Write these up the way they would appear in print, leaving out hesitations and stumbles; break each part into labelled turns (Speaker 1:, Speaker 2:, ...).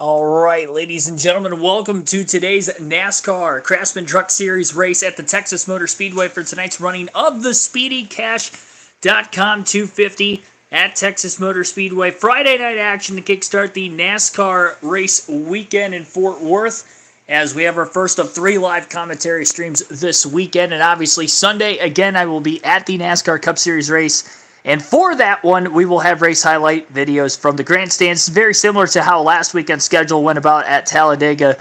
Speaker 1: All right, ladies and gentlemen, welcome to today's NASCAR Craftsman Truck Series race at the Texas Motor Speedway for tonight's running of the SpeedyCash.com 250 at Texas Motor Speedway. Friday night action to kickstart the NASCAR race weekend in Fort Worth, as we have our first of 3 live commentary streams this weekend. And obviously Sunday, again, I will be at the NASCAR Cup Series race. And for that one, we will have race highlight videos from the grandstands, very similar to how last weekend's schedule went about at Talladega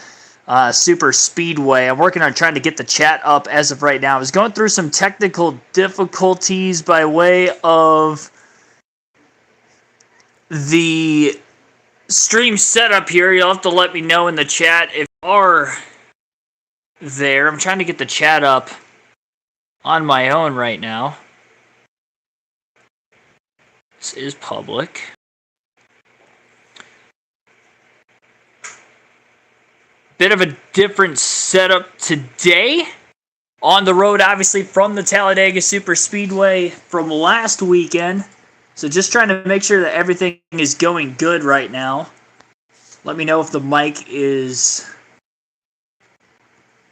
Speaker 1: Super Speedway. I'm working on trying to get the chat up as of right now. I was going through some technical difficulties by way of the stream setup here. You'll have to let me know in the chat if you are there. I'm trying to get the chat up on my own right now. This is public. Bit of a different setup today. On the road, obviously, from the Talladega Super Speedway from last weekend. So just trying to make sure that everything is going good right now. Let me know if the mic is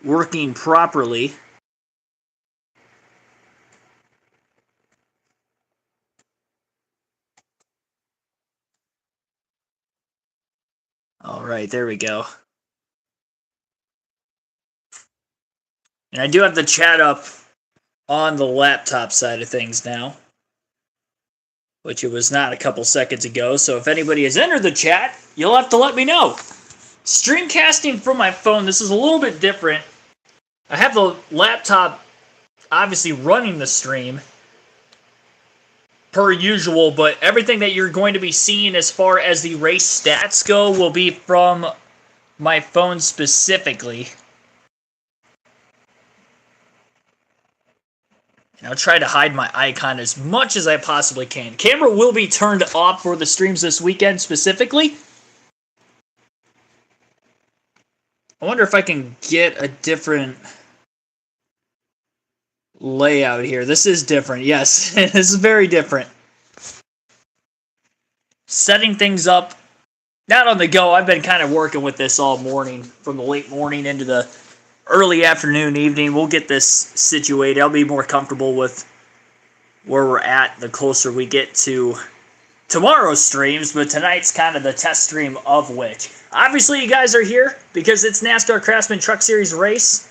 Speaker 1: working properly. All right, there we go. And I do have the chat up on the laptop side of things now, which it was not a couple seconds ago. So if anybody has entered the chat, you'll have to let me know. Streamcasting from my phone, this is a little bit different. I have the laptop obviously running the stream per usual, but everything that you're going to be seeing as far as the race stats go will be from my phone specifically. And I'll try to hide my icon as much as I possibly can. Camera will be turned off for the streams this weekend specifically. I wonder if I can get a different layout here. This is different. Yes, this is very different. Setting things up, not on the go. I've been kind of working with this all morning, from the late morning into the early afternoon, evening. We'll get this situated. I'll be more comfortable with where we're at the closer we get to tomorrow's streams, but tonight's kind of the test stream of which. Obviously, you guys are here because it's NASCAR Craftsman Truck Series race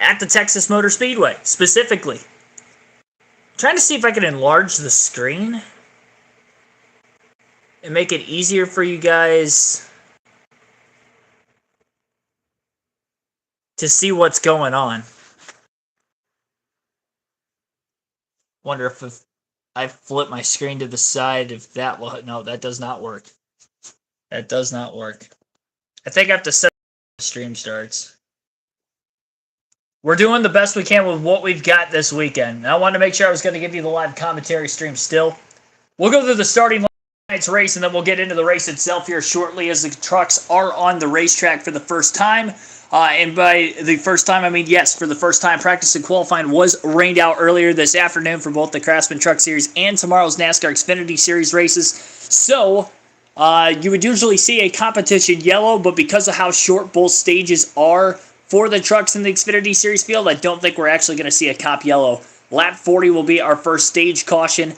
Speaker 1: at the Texas Motor Speedway, specifically. I'm trying to see if I can enlarge the screen and make it easier for you guys to see what's going on. Wonder if I flip my screen to the side, if that will... No, that does not work. That does not work. I think I have to set the stream starts. We're doing the best we can with what we've got this weekend. I wanted to make sure I was going to give you the live commentary stream still. We'll go through the starting tonight's race, and then we'll get into the race itself here shortly, as the trucks are on the racetrack for the first time. And by the first time, I mean, yes, for the first time, practice and qualifying was rained out earlier this afternoon for both the Craftsman Truck Series and tomorrow's NASCAR Xfinity Series races. So you would usually see a competition yellow, but because of how short both stages are for the trucks in the Xfinity Series field, I don't think we're actually going to see a cop yellow. Lap 40 will be our first stage caution.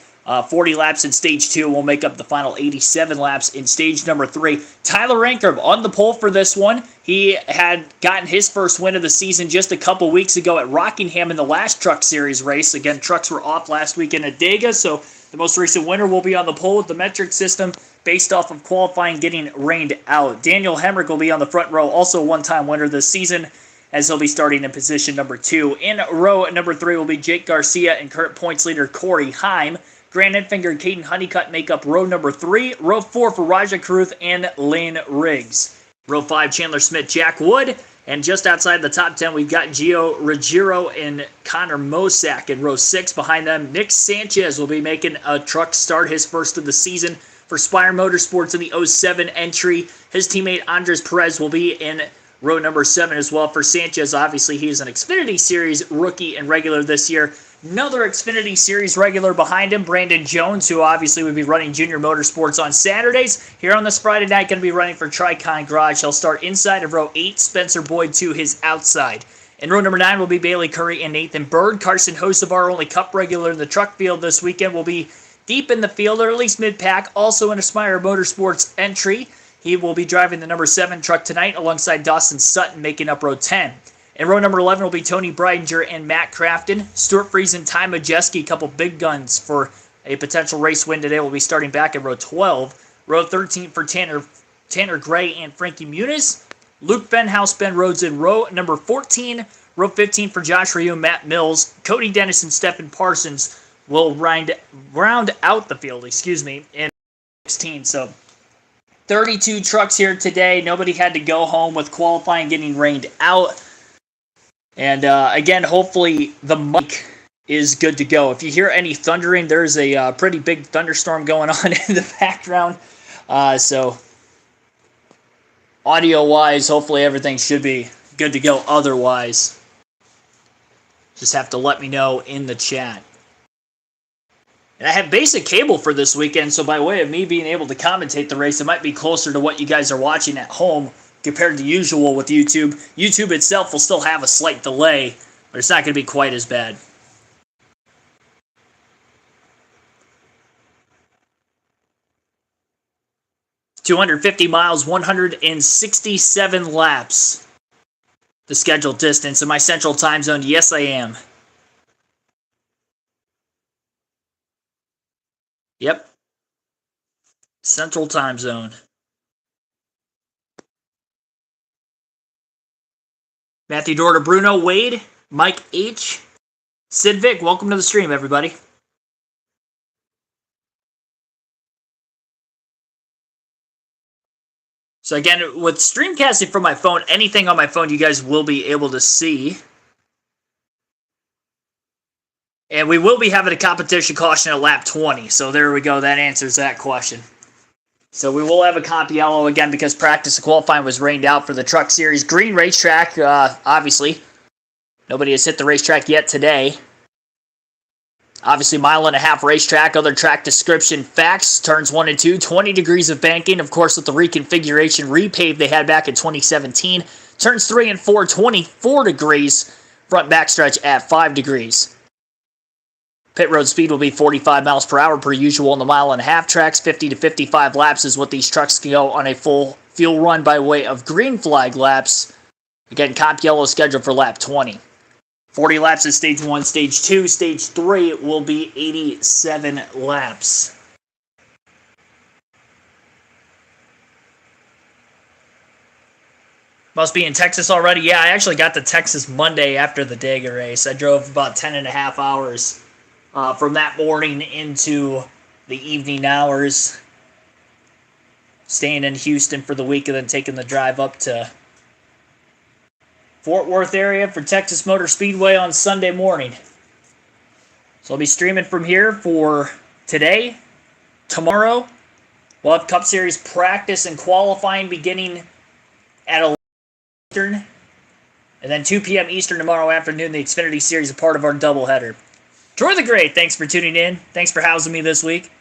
Speaker 1: 40 laps in Stage 2 will make up the final 87 laps in Stage number 3. Tyler Rankrum on the pole for this one. He had gotten his first win of the season just a couple weeks ago at Rockingham in the last Truck Series race. Again, trucks were off last weekend at Dega, so the most recent winner will be on the pole with the metric system based off of qualifying getting rained out. Daniel Hemrick will be on the front row, also a one-time winner this season, as he'll be starting in position number 2. In row number 3 will be Jake Garcia and current points leader Corey Heim. Grant Enfinger and Caden Honeycutt make up row number 3. Row 4 for Raja Caruth and Lane Riggs. Row 5, Chandler Smith, Jack Wood. And just outside the top 10, we've got Gio Ruggiero and Connor Mosack in row 6. Behind them, Nick Sanchez will be making a truck start, his first of the season for Spire Motorsports in the 07 entry. His teammate Andres Perez will be in row number 7 as well for Sanchez. Obviously, he is an Xfinity Series rookie and regular this year. Another Xfinity Series regular behind him, Brandon Jones, who obviously would be running Junior Motorsports on Saturdays. Here on this Friday night, going to be running for Tricon Garage. He'll start inside of row 8, Spencer Boyd to his outside. In row number 9 will be Bailey Curry and Nathan Bird. Carson Hocevar, only Cup regular in the truck field this weekend, will be deep in the field, or at least mid-pack, also an Aspire Motorsports entry. He will be driving the number 7 truck tonight alongside Dawson Sutton, making up row 10. In row number 11 will be Tony Breidinger and Matt Crafton. Stuart Friesen and Ty Majeski, a couple big guns for a potential race win today, will be starting back in row 12. Row 13 for Tanner Gray and Frankie Muniz. Luke Benhouse, Ben Rhodes in row number 14. Row 15 for Josh Ryu and Matt Mills. Cody Dennis and Stephen Parsons will round out the field, in 16. So 32 trucks here today. Nobody had to go home with qualifying getting rained out. And again, hopefully the mic is good to go. If you hear any thundering, there's a pretty big thunderstorm going on in the background. So audio-wise, hopefully everything should be good to go. Otherwise, just have to let me know in the chat. And I have basic cable for this weekend, so by way of me being able to commentate the race, it might be closer to what you guys are watching at home compared to usual with YouTube. YouTube itself will still have a slight delay, but it's not going to be quite as bad. $250 miles, 167 laps. The scheduled distance. Am I Central Time Zone? Yes, I am. Yep. Central Time Zone. Matthew Dorter, Bruno, Wade, Mike H, Sid Vic, welcome to the stream, everybody. So again, with streamcasting from my phone, anything on my phone you guys will be able to see. And we will be having a competition caution at lap 20. So there we go. That answers that question. So we will have a comp yellow again because practice and qualifying was rained out for the Truck Series. Green racetrack, obviously. Nobody has hit the racetrack yet today. Obviously, 1.5 mile racetrack. Other track description facts. Turns 1 and 2. 20 degrees of banking. Of course, with the reconfiguration repave they had back in 2017. Turns 3 and 4. 24 degrees. Front backstretch at 5 degrees. Pit road speed will be 45 miles per hour per usual on the 1.5 mile tracks. 50 to 55 laps is what these trucks can go on a full fuel run by way of green flag laps. Again, comp yellow scheduled for lap 20. 40 laps is stage 1. Stage 2. Stage 3 will be 87 laps. Must be in Texas already. Yeah, I actually got to Texas Monday after the Dega race. I drove about 10.5 hours from that morning into the evening hours, staying in Houston for the week and then taking the drive up to Fort Worth area for Texas Motor Speedway on Sunday morning. So I'll be streaming from here for today, tomorrow. We'll have Cup Series practice and qualifying beginning at 11 Eastern, and then 2 p.m. Eastern tomorrow afternoon. The Xfinity Series, a part of our doubleheader. Troy the Great, thanks for tuning in. Thanks for housing me this week.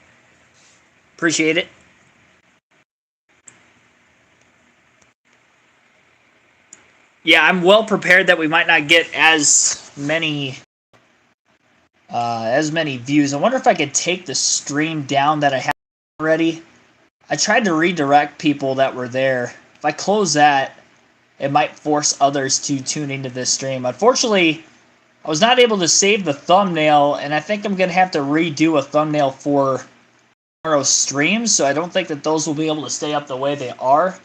Speaker 1: Appreciate it. Yeah, I'm well prepared that we might not get as many views. I wonder if I could take the stream down that I have already. I tried to redirect people that were there. If I close that, it might force others to tune into this stream. Unfortunately, I was not able to save the thumbnail, and I think I'm going to have to redo a thumbnail for tomorrow's stream, so I don't think that those will be able to stay up the way they are.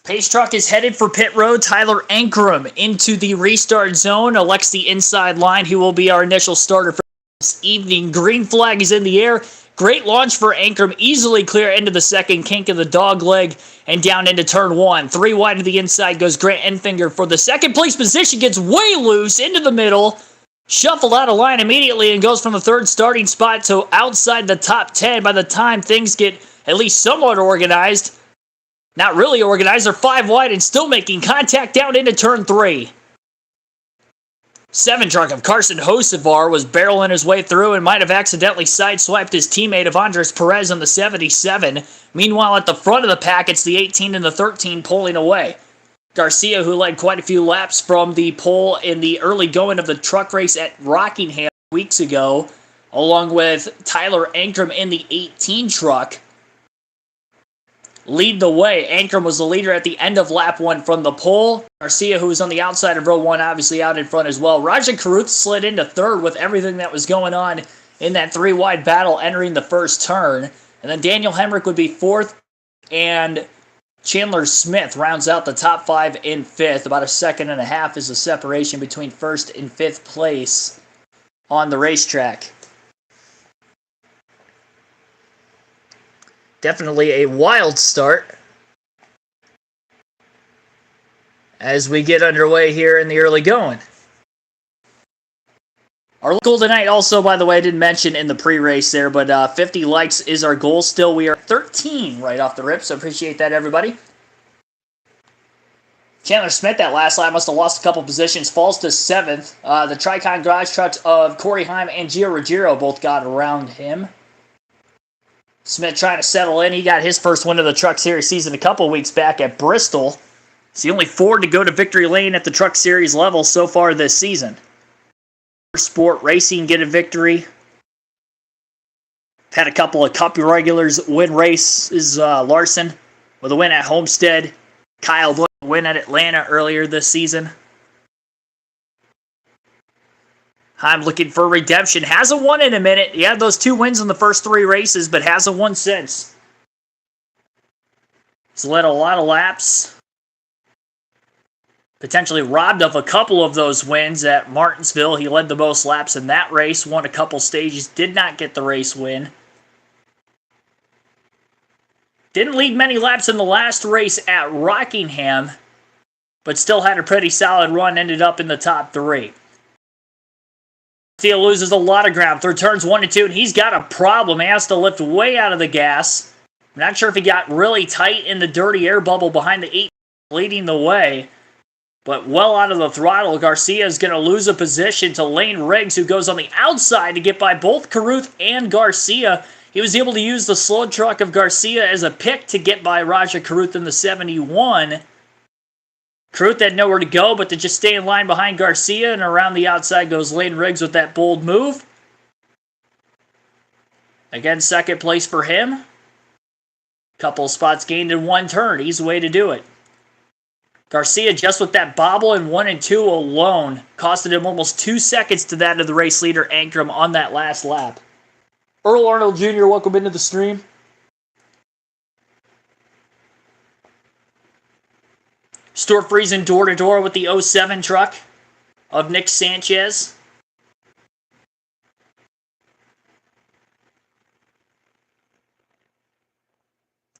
Speaker 1: Pace truck is headed for pit road. Tyler Ankrum into the restart zone. Elects the inside line. He will be our initial starter for this evening. Green flag is in the air. Great launch for Ankrum. Easily clear into the second kink of the dog leg and down into turn 1. 3 wide to the inside goes Grant Enfinger for the second place position. Gets way loose into the middle. Shuffled out of line immediately and goes from the third starting spot to outside the top 10 by the time things get at least somewhat organized. Not really organized. They're 5 wide and still making contact down into turn 3. 7 truck of Carson Hocevar was barreling his way through and might have accidentally sideswiped his teammate of Andres Perez on the 77. Meanwhile, at the front of the pack, it's the 18 and the 13 pulling away. Garcia, who led quite a few laps from the pole in the early going of the truck race at Rockingham weeks ago, along with Tyler Ankrum in the 18 truck, lead the way. Ankrum was the leader at the end of lap 1 from the pole. Garcia, who was on the outside of row 1, obviously out in front as well. Rajan Caruth slid into 3rd with everything that was going on in that 3-wide battle entering the first turn. And then Daniel Hemrick would be 4th, and Chandler Smith rounds out the top 5 in 5th. About a second and a half is the separation between 1st and 5th place on the racetrack. Definitely a wild start as we get underway here in the early going. Our goal tonight also, by the way, I didn't mention in the pre-race there, but 50 likes is our goal still. We are 13 right off the rip, so appreciate that, everybody. Chandler Smith, that last lap, must have lost a couple positions, falls to 7th. The Tricon Garage trucks of Corey Heim and Gio Ruggiero both got around him. Smith trying to settle in. He got his first win of the Truck Series season a couple weeks back at Bristol. It's the only Ford to go to victory lane at the Truck Series level so far this season. Sport Racing get a victory. Had a couple of Cup regulars win races. Larson with a win at Homestead. Kyle Busch win at Atlanta earlier this season. I'm looking for redemption. Hasn't won in a minute. He had those 2 wins in the first 3 races, but hasn't won since. He's led a lot of laps. Potentially robbed of a couple of those wins at Martinsville. He led the most laps in that race, won a couple stages, did not get the race win. Didn't lead many laps in the last race at Rockingham, but still had a pretty solid run, ended up in the top 3. Garcia loses a lot of ground through turns 1 and 2, and he's got a problem. He has to lift way out of the gas. I'm not sure if he got really tight in the dirty air bubble behind the 8 leading the way, but well out of the throttle. Garcia is going to lose a position to Lane Riggs, who goes on the outside to get by both Caruth and Garcia. He was able to use the slow truck of Garcia as a pick to get by Raja Caruth in the 71. Caruth had nowhere to go but to just stay in line behind Garcia, and around the outside goes Lane Riggs with that bold move. Again, second place for him. Couple spots gained in 1 turn. Easy way to do it. Garcia, just with that bobble in 1 and 2 alone, costed him almost 2 seconds to that of the race leader, Ankrum, on that last lap. Earl Arnold Jr., welcome into the stream. Stuart Friesen door-to-door with the 07 truck of Nick Sanchez.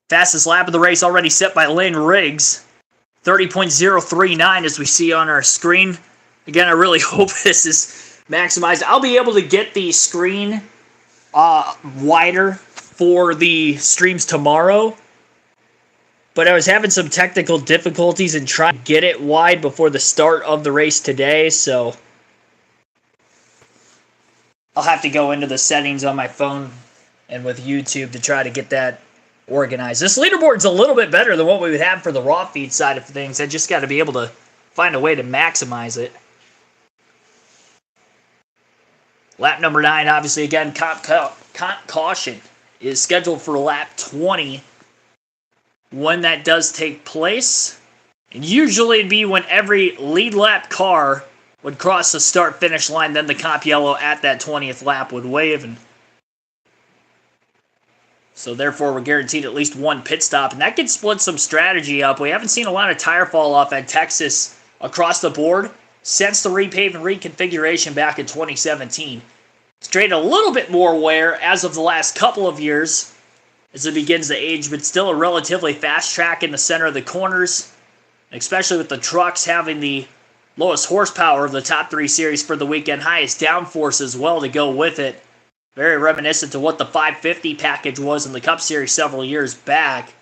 Speaker 1: Fastest lap of the race already set by Lane Riggs. 30.039 as we see on our screen. Again, I really hope this is maximized. I'll be able to get the screen wider for the streams tomorrow. But I was having some technical difficulties in trying to get it wide before the start of the race today, so I'll have to go into the settings on my phone and with YouTube to try to get that organized. This leaderboard's a little bit better than what we would have for the raw feed side of things. I just got to be able to find a way to maximize it. Lap number 9, obviously, again, comp caution is scheduled for lap 20. When that does take place, and usually it'd be when every lead lap car would cross the start-finish line, then the comp yellow at that 20th lap would wave, and so therefore we're guaranteed at least 1 pit stop, and that could split some strategy up. We haven't seen a lot of tire fall off at Texas across the board since the repave and reconfiguration back in 2017. It's created a little bit more wear as of the last couple of years as it begins to age, but still a relatively fast track in the center of the corners, especially with the trucks having the lowest horsepower of the top 3 series for the weekend, highest downforce as well to go with it. Very reminiscent to what the 550 package was in the Cup Series several years back.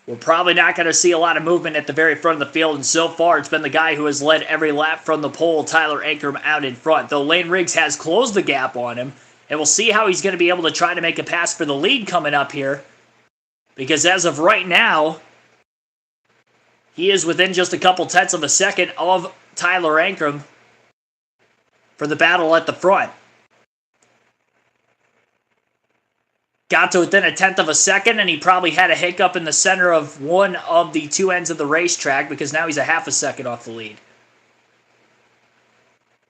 Speaker 1: We're probably not going to see a lot of movement at the very front of the field, and so far it's been the guy who has led every lap from the pole, Tyler Ankrum, out in front, though Lane Riggs has closed the gap on him, and we'll see how he's going to be able to try to make a pass for the lead coming up here, because as of right now, he is within just a couple tenths of a second of Tyler Ankrum for the battle at the front. Got to within a tenth of a second, and he probably had a hiccup in the center of one of the two ends of the racetrack because now he's a half a second off the lead.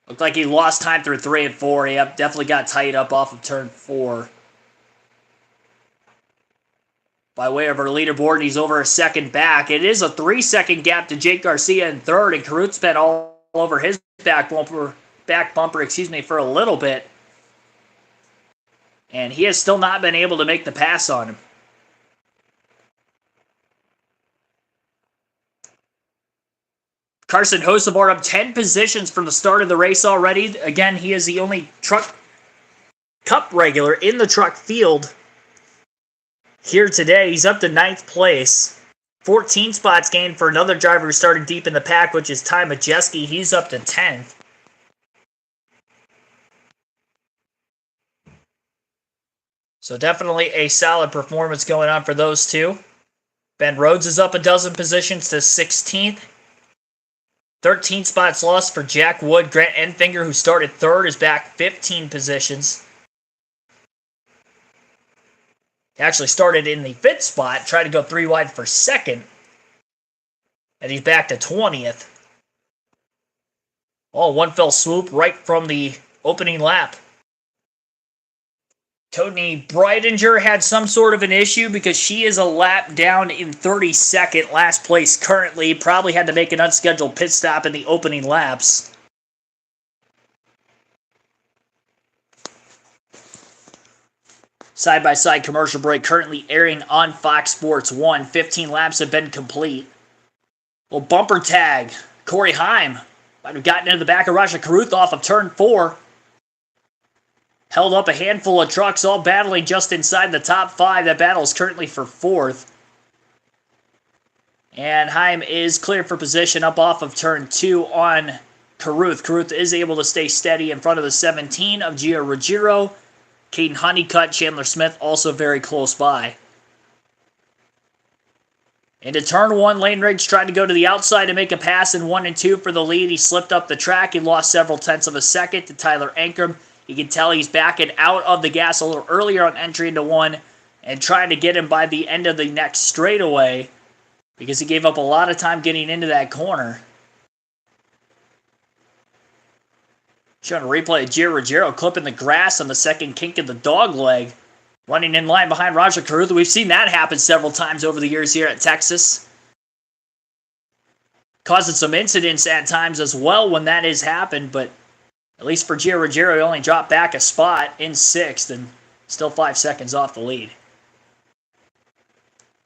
Speaker 1: Looked like he lost time through 3 and 4. He definitely got tied up off of turn 4. By way of our leaderboard, he's over a second back. It is a 3-second gap to Jake Garcia in third, and Carruth's been all over his back bumper, for a little bit. And he has still not been able to make the pass on him. Carson Hocevar up 10 positions from the start of the race already. Again, he is the only Truck Cup regular in the truck field here today. He's up to 9th place. 14 spots gained for another driver who started deep in the pack, which is Ty Majeski. He's up to 10th. So definitely a solid performance going on for those two. Ben Rhodes is up a dozen positions to 16th. 13 spots lost for Jack Wood. Grant Enfinger, who started third, is back 15 positions. He actually started in the 5th spot, tried to go 3 wide for second. And he's back to 20th. Oh, one fell swoop right from the opening lap. Tony Breidinger had some sort of an issue because she is a lap down in 32nd, last place currently. Probably had to make an unscheduled pit stop in the opening laps. Side-by-side commercial break currently airing on Fox Sports 1. 15 laps have been complete. Well, bumper tag. Corey Heim might have gotten into the back of Raja Carruth off of turn 4. Held up a handful of trucks, all battling just inside the top 5. That battle is currently for 4th. And Heim is cleared for position up off of turn 2 on Carruth. Carruth is able to stay steady in front of the 17 of Gio Ruggiero. Caden Honeycutt, Chandler Smith also very close by. Into turn 1, Lane Riggs tried to go to the outside to make a pass in 1 and 2 for the lead. He slipped up the track. He lost several tenths of a second to Tyler Ankrum. You can tell he's backing out of the gas a little earlier on entry into 1 and trying to get him by the end of the next straightaway because he gave up a lot of time getting into that corner. Showing a replay of Gio Ruggiero clipping the grass on the second kink of the dog leg. Running in line behind Raja Carruth. We've seen that happen several times over the years here at Texas. Causing some incidents at times as well when that has happened, but at least for Gio Ruggiero, he only dropped back a spot in 6th and still 5 seconds off the lead.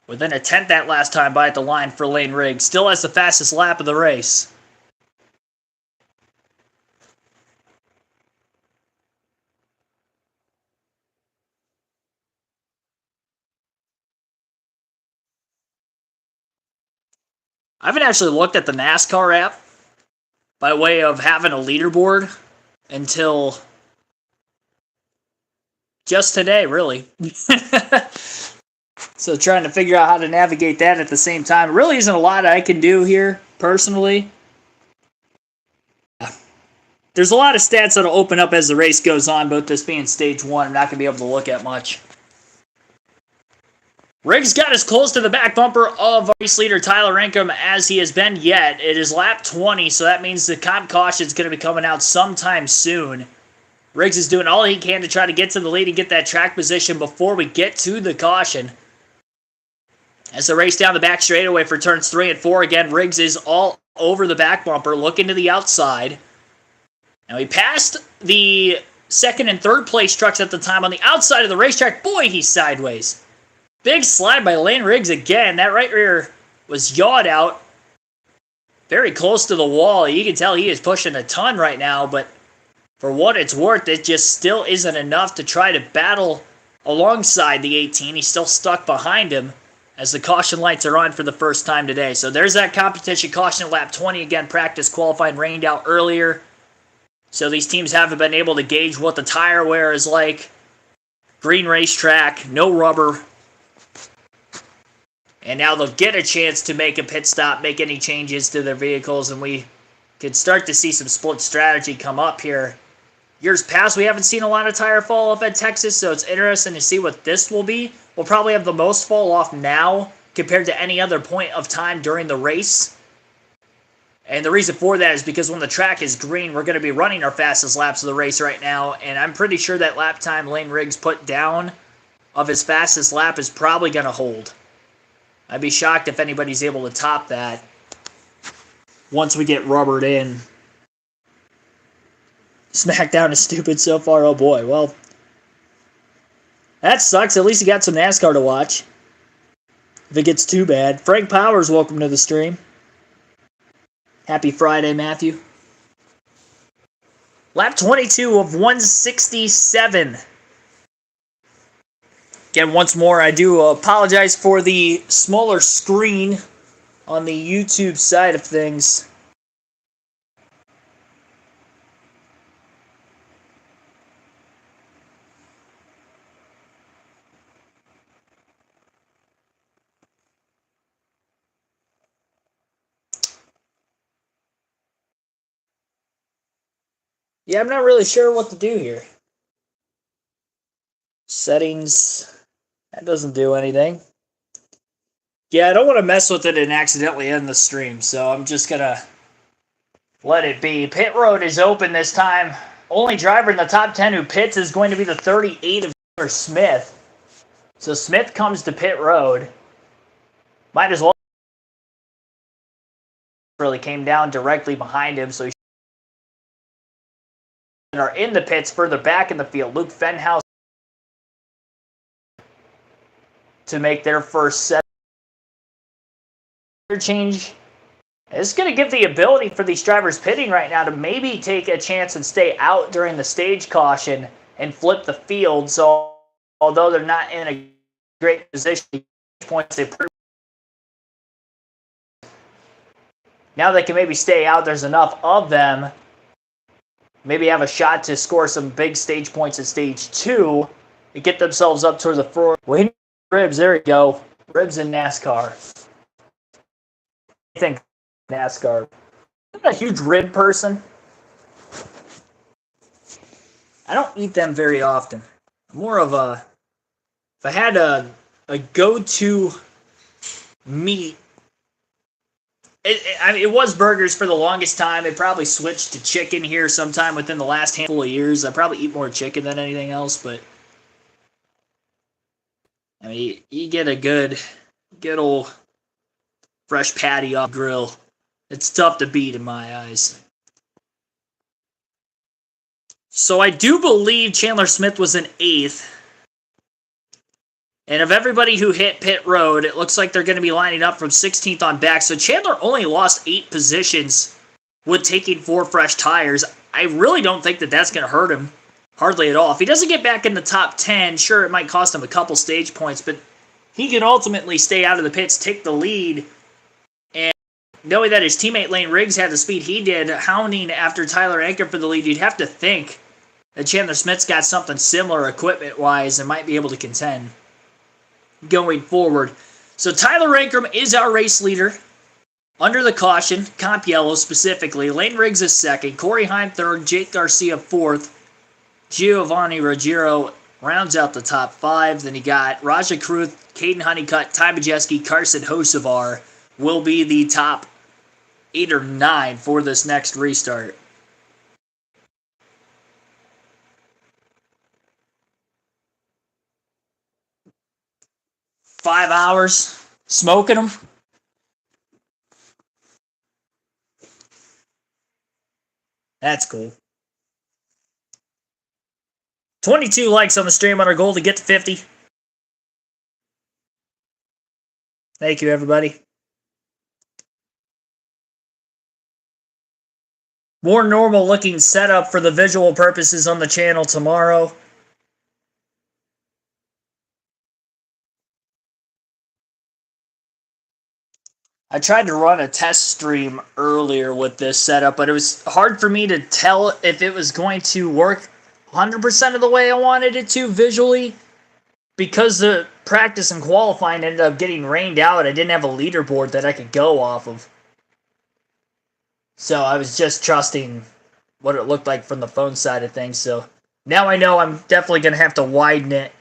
Speaker 1: Within a tenth that last time by at the line for Lane Riggs. Still has the fastest lap of the race. I haven't actually looked at the NASCAR app by way of having a leaderboard until just today, really. So trying to figure out how to navigate that at the same time. Really isn't a lot I can do here, personally. There's a lot of stats that'll open up as the race goes on, but this being stage 1, I'm not going to be able to look at much. Riggs got as close to the back bumper of race leader Tyler Ankrum as he has been yet. It is lap 20, so that means the comp caution is going to be coming out sometime soon. Riggs is doing all he can to try to get to the lead and get that track position before we get to the caution. As the race down the back straightaway for turns 3 and 4, again, Riggs is all over the back bumper, looking to the outside. Now he passed the 2nd and 3rd place trucks at the time on the outside of the racetrack. Boy, he's sideways. Big slide by Lane Riggs again. That right rear was yawed out. Very close to the wall. You can tell he is pushing a ton right now, but for what it's worth, it just still isn't enough to try to battle alongside the 18. He's still stuck behind him as the caution lights are on for the first time today. So there's that competition caution at lap 20. Again, practice qualifying rained out earlier, so these teams haven't been able to gauge what the tire wear is like. Green racetrack, no rubber. And now they'll get a chance to make a pit stop, make any changes to their vehicles, and we could start to see some split strategy come up here. Years past, we haven't seen a lot of tire fall off at Texas, so it's interesting to see what this will be. We'll probably have the most fall off now compared to any other point of time during the race. And the reason for that is because when the track is green, we're going to be running our fastest laps of the race right now, and I'm pretty sure that lap time Lane Riggs put down of his fastest lap is probably going to hold. I'd be shocked if anybody's able to top that once we get rubbered in. SmackDown is stupid so far. Oh boy, well, that sucks. At least you got some NASCAR to watch. If it gets too bad. Frank Powers, welcome to the stream. Happy Friday, Matthew. Lap 22 of 167. Again, once more, I do apologize for the smaller screen on the YouTube side of things. Yeah, I'm not really sure what to do here. Settings. That doesn't do anything. Yeah, I don't want to mess with it and accidentally end the stream, so I'm just going to let it be. Pit road is open this time. Only driver in the top 10 who pits is going to be the 38 of Chandler Smith. So Smith comes to pit road. Might as well. Really came down directly behind him, so he are in the pits further back in the field. Luke Fenhouse to make their first set change. It's going to give the ability for these drivers pitting right now to maybe take a chance and stay out during the stage caution and flip the field. So although they're not in a great position, points they now they can maybe stay out. There's enough of them. Maybe have a shot to score some big stage points at stage 2 and get themselves up toward the floor. Wait, ribs, there you go. Ribs in NASCAR. I think NASCAR. I'm not a huge rib person. I don't eat them very often. More of a, if I had a go-to meat, it was burgers for the longest time. It probably switched to chicken here sometime within the last handful of years. I probably eat more chicken than anything else, but I mean, you get a good old fresh patty off the grill. It's tough to beat in my eyes. So I do believe Chandler Smith was in 8th. And of everybody who hit pit road, it looks like they're going to be lining up from 16th on back. So Chandler only lost 8 positions with taking 4 fresh tires. I really don't think that that's going to hurt him. Hardly at all. If he doesn't get back in the top 10, sure, it might cost him a couple stage points, but he can ultimately stay out of the pits, take the lead, and knowing that his teammate Lane Riggs had the speed he did, hounding after Tyler Anker for the lead, you'd have to think that Chandler Smith's got something similar equipment-wise and might be able to contend going forward. So Tyler Ankrum is our race leader under the caution, comp yellow specifically. Lane Riggs is 2nd, Corey Heim 3rd, Jake Garcia 4th, Giovanni Ruggiero rounds out the top 5. Then you got Raja Kruth, Caden Honeycutt, Ty Majeski, Carson Hocevar will be the top 8 or 9 for this next restart. Five hours smoking them. That's cool. 22 likes on the stream on our goal to get to 50. Thank you, everybody. More normal looking setup for the visual purposes on the channel tomorrow. I tried to run a test stream earlier with this setup, but it was hard for me to tell if it was going to work 100% of the way I wanted it to visually. Because the practice and qualifying ended up getting rained out, I didn't have a leaderboard that I could go off of. So I was just trusting what it looked like from the phone side of things. So now I know I'm definitely going to have to widen it.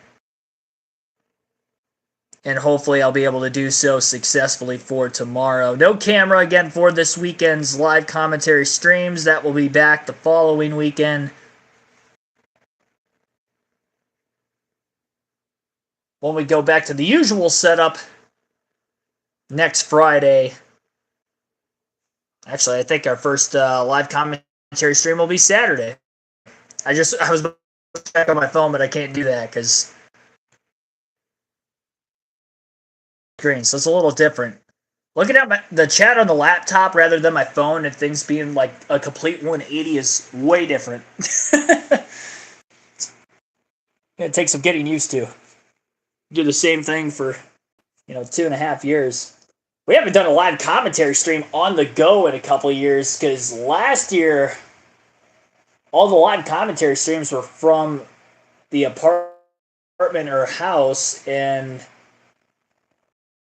Speaker 1: And hopefully I'll be able to do so successfully for tomorrow. No camera again for this weekend's live commentary streams. That will be back the following weekend. When we go back to the usual setup next Friday. Actually, I think our first live commentary stream will be Saturday. I was check on my phone, but I can't do that because screen, so it's a little different. Looking at the chat on the laptop rather than my phone and things being like a complete 180 is way different. It takes some getting used to. Do the same thing for 2.5 years. We haven't done a live commentary stream on the go in a couple of years because last year all the live commentary streams were from the apartment or house, and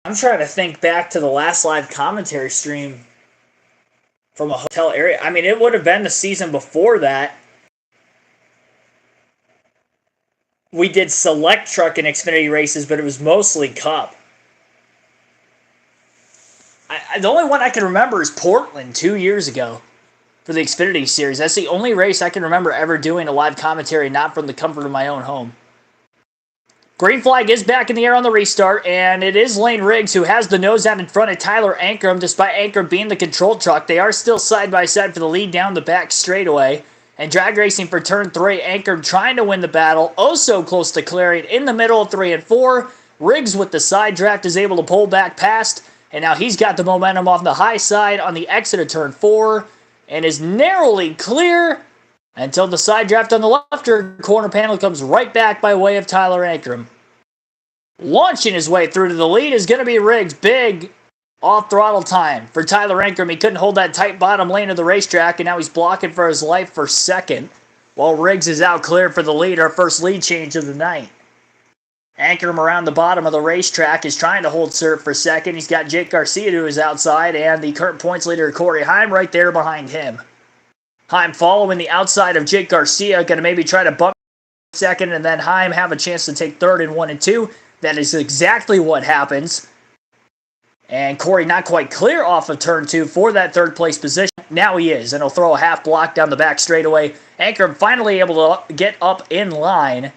Speaker 1: I'm trying to think back to the last live commentary stream from a hotel area. I mean, it would have been the season before that. We did select truck and Xfinity races, but it was mostly Cup. The only one I can remember is Portland 2 years ago for the Xfinity Series. That's the only race I can remember ever doing a live commentary, not from the comfort of my own home. Green flag is back in the air on the restart, and it is Lane Riggs who has the nose out in front of Tyler Ankrum. Despite Ankrum being the control truck, they are still side by side for the lead down the back straightaway. And drag racing for turn 3, Ankrum trying to win the battle, oh so close to clearing in the middle of 3 and 4. Riggs with the side draft is able to pull back past, and now he's got the momentum off the high side on the exit of turn 4, and is narrowly clear until the side draft on the left corner panel comes right back by way of Tyler Ankrum. Launching his way through to the lead is going to be Riggs. Big off-throttle time for Tyler Ankrum. He couldn't hold that tight bottom lane of the racetrack, and now he's blocking for his life for second, while Riggs is out clear for the lead, our first lead change of the night. Ankrum around the bottom of the racetrack is trying to hold serve for second. He's got Jake Garcia to his outside, and the current points leader, Corey Heim, right there behind him. Heim following the outside of Jake Garcia, going to maybe try to bump second, and then Heim have a chance to take third in 1 and 2. That is exactly what happens. And Corey not quite clear off of turn 2 for that third place position. Now he is, and he'll throw a half block down the back straightaway. Ankrum finally able to get up in line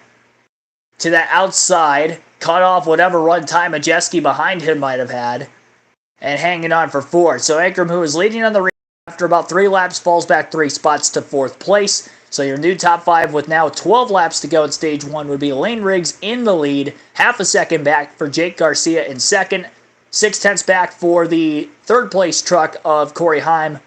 Speaker 1: to that outside, cut off whatever run time Majeski behind him might have had, and hanging on for fourth. So Ankrum, who is leading on the race after about 3 laps, falls back 3 spots to 4th place. So your new top 5 with now 12 laps to go in stage 1 would be Lane Riggs in the lead, half a second back for Jake Garcia in second, 0.6 back for the third place truck of Corey Heim,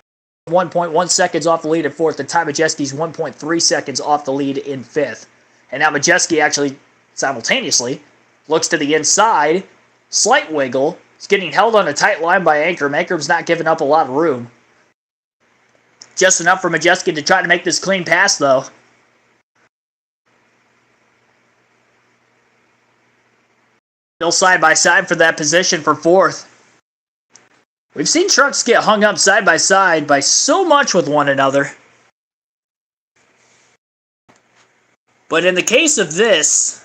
Speaker 1: 1.1 seconds off the lead at 4th, and Ty Majeski's 1.3 seconds off the lead in 5th. And now Majeski actually simultaneously looks to the inside, slight wiggle, he's getting held on a tight line by Ankrum. Ankrum's not giving up a lot of room. Just enough for Majeski to try to make this clean pass, though. Still side by side for that position for 4th. We've seen trucks get hung up side by side by so much with one another. But in the case of this,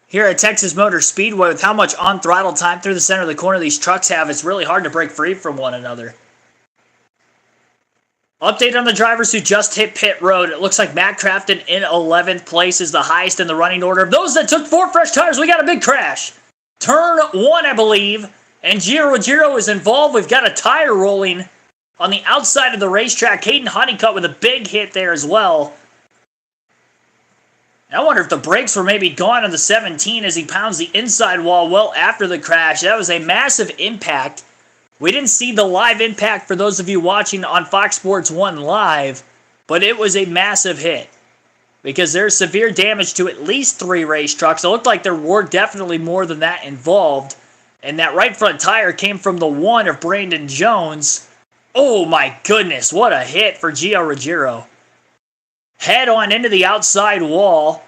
Speaker 1: here at Texas Motor Speedway, with how much on-throttle time through the center of the corner these trucks have, it's really hard to break free from one another. Update on the drivers who just hit pit road. It looks like Matt Crafton in 11th place is the highest in the running order. Of those that took 4 fresh tires, we got a big crash. Turn 1, I believe, and Giro is involved. We've got a tire rolling on the outside of the racetrack. Caden Honeycutt with a big hit there as well. I wonder if the brakes were maybe gone on the 17 as he pounds the inside wall well after the crash. That was a massive impact. We didn't see the live impact for those of you watching on Fox Sports 1 Live, but it was a massive hit because there's severe damage to at least 3 race trucks. It looked like there were definitely more than that involved. And that right front tire came from the one of Brandon Jones. Oh my goodness, what a hit for Gio Ruggiero. Head on into the outside wall.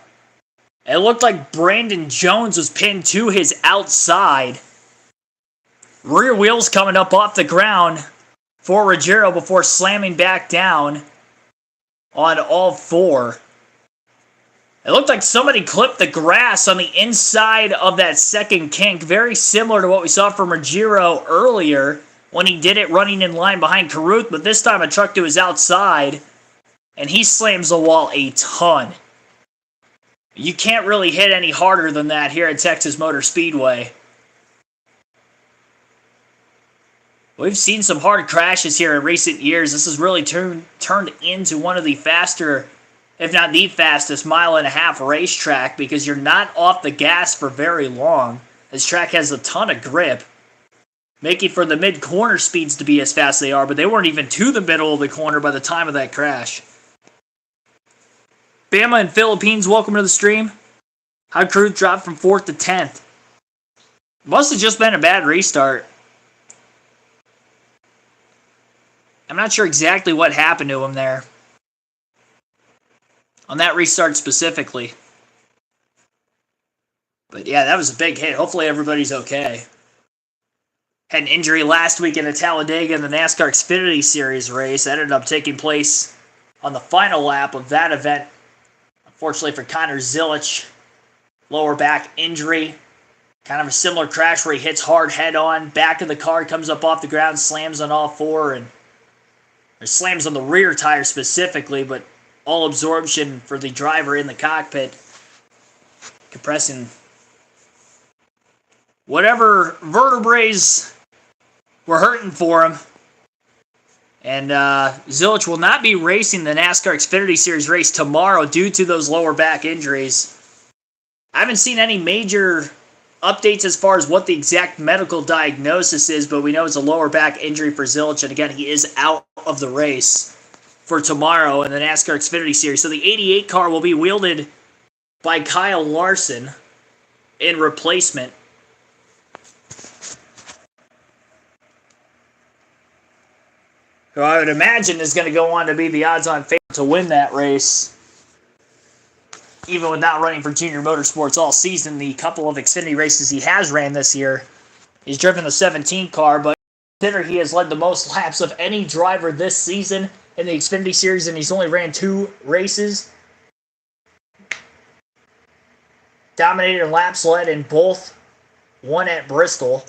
Speaker 1: It looked like Brandon Jones was pinned to his outside. Rear wheels coming up off the ground for Ruggiero before slamming back down on all four. It looked like somebody clipped the grass on the inside of that second kink, very similar to what we saw from Ruggiero earlier when he did it running in line behind Carruth, but this time a truck to his outside, and he slams the wall a ton. You can't really hit any harder than that here at Texas Motor Speedway. We've seen some hard crashes here in recent years. This has really turned into one of the faster, if not the fastest, mile-and-a-half racetrack because you're not off the gas for very long. This track has a ton of grip, making for the mid-corner speeds to be as fast as they are, but they weren't even to the middle of the corner by the time of that crash. Bama and Philippines, welcome to the stream. How'd Carruth drop from 4th to 10th? Must have just been a bad restart. I'm not sure exactly what happened to him there. On that restart specifically. But yeah, that was a big hit. Hopefully everybody's okay. Had an injury last week in Talladega in the NASCAR Xfinity Series race. That ended up taking place on the final lap of that event. Unfortunately for Connor Zilich, lower back injury. Kind of a similar crash where he hits hard head on. Back of the car comes up off the ground, slams on all four, or slams on the rear tire specifically, but all absorption for the driver in the cockpit. Compressing whatever vertebrae were hurting for him. And Zilich will not be racing the NASCAR Xfinity Series race tomorrow due to those lower back injuries. I haven't seen any major updates as far as what the exact medical diagnosis is, but we know it's a lower back injury for Zilich, and again, he is out of the race for tomorrow in the NASCAR Xfinity Series. So the 88 car will be wielded by Kyle Larson in replacement. Who I would imagine is going to go on to be the odds-on favorite to win that race. Even with not running for Junior Motorsports all season, the couple of Xfinity races he has ran this year, he's driven the 17 car, but consider he has led the most laps of any driver this season in the Xfinity Series, and he's only ran 2 races. Dominated in laps led in both, one at Bristol,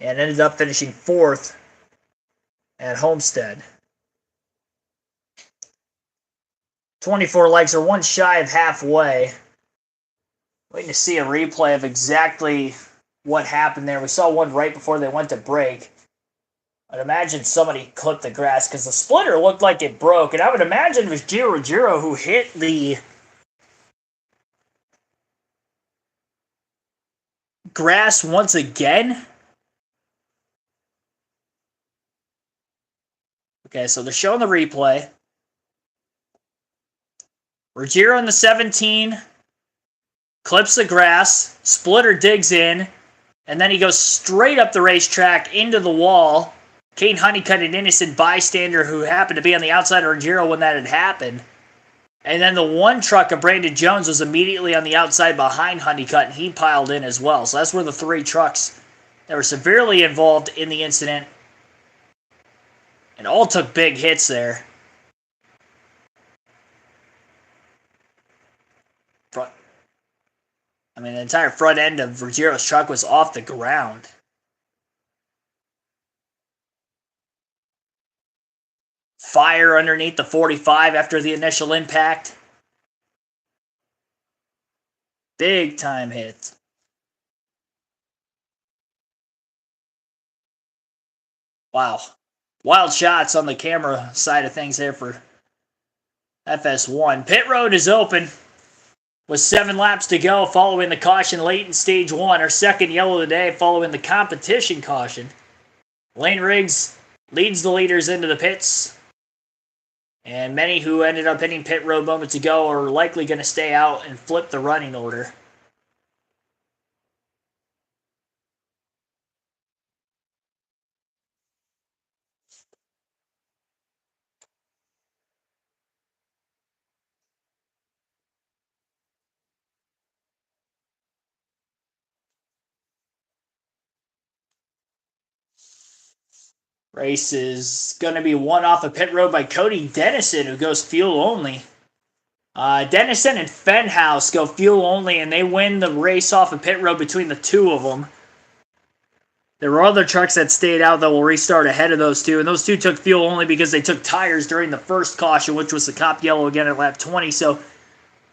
Speaker 1: and ended up finishing 4th at Homestead. 24 legs are one shy of halfway. Waiting to see a replay of exactly what happened there. We saw one right before they went to break. I'd imagine somebody clipped the grass because the splitter looked like it broke. And I would imagine it was Gio Ruggiero who hit the grass once again. Okay, so they're showing the replay. Ruggiero in the 17 clips the grass, splitter digs in, and then he goes straight up the racetrack into the wall. Kane Honeycutt, an innocent bystander who happened to be on the outside of Ruggiero when that had happened. And then the one truck of Brandon Jones was immediately on the outside behind Honeycutt, and he piled in as well. So that's where the 3 trucks that were severely involved in the incident and all took big hits there. The entire front end of Ruggiero's truck was off the ground. Fire underneath the 45 after the initial impact. Big time hit. Wow. Wild shots on the camera side of things there for FS1. Pit road is open with 7 laps to go following the caution late in stage 1. Our second yellow of the day following the competition caution. Lane Riggs leads the leaders into the pits. And many who ended up hitting pit road moments ago are likely going to stay out and flip the running order. Race is going to be won off a pit road by Cody Dennison, who goes fuel only. Dennison and Fenhouse go fuel only, and they win the race off a pit road between the two of them. There were other trucks that stayed out that will restart ahead of those two, and those two took fuel only because they took tires during the first caution, which was the Cop Yellow again at lap 20. So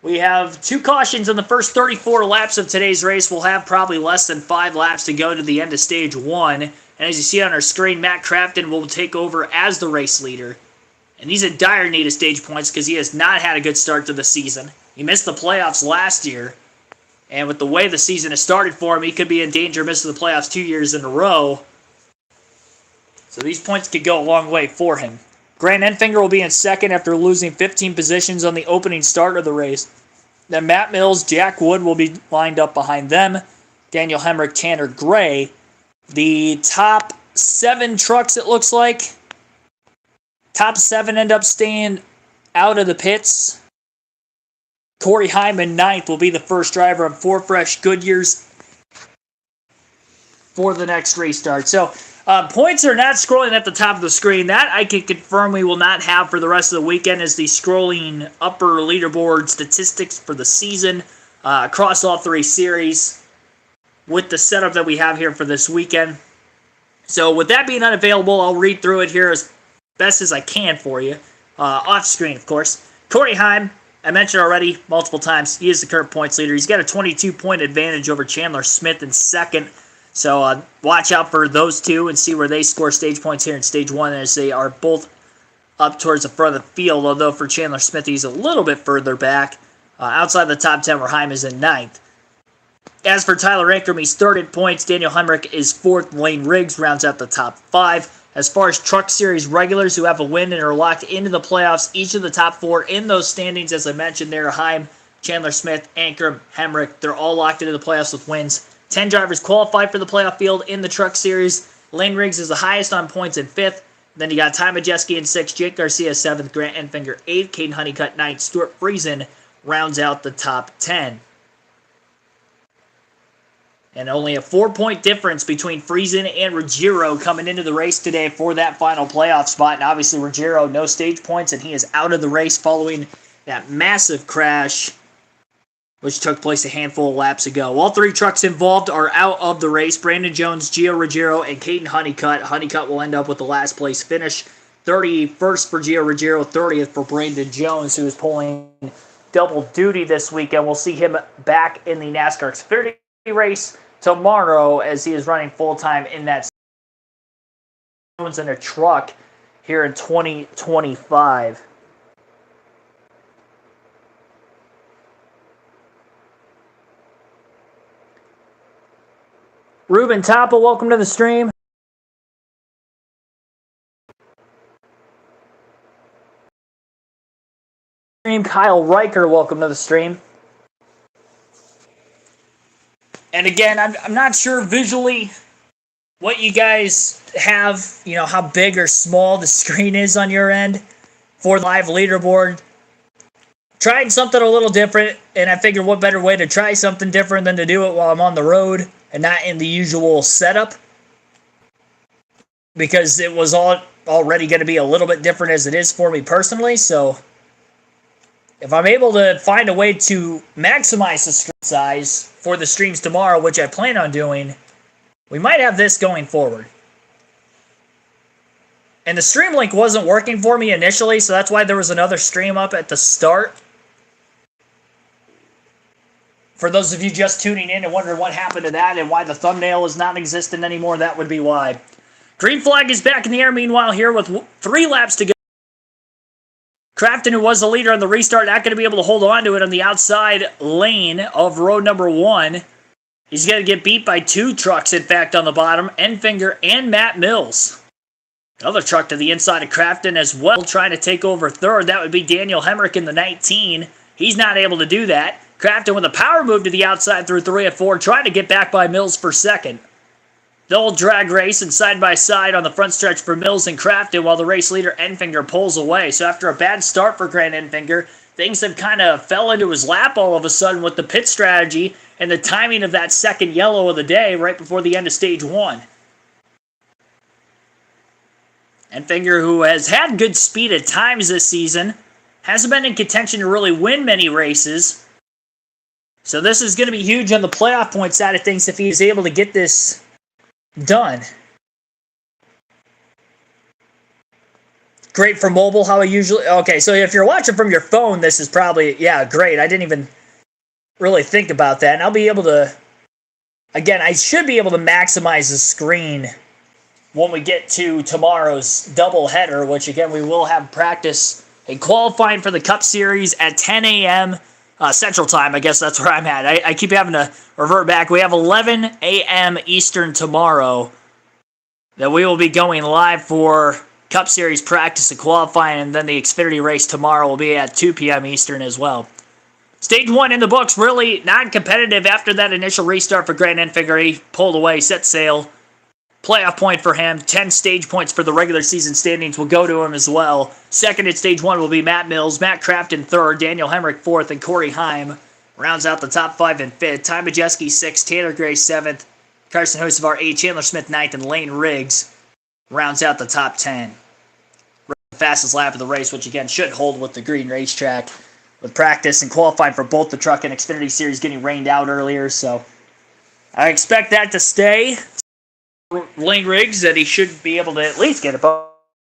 Speaker 1: we have 2 cautions in the first 34 laps of today's race. We'll have probably less than 5 laps to go to the end of stage 1. And as you see on our screen, Matt Crafton will take over as the race leader. And he's in dire need of stage points because he has not had a good start to the season. He missed the playoffs last year. And with the way the season has started for him, he could be in danger of missing the playoffs 2 years in a row. So these points could go a long way for him. Grant Enfinger will be in second after losing 15 positions on the opening start of the race. Then Matt Mills, Jack Wood will be lined up behind them. Daniel Hemrick, Tanner Gray. The top 7 trucks, it looks like. Top 7 end up staying out of the pits. Corey Hyman, 9th, will be the first driver on 4 fresh Goodyears for the next restart. So, points are not scrolling at the top of the screen. That I can confirm we will not have for the rest of the weekend is the scrolling upper leaderboard statistics for the season across all 3 series with the setup that we have here for this weekend. So, with that being unavailable, I'll read through it here as best as I can for you. Off screen, of course. Corey Heim, I mentioned already multiple times, he is the current points leader. He's got a 22-point advantage over Chandler Smith in second. So watch out for those two and see where they score stage points here in stage 1 as they are both up towards the front of the field. Although for Chandler Smith, he's a little bit further back. Outside the top 10 where Heim is in 9th. As for Tyler Ankrum, he's 3rd in points. Daniel Hemrick is 4th. Lane Riggs rounds out the top 5. As far as Truck Series regulars who have a win and are locked into the playoffs, each of the top 4 in those standings, as I mentioned there, Heim, Chandler Smith, Ankrum, Hemrick, they're all locked into the playoffs with wins. 10 drivers qualified for the playoff field in the Truck Series. Lane Riggs is the highest on points in 5th. Then you got Ty Majeski in 6th, Jake Garcia 7th, Grant Enfinger 8th, Caden Honeycutt 9th, Stuart Friesen rounds out the top 10. And only a 4-point difference between Friesen and Ruggiero coming into the race today for that final playoff spot. And obviously Ruggiero, no stage points, and he is out of the race following that massive crash, which took place a handful of laps ago. All 3 trucks involved are out of the race. Brandon Jones, Gio Ruggiero, and Caden Honeycutt. Honeycutt will end up with the last place finish. 31st for Gio Ruggiero, 30th for Brandon Jones, who is pulling double duty this weekend. We'll see him back in the NASCAR Xfinity race tomorrow as he is running full-time in that in a truck here in 2025. Ruben Toppa, welcome to the stream. Kyle Riker, welcome to the stream. And again, I'm not sure visually what you guys have, how big or small the screen is on your end for the live leaderboard. Tried something a little different, and I figured what better way to try something different than to do it while I'm on the road and not in the usual setup. Because it was already going to be a little bit different as it is for me personally, so if I'm able to find a way to maximize the screen size for the streams tomorrow, which I plan on doing, we might have this going forward. And the stream link wasn't working for me initially, so that's why there was another stream up at the start. For those of you just tuning in and wondering what happened to that and why the thumbnail is non-existent anymore, that would be why. Green flag is back in the air, meanwhile, here with 3 laps to go. Crafton, who was the leader on the restart, not going to be able to hold on to it on the outside lane of road number 1. He's going to get beat by 2 trucks, in fact, on the bottom, Enfinger and Matt Mills. Another truck to the inside of Crafton as well, trying to take over 3rd. That would be Daniel Hemrick in the 19. He's not able to do that. Crafton with a power move to the outside through 3 of 4, trying to get back by Mills for 2nd. The old drag race and side-by-side on the front stretch for Mills and Crafton while the race leader Enfinger pulls away. So after a bad start for Grant Enfinger, things have kind of fell into his lap all of a sudden with the pit strategy and the timing of that second yellow of the day right before the end of stage 1. Enfinger, who has had good speed at times this season, hasn't been in contention to really win many races. So this is going to be huge on the playoff point side of things if he is able to get this done. Great for mobile, how I usually... Okay, so if you're watching from your phone, this is probably... Yeah, great. I didn't even really think about that. And I'll be able to... Again, I should be able to maximize the screen when we get to tomorrow's doubleheader, which, again, we will have practice and qualifying for the Cup Series at 10 a.m. Central Time. I guess that's where I'm at. I keep having to revert back. We have 11 a.m. Eastern tomorrow that we will be going live for Cup Series practice and qualifying, and then the Xfinity race tomorrow will be at 2 p.m. Eastern as well. Stage 1 in the books, really non-competitive after that initial restart for Grant Enfinger. He pulled away, set sail. Playoff point for him. 10 stage points for the regular season standings will go to him as well. Second at stage 1 will be Matt Mills, Matt Crafton third, Daniel Hemrick fourth, and Corey Heim rounds out the top 5 and 5th. Ty Majeski 6th, Taylor Gray 7th, Carson Hocevar 8th, Chandler Smith 9th, and Lane Riggs rounds out the top 10. The fastest lap of the race, which again should hold with the green racetrack, with practice and qualifying for both the Truck and Xfinity Series getting rained out earlier. So I expect that to stay. Lane Riggs, that he should be able to at least get a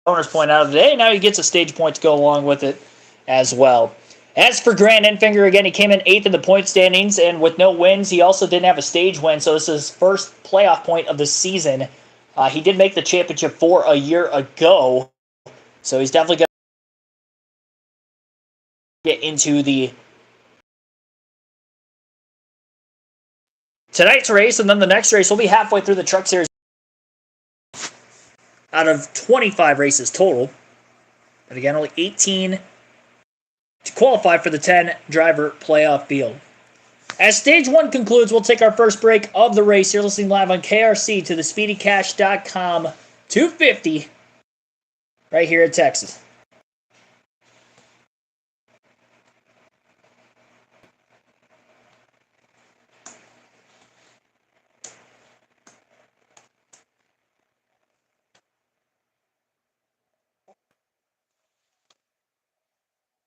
Speaker 1: bonus point out of the day. Now he gets a stage point to go along with it as well. As for Grant Enfinger, again, he came in 8th in the point standings, and with no wins, he also didn't have a stage win, so this is his first playoff point of the season. He did make the championship for a year ago, so he's definitely going to get into the tonight's race, and then the next race will be halfway through the Truck Series out of 25 races total. But again, only 18 to qualify for the 10-driver playoff field. As stage 1 concludes, we'll take our first break of the race. You're listening live on KRC to the SpeedyCash.com 250 right here in Texas.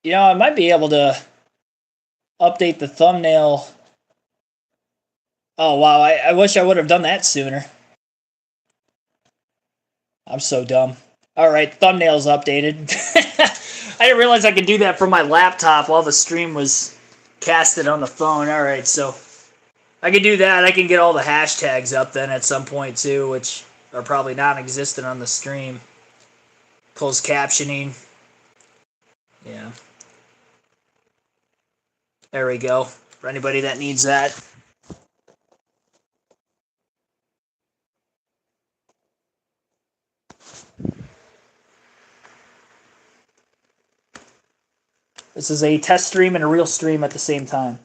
Speaker 1: You know, I might be able to update the thumbnail. Oh, wow. I wish I would have done that sooner. I'm so dumb. All right, thumbnail's updated. I didn't realize I could do that from my laptop while the stream was casted on the phone. All right, so I can do that. I can get all the hashtags up then at some point too, which are probably non-existent on the stream. Closed captioning. Yeah. There we go. For anybody that needs that. This is a test stream and a real stream at the same time.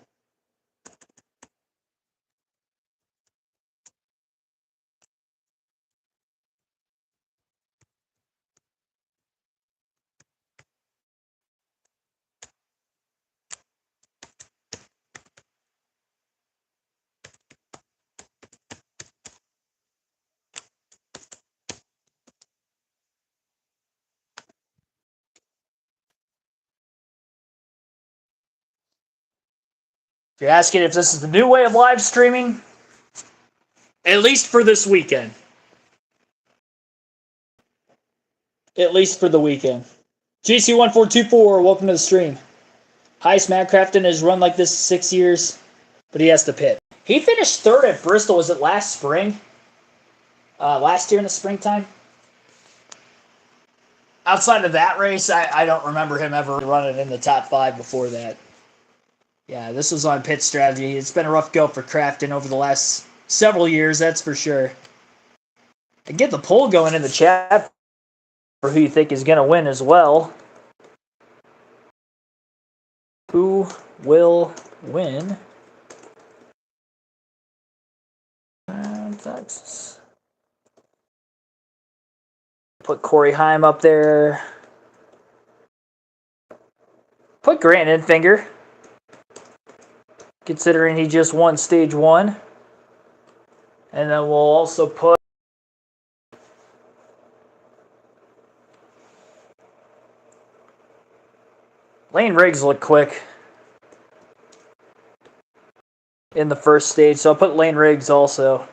Speaker 1: If you're asking if this is the new way of live streaming, at least for this weekend. At least for the weekend. GC1424, welcome to the stream. Heist Matt Crafton has run like this 6 years, but he has to pit. He finished third at Bristol, was it last spring? Last year in the springtime? Outside of that race, I don't remember him ever running in the top 5 before that. Yeah, this was on pit strategy. It's been a rough go for Crafton over the last several years, that's for sure. And get the poll going in the chat for who you think is going to win as well. Who will win? Texas. Put Corey Heim up there. Put Grant Enfinger, considering he just won stage 1. And then we'll also put Lane rigs look quick in the first stage, so I'll put lane rigs also.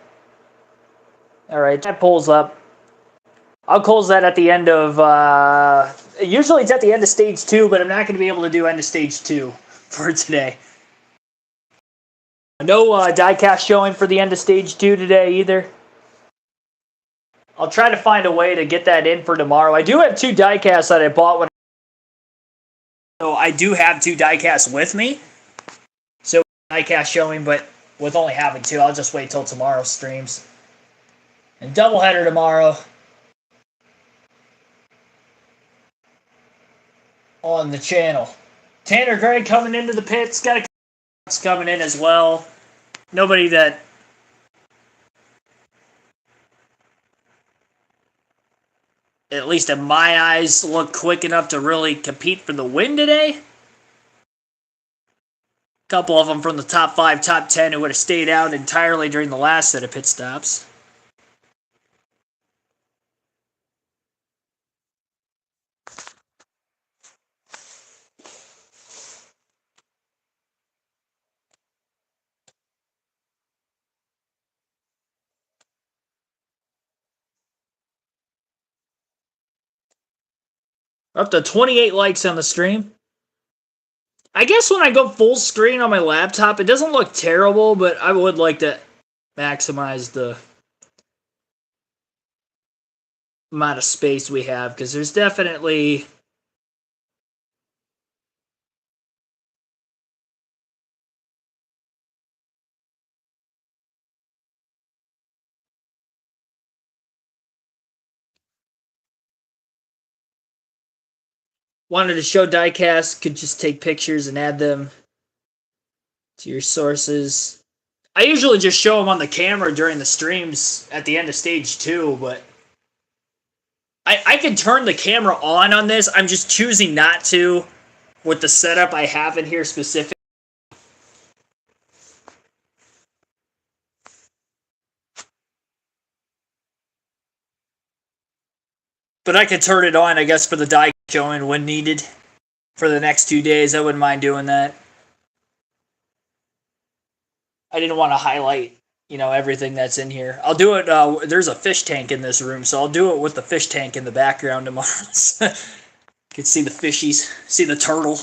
Speaker 1: All right, that pulls up. I'll close that at the end of, usually it's at the end of stage 2, but I'm not going to be able to do end of stage 2 for today. No diecast showing for the end of stage 2 today either. I'll try to find a way to get that in for tomorrow. I do have 2 diecasts that I bought when so I do have 2 diecasts with me. So diecast showing, but with only having 2, I'll just wait till tomorrow's streams. And doubleheader tomorrow on the channel. Tanner Gray coming into the pits. Got a coming in as well. Nobody that at least in my eyes look quick enough to really compete for the win today. A couple of them from the top 5, top 10 who would have stayed out entirely during the last set of pit stops. Up to 28 likes on the stream. I guess when I go full screen on my laptop, it doesn't look terrible, but I would like to maximize the amount of space we have, because there's definitely wanted to show diecast, could just take pictures and add them to your sources. I usually just show them on the camera during the streams at the end of stage 2, but I can turn the camera on this. I'm just choosing not to with the setup I have in here specifically. But I could turn it on, I guess, for the die showing when needed for the next 2 days. I wouldn't mind doing that. I didn't want to highlight, everything that's in here. I'll do it. There's a fish tank in this room, so I'll do it with the fish tank in the background tomorrow. You can see the fishies, see the turtle.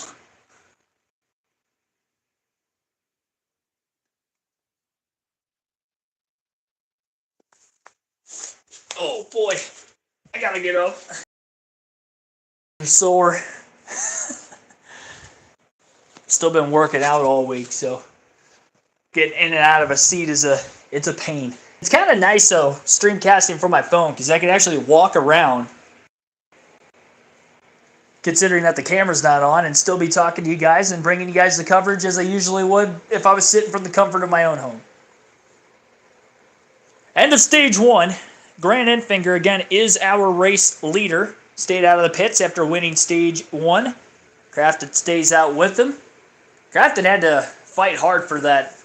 Speaker 1: Oh boy, I gotta get up. I'm sore. Still been working out all week, so getting in and out of a seat is a pain. It's kind of nice though, streamcasting from my phone, because I can actually walk around, considering that the camera's not on, and still be talking to you guys and bringing you guys the coverage as I usually would if I was sitting from the comfort of my own home. End of stage 1. Grant Enfinger, again, is our race leader. Stayed out of the pits after winning stage 1. Craftsman stays out with them. Craftsman had to fight hard for that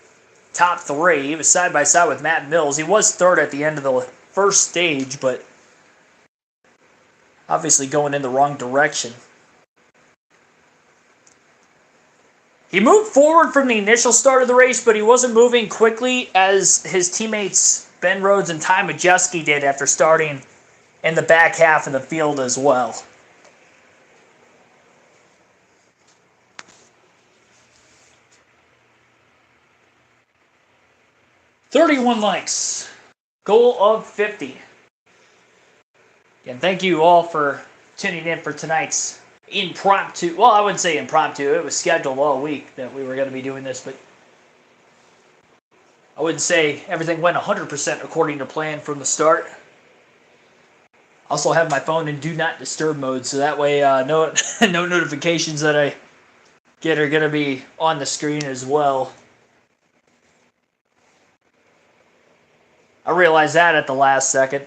Speaker 1: top 3. He was side by side with Matt Mills. He was third at the end of the first stage, but obviously going in the wrong direction. He moved forward from the initial start of the race, but he wasn't moving quickly as his teammates Ben Rhodes and Ty Majeski did after starting in the back half of the field as well. $31 likes. Goal of 50. Again, thank you all for tuning in for tonight's impromptu. Well, I wouldn't say impromptu. It was scheduled all week that we were going to be doing this, but I wouldn't say everything went 100% according to plan from the start. Also have my phone in do not disturb mode, so that way no notifications that I get are going to be on the screen as well. I realized that at the last second.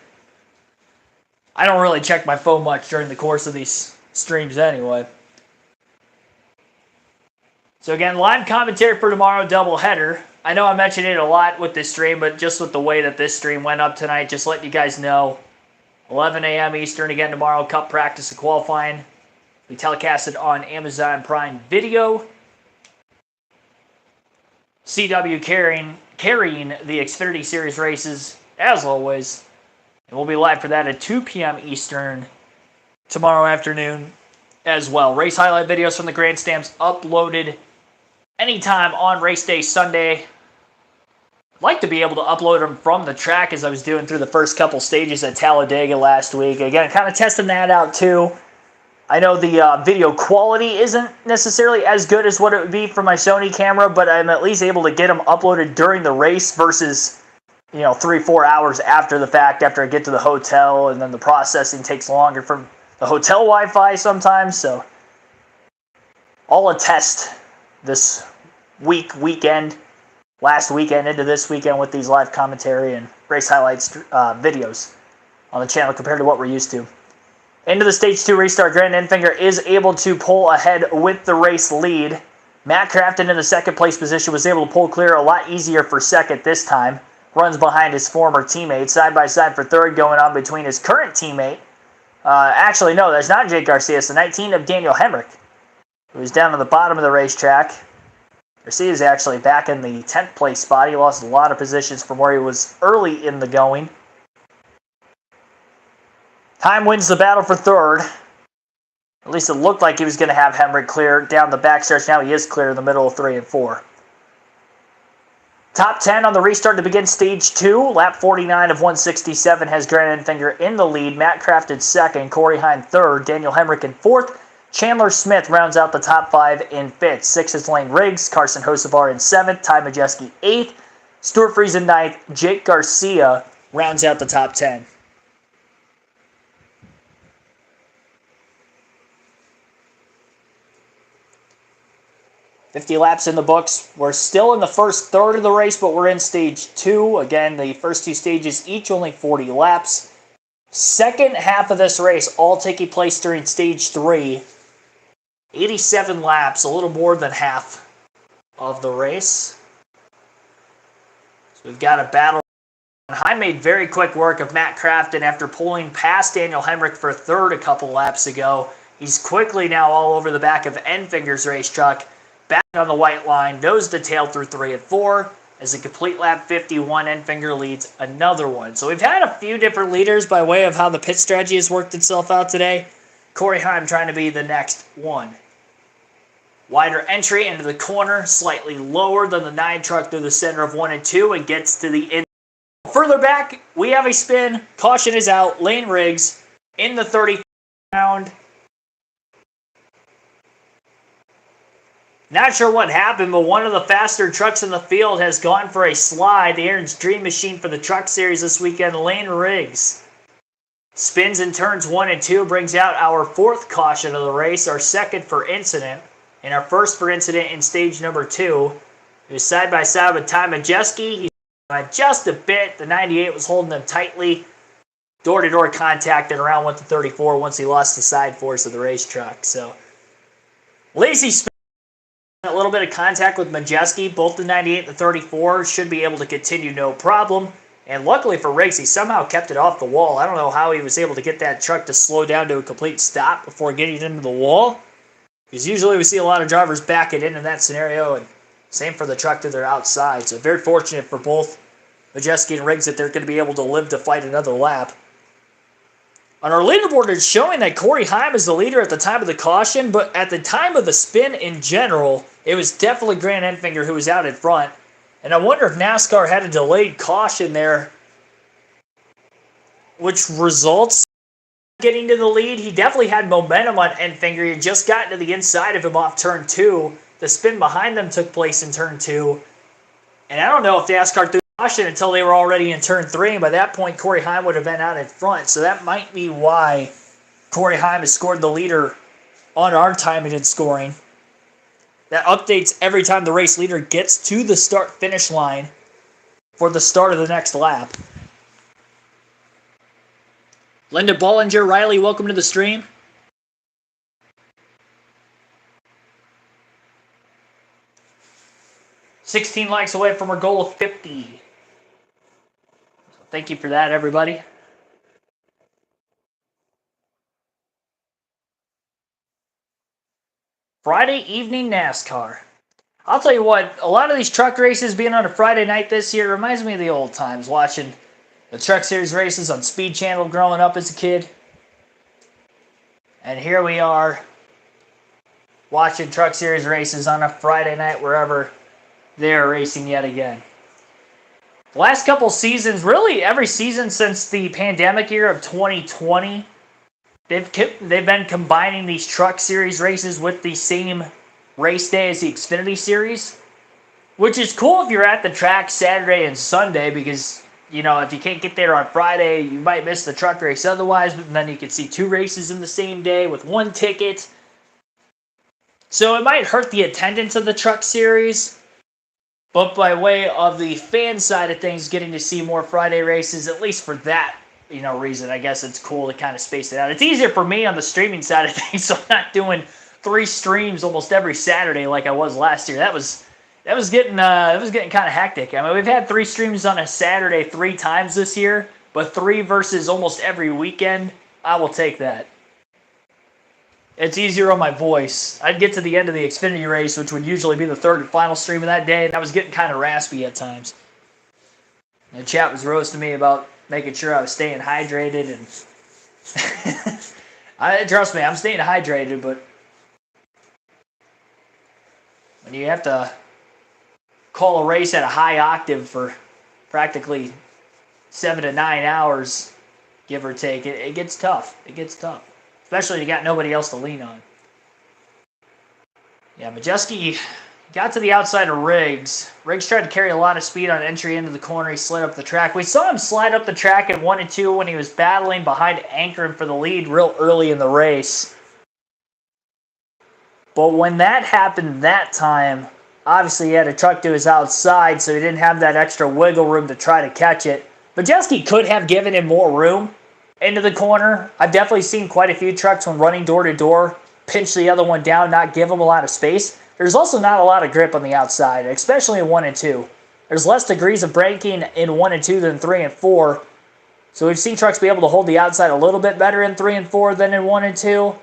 Speaker 1: I don't really check my phone much during the course of these streams anyway. So again, live commentary for tomorrow, doubleheader. I know I mentioned it a lot with this stream, but just with the way that this stream went up tonight, just letting you guys know. 11 a.m. Eastern again tomorrow, Cup practice and qualifying. be telecasted on Amazon Prime Video. CW carrying the Xfinity Series races, as always. And we'll be live for that at 2 p.m. Eastern tomorrow afternoon as well. Race highlight videos from the grandstands uploaded anytime on race day Sunday. I'd like to be able to upload them from the track as I was doing through the first couple stages at Talladega last week. Again, kind of testing that out too. I know the video quality isn't necessarily as good as what it would be for my Sony camera, but I'm at least able to get them uploaded during the race versus 3-4 hours after the fact, after I get to the hotel, and then the processing takes longer from the hotel Wi-Fi sometimes. So I'll attest this weekend, last weekend into this weekend with these live commentary and race highlights videos on the channel compared to what we're used to. Into the Stage 2 restart, Grant Enfinger is able to pull ahead with the race lead. Matt Craftsman in the second place position was able to pull clear a lot easier for second this time. Runs behind his former teammate. Side by side for third going on between his current teammate. Actually, no, that's not Jake Garcia. It's the 19 of Daniel Hemrick, who is down on the bottom of the racetrack. Garcia is actually back in the 10th place spot. He lost a lot of positions from where he was early in the going. Time wins the battle for third. At least it looked like he was going to have Hemrick clear down the backstretch. Now he is clear in the middle of 3 and 4. Top 10 on the restart to begin Stage 2. Lap 49 of 167 has Grant Enfinger in the lead. Matt Crafton second. Corey Heim third. Daniel Hemrick in fourth. Chandler Smith rounds out the top 5 in fifth. 6 is Lane Riggs. Carson Hocevar in seventh. Ty Majeski 8th. Stuart Friese in ninth. Jake Garcia rounds out the top 10. 50 laps in the books. We're still in the first third of the race, but we're in Stage 2. Again, the first 2 stages, each only 40 laps. Second half of this race, all taking place during Stage 3. 87 laps, a little more than half of the race. So we've got a battle. Heim made very quick work of Matt Crafton after pulling past Daniel Hemrick for third a couple laps ago. He's quickly now all over the back of Enfinger's race truck. Back on the white line, nose to tail through 3 and 4. As a complete lap 51, Enfinger leads another one. So we've had a few different leaders by way of how the pit strategy has worked itself out today. Corey Heim trying to be the next one. Wider entry into the corner, slightly lower than the 9 truck through the center of 1 and 2, and gets to the end. Further back, we have a spin. Caution is out. Lane Riggs in the 30th round. Not sure what happened, but one of the faster trucks in the field has gone for a slide. The Aaron's Dream Machine for the Truck Series this weekend, Lane Riggs. Spins in turns 1 and 2, brings out our 4th caution of the race, our 2nd for incident, and our 1st for incident in stage number 2. He was side by side with Ty Majeski. He just a bit. The 98 was holding them tightly. Door-to-door contact at around 1 to 34 once he lost the side force of the race truck. So, lazy spin. A little bit of contact with Majeski. Both the 98 and the 34 should be able to continue no problem. And luckily for Riggs, he somehow kept it off the wall. I don't know how he was able to get that truck to slow down to a complete stop before getting into the wall. Because usually we see a lot of drivers back it in that scenario. And same for the truck to their outside. So very fortunate for both Majeski and Riggs that they're going to be able to live to fight another lap. On our leaderboard, it's showing that Corey Heim is the leader at the time of the caution, but at the time of the spin in general, it was definitely Grant Enfinger who was out in front. And I wonder if NASCAR had a delayed caution there, which results in getting to the lead. He definitely had momentum on Enfinger. He had just gotten to the inside of him off turn 2. The spin behind them took place in turn 2. And I don't know if NASCAR threw caution until they were already in turn 3, and by that point Corey Heim would have been out in front. So that might be why Corey Heim has scored the leader on our timing and scoring. That updates every time the race leader gets to the start-finish line for the start of the next lap. Linda Bollinger, Riley, welcome to the stream. $16 likes away from our goal of 50. Thank you for that, everybody. Friday evening NASCAR. I'll tell you what, a lot of these truck races being on a Friday night this year reminds me of the old times, watching the Truck Series races on Speed Channel growing up as a kid. And here we are watching Truck Series races on a Friday night wherever they're racing yet again. The last couple seasons, really every season since the pandemic year of 2020, they've been combining these Truck Series races with the same race day as the Xfinity Series, which is cool if you're at the track Saturday and Sunday because, you know, if you can't get there on Friday, you might miss the truck race otherwise, but then you can see two races in the same day with one ticket. So it might hurt the attendance of the Truck Series, but by way of the fan side of things, getting to see more Friday races, at least for that, reason, I guess it's cool to kind of space it out. It's easier for me on the streaming side of things, so I'm not doing 3 streams almost every Saturday like I was last year. That was getting kind of hectic. I mean, we've had 3 streams on a Saturday 3 times this year, but 3 versus almost every weekend, I will take that. It's easier on my voice. I'd get to the end of the Xfinity race, which would usually be the 3rd and final stream of that day, and I was getting kind of raspy at times. The chat was roasting me about making sure I was staying hydrated, and trust me, I'm staying hydrated, but when you have to call a race at a high octave for practically 7 to 9 hours, give or take, it gets tough. It gets tough. Especially when you got nobody else to lean on. Yeah, Majeski got to the outside of Riggs. Riggs tried to carry a lot of speed on entry into the corner. He slid up the track. We saw him slide up the track at 1 and 2 when he was battling behind Anchorin for the lead real early in the race. But when that happened that time, obviously he had a truck to his outside, so he didn't have that extra wiggle room to try to catch it. Majeski could have given him more room into the corner. I've definitely seen quite a few trucks when running door to door pinch the other one down, not give them a lot of space. There's also not a lot of grip on the outside, especially in 1 and 2. There's less degrees of braking in 1 and 2 than 3 and 4. So we've seen trucks be able to hold the outside a little bit better in 3 and 4 than in 1 and 2.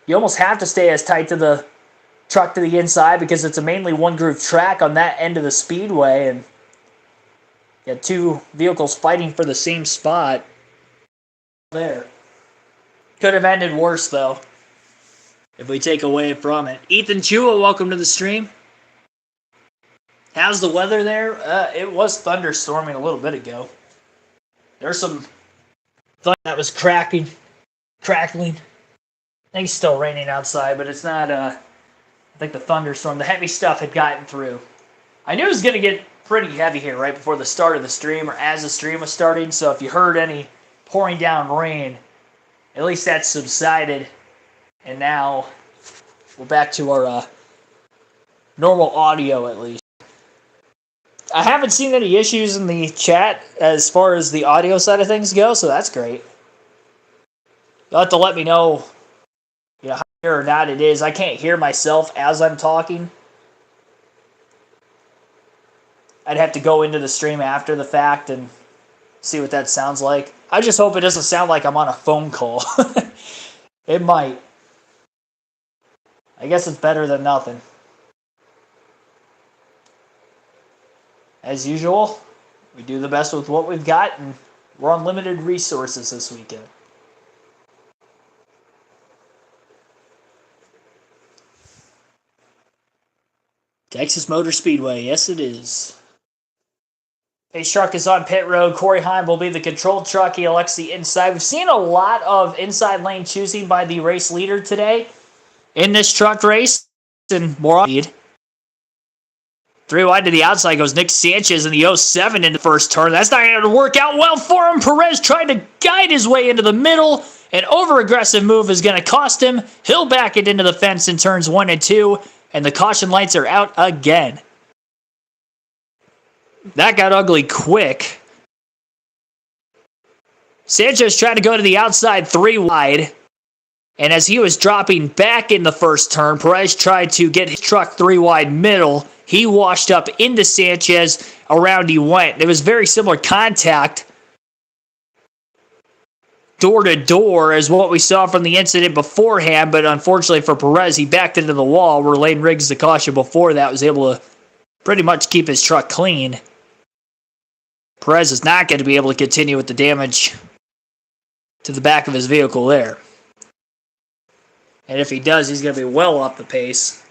Speaker 1: You almost have to stay as tight to the truck to the inside because it's a mainly one-groove track on that end of the speedway, and you got 2 vehicles fighting for the same spot there. Could have ended worse, though, if we take away from it. Ethan Chua, welcome to the stream. How's the weather there? It was thunderstorming a little bit ago. There's some thunder that was crackling. I think it's still raining outside, but it's not, I think the thunderstorm, the heavy stuff had gotten through. I knew it was going to get pretty heavy here right before the start of the stream, or as the stream was starting, so if you heard any pouring down rain, at least that's subsided, and now we're back to our normal audio at least. I haven't seen any issues in the chat as far as the audio side of things go, so that's great. You'll have to let me know, how here or not it is. I can't hear myself as I'm talking. I'd have to go into the stream after the fact and see what that sounds like. I just hope it doesn't sound like I'm on a phone call. It might. I guess it's better than nothing. As usual, we do the best with what we've got, and we're on limited resources this weekend. Texas Motor Speedway, yes it is. Pace truck is on pit road. Corey Heim will be the control truck. He elects the inside. We've seen a lot of inside lane choosing by the race leader today in this truck race. And more on speed. 3 wide to the outside goes Nick Sanchez in the 07 in the first turn. That's not going to work out well for him. Perez tried to guide his way into the middle. An over-aggressive move is going to cost him. He'll back it into the fence in turns 1 and 2. And the caution lights are out again. That got ugly quick. Sanchez tried to go to the outside 3 wide. And as he was dropping back in the first turn, Perez tried to get his truck 3 wide middle. He washed up into Sanchez. Around he went. It was very similar contact door-to-door as what we saw from the incident beforehand, but unfortunately for Perez, he backed into the wall where Lane Riggs, the caution before that, was able to pretty much keep his truck clean. Perez is not going to be able to continue with the damage to the back of his vehicle there. And if he does, he's going to be well off the pace.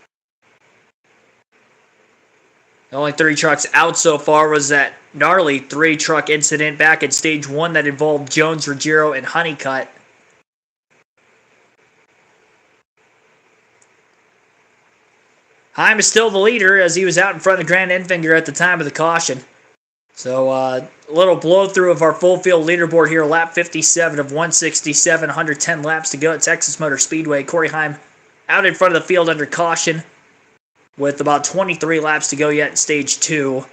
Speaker 1: The only 3 trucks out so far was that gnarly 3-truck incident back at stage 1 that involved Jones, Ruggiero, and Honeycutt. Heim is still the leader as he was out in front of Grant Enfinger at the time of the caution. So a little blow through of our full field leaderboard here. Lap 57 of 167, 110 laps to go at Texas Motor Speedway. Corey Heim out in front of the field under caution with about 23 laps to go yet in stage 2.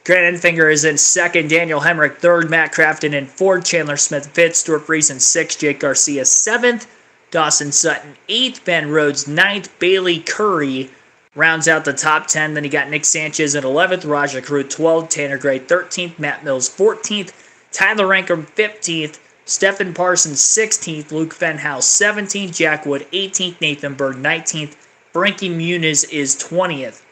Speaker 1: Grant Enfinger is in second, Daniel Hemrick third, Matt Crafton in fourth, Chandler Smith fifth, Stuart Friesen sixth, Jake Garcia seventh, Dawson Sutton 8th, Ben Rhodes 9th, Bailey Curry rounds out the top 10. Then you got Nick Sanchez at 11th, Raja Carew 12th, Tanner Gray 13th, Matt Mills 14th, Tyler Rankin 15th, Stephen Parsons 16th, Luke Fenhouse 17th, Jack Wood 18th, Nathan Bird 19th, Frankie Muniz is 20th,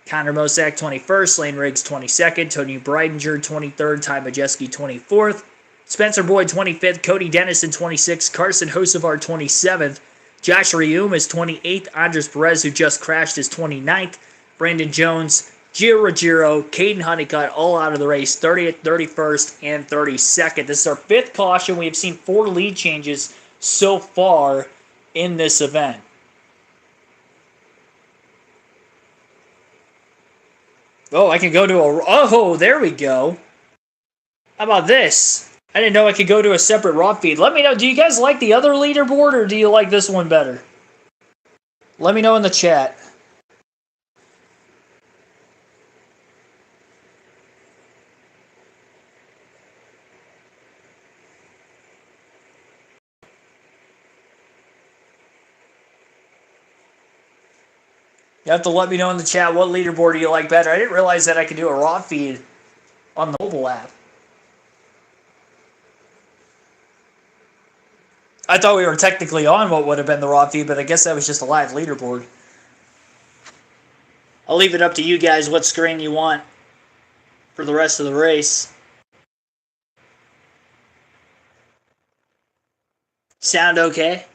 Speaker 1: Connor Mosak 21st, Lane Riggs 22nd, Tony Breidinger 23rd, Ty Majeski 24th, Spencer Boyd 25th, Cody Dennison 26th, Carson Hosevar 27th, Josh Reum is 28th, Andres Perez, who just crashed, is 29th, Brandon Jones, Gio Ruggiero, Caden Honeycutt, all out of the race, 30th, 31st, and 32nd. This is our 5th caution. We have seen 4 lead changes so far in this event. Oh, I can go to a... Oh, there we go. How about this? I didn't know I could go to a separate raw feed. Let me know, do you guys like the other leaderboard, or do you like this one better? Let me know in the chat. You have to let me know in the chat what leaderboard do you like better. I didn't realize that I could do a raw feed on the mobile app. I thought we were technically on what would have been the raw feed, but I guess that was just a live leaderboard. I'll leave it up to you guys what screen you want for the rest of the race. Sound okay?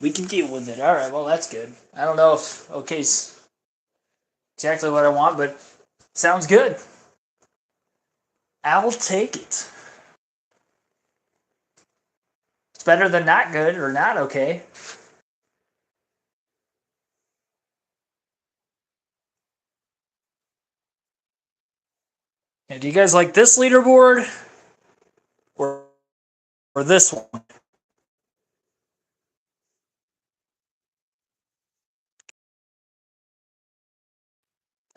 Speaker 1: We can deal with it. All right, well, that's good. I don't know if okay's exactly what I want, but sounds good. I'll take it. It's better than not good or not okay. And do you guys like this leaderboard or this one?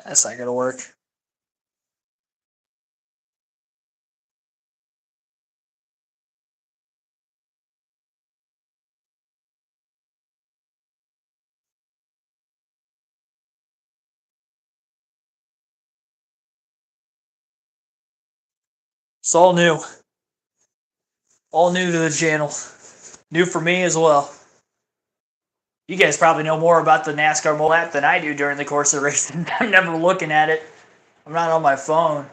Speaker 1: That's not gonna work. It's all new. All new to the channel. New for me as well. You guys probably know more about the NASCAR mobile app than I do during the course of the race. I'm never looking at it. I'm not on my phone.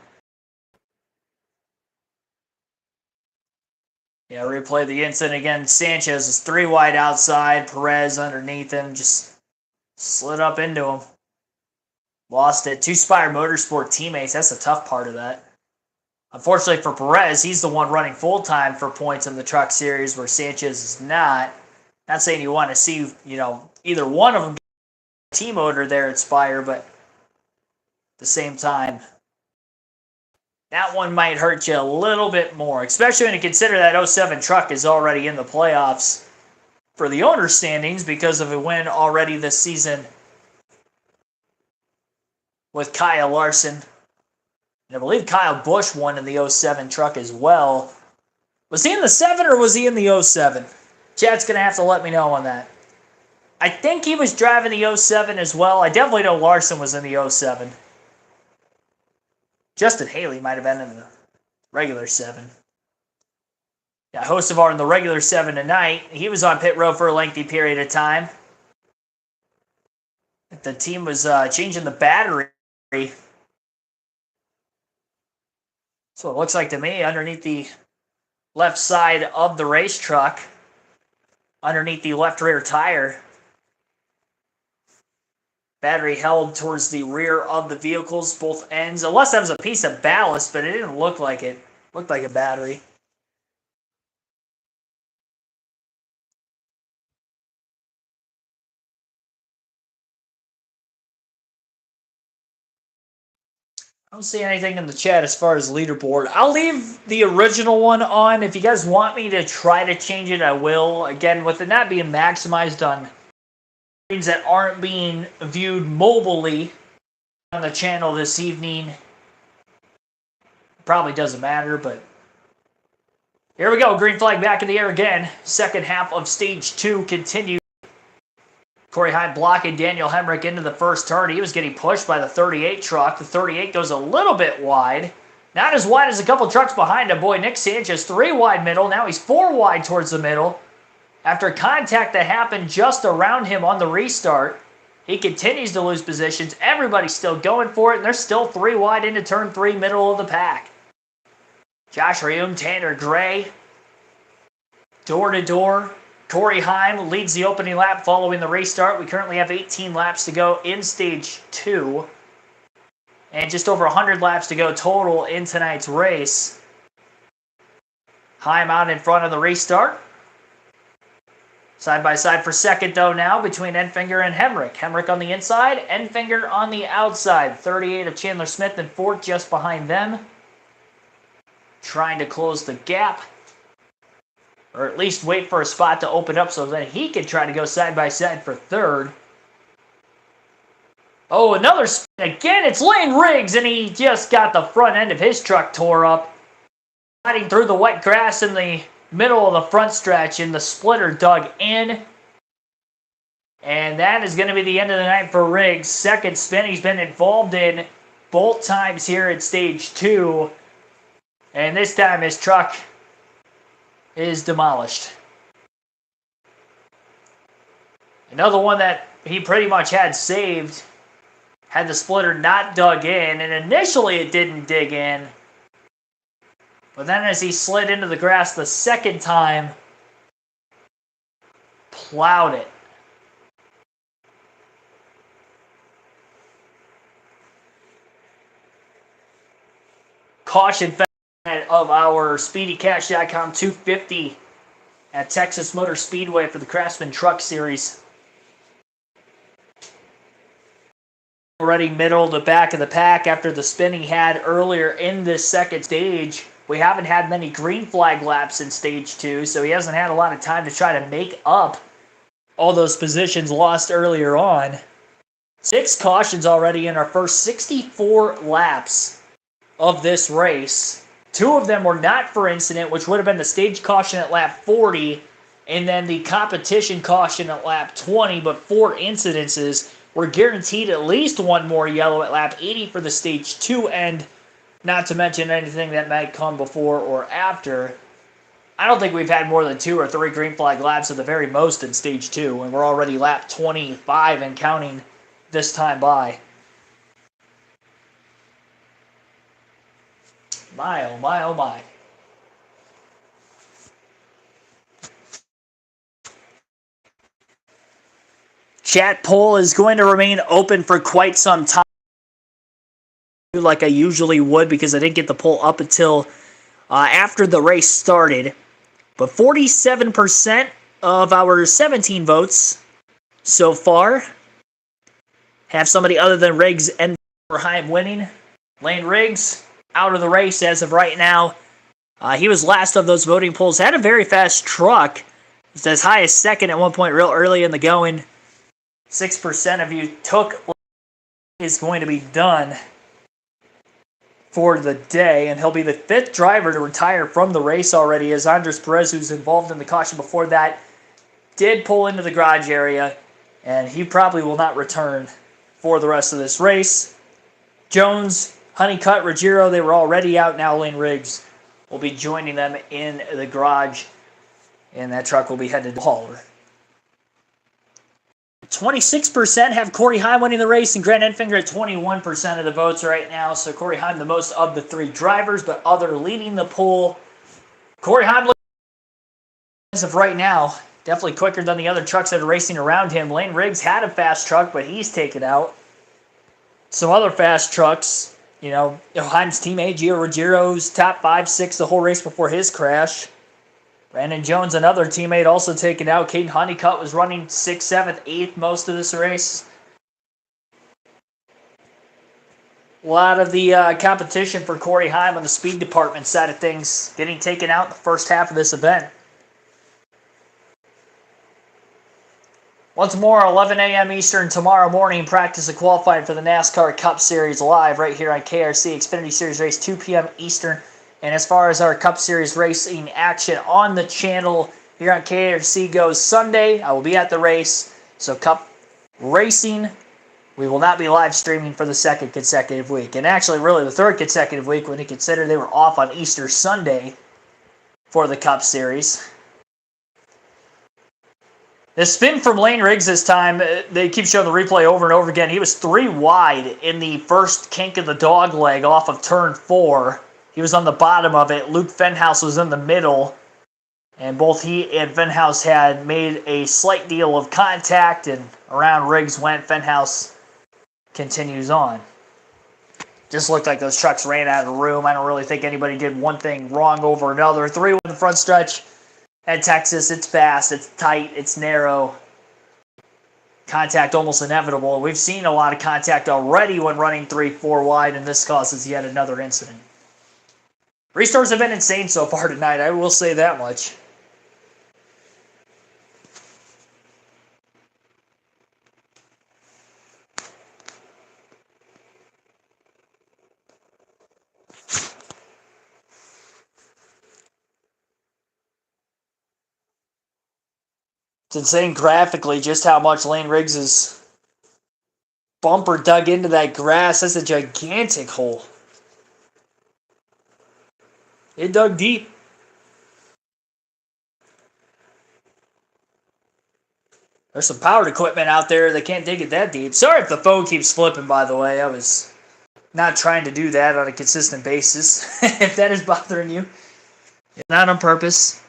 Speaker 1: Yeah, replay the incident again. Sanchez is 3 wide outside. Perez underneath him. Just slid up into him. Lost it. 2 Spire Motorsport teammates. That's the tough part of that. Unfortunately for Perez, he's the one running full-time for points in the Truck Series where Sanchez is not. Not saying you want to see, either one of them get a team owner there at Spire, but at the same time, that one might hurt you a little bit more, especially when you consider that 07 truck is already in the playoffs for the owner standings because of a win already this season with Kyle Larson. And I believe Kyle Busch won in the 07 truck as well. Was he in the 7 or was he in the 07? Chat's going to have to let me know on that. I think he was driving the 07 as well. I definitely know Larson was in the 07. Justin Haley might have been in the regular 7. Yeah, Hocevar in the regular 7 tonight. He was on pit row for a lengthy period of time. The team was changing the battery. So it looks like to me underneath the left side of the race truck, underneath the left rear tire. Battery held towards the rear of the vehicles, both ends. Unless that was a piece of ballast, but it didn't look like it. Looked like a battery. I don't see anything in the chat as far as leaderboard. I'll leave the original one on. If you guys want me to try to change it, I will. Again, with it not being maximized on things that aren't being viewed mobilely on the channel this evening, probably doesn't matter, but here we go. Green flag back in the air again. Second half of stage 2 continues. Corey Heim blocking Daniel Hemrick into the first turn. He was getting pushed by the 38 truck. The 38 goes a little bit wide. Not as wide as a couple trucks behind him. Boy, Nick Sanchez 3 wide middle. Now he's 4 wide towards the middle. After contact that happened just around him on the restart, he continues to lose positions. Everybody's still going for it, and they're still 3 wide into turn 3, middle of the pack. Josh Reum, Tanner Gray, door to door. Corey Heim leads the opening lap following the restart. We currently have 18 laps to go in stage 2. And just over 100 laps to go total in tonight's race. Heim out in front of the restart. Side by side for second though now between Enfinger and Hemrick. Hemrick on the inside, Enfinger on the outside. 38 of Chandler Smith and fourth just behind them. Trying to close the gap. Or at least wait for a spot to open up so that he can try to go side by side for third. Oh, another spin again. It's Lane Riggs, and he just got the front end of his truck tore up. Sliding through the wet grass in the middle of the front stretch, and the splitter dug in. And that is going to be the end of the night for Riggs. Second spin he's been involved in both times here at stage 2. And this time his truck is demolished. Another one that he pretty much had saved had the splitter not dug in, and initially it didn't dig in. But then as he slid into the grass the second time, plowed it. Caution of our SpeedyCash.com 250 at Texas Motor Speedway for the Craftsman Truck Series. Already middle to back of the pack after the spin he had earlier in this second stage. We haven't had many green flag laps in stage 2, so he hasn't had a lot of time to try to make up all those positions lost earlier on. 6 cautions already in our first 64 laps of this race. 2 of them were not for incident, which would have been the stage caution at lap 40, and then the competition caution at lap 20, but 4 incidences. We're guaranteed at least 1 more yellow at lap 80 for the stage 2 end, not to mention anything that might come before or after. I don't think we've had more than 2 or 3 green flag laps at the very most in stage 2, and we're already lap 25 and counting this time by. My, oh my, oh my. Chat poll is going to remain open for quite some time, like I usually would, because I didn't get the poll up until after the race started. But 47% of our 17 votes so far have somebody other than Riggs and Heim winning. Lane Riggs out of the race as of right now. He was last of those voting polls. Had a very fast truck. It's as high as second at one point real early in the going. 6% of you took is going to be done for the day, and he'll be the 5th driver to retire from the race already, as Andres Perez, who's involved in the caution before that, did pull into the garage area, and he probably will not return for the rest of this race. Jones, Honeycutt, Ruggiero, they were already out. Now Lane Riggs will be joining them in the garage, and that truck will be headed to Hauler. 26% have Corey Heim winning the race, and Grant Enfinger at 21% of the votes right now. So Corey Heim the most of the three drivers, but other leading the poll. Corey Heim, as of right now, definitely quicker than the other trucks that are racing around him. Lane Riggs had a fast truck, but he's taken out. Some other fast trucks, Heim's teammate, Gio Rogero's top 5, 6 the whole race before his crash. Brandon Jones, another teammate, also taken out. Caden Honeycutt was running 6th, 7th, 8th most of this race. A lot of the competition for Corey Heim on the speed department side of things getting taken out in the first half of this event. Once more, 11 a.m. Eastern tomorrow morning, practice and qualifying for the NASCAR Cup Series live right here on KRC Xfinity Series Race, 2 p.m. Eastern. And as far as our Cup Series racing action on the channel here on KRC goes, Sunday, I will be at the race. So Cup racing, we will not be live streaming for the second consecutive week. And actually, really, the third consecutive week when you consider they were off on Easter Sunday for the Cup Series. The spin from Lane Riggs this time, they keep showing the replay over and over again. He was 3 wide in the first kink of the dog leg off of turn 4. He was on the bottom of it. Luke Fenhouse was in the middle. And both he and Fenhouse had made a slight deal of contact, and around Riggs went. Fenhouse continues on. Just looked like those trucks ran out of room. I don't really think anybody did one thing wrong over another. 3 in the front stretch. At Texas, it's fast, it's tight, it's narrow. Contact almost inevitable. We've seen a lot of contact already when running 3-4 wide, and this causes yet another incident. Restarts have been insane so far tonight, I will say that much. It's insane graphically just how much Lane Riggs' bumper dug into that grass. That's a gigantic hole. It dug deep. There's some powered equipment out there that can't dig it that deep. Sorry if the phone keeps flipping, by the way. I was not trying to do that on a consistent basis. If that is bothering you. It's not on purpose.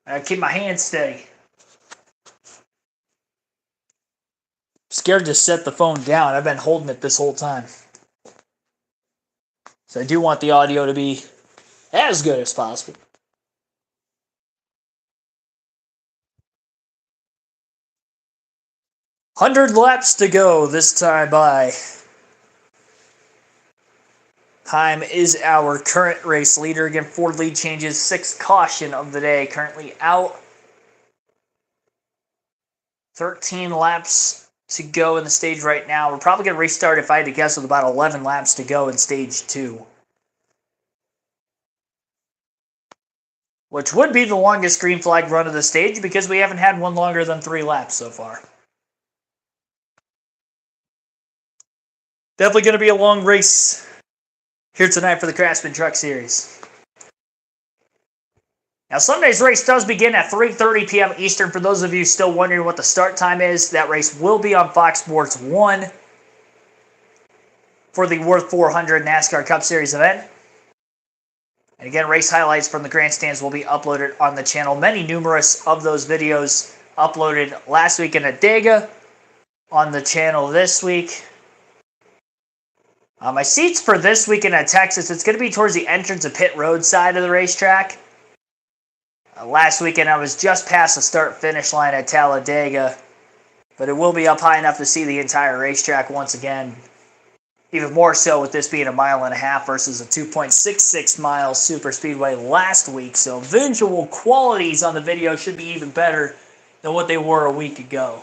Speaker 1: I keep my hands steady. Scared to set the phone down. I've been holding it this whole time. So I do want the audio to be as good as possible. 100 laps to go this time by. Heim is our current race leader. Again, 4 lead changes, 6th caution of the day. Currently out. 13 laps to go in the stage right now. We're probably going to restart, if I had to guess, with about 11 laps to go in stage 2. Which would be the longest green flag run of the stage because we haven't had one longer than 3 laps so far. Definitely going to be a long race here tonight for the Craftsman Truck Series. Now, Sunday's race does begin at 3:30 p.m. Eastern. For those of you still wondering what the start time is, that race will be on Fox Sports 1 for the Worth 400 NASCAR Cup Series event. And again, race highlights from the grandstands will be uploaded on the channel. Numerous of those videos uploaded last week in Adega on the channel this week. My seats for this weekend at Texas, it's going to be towards the entrance of pit road side of the racetrack. Last weekend, I was just past the start-finish line at Talladega, but it will be up high enough to see the entire racetrack once again. Even more so with this being a 1.5 miles versus a 2.66 mile super speedway last week. So visual qualities on the video should be even better than what they were a week ago.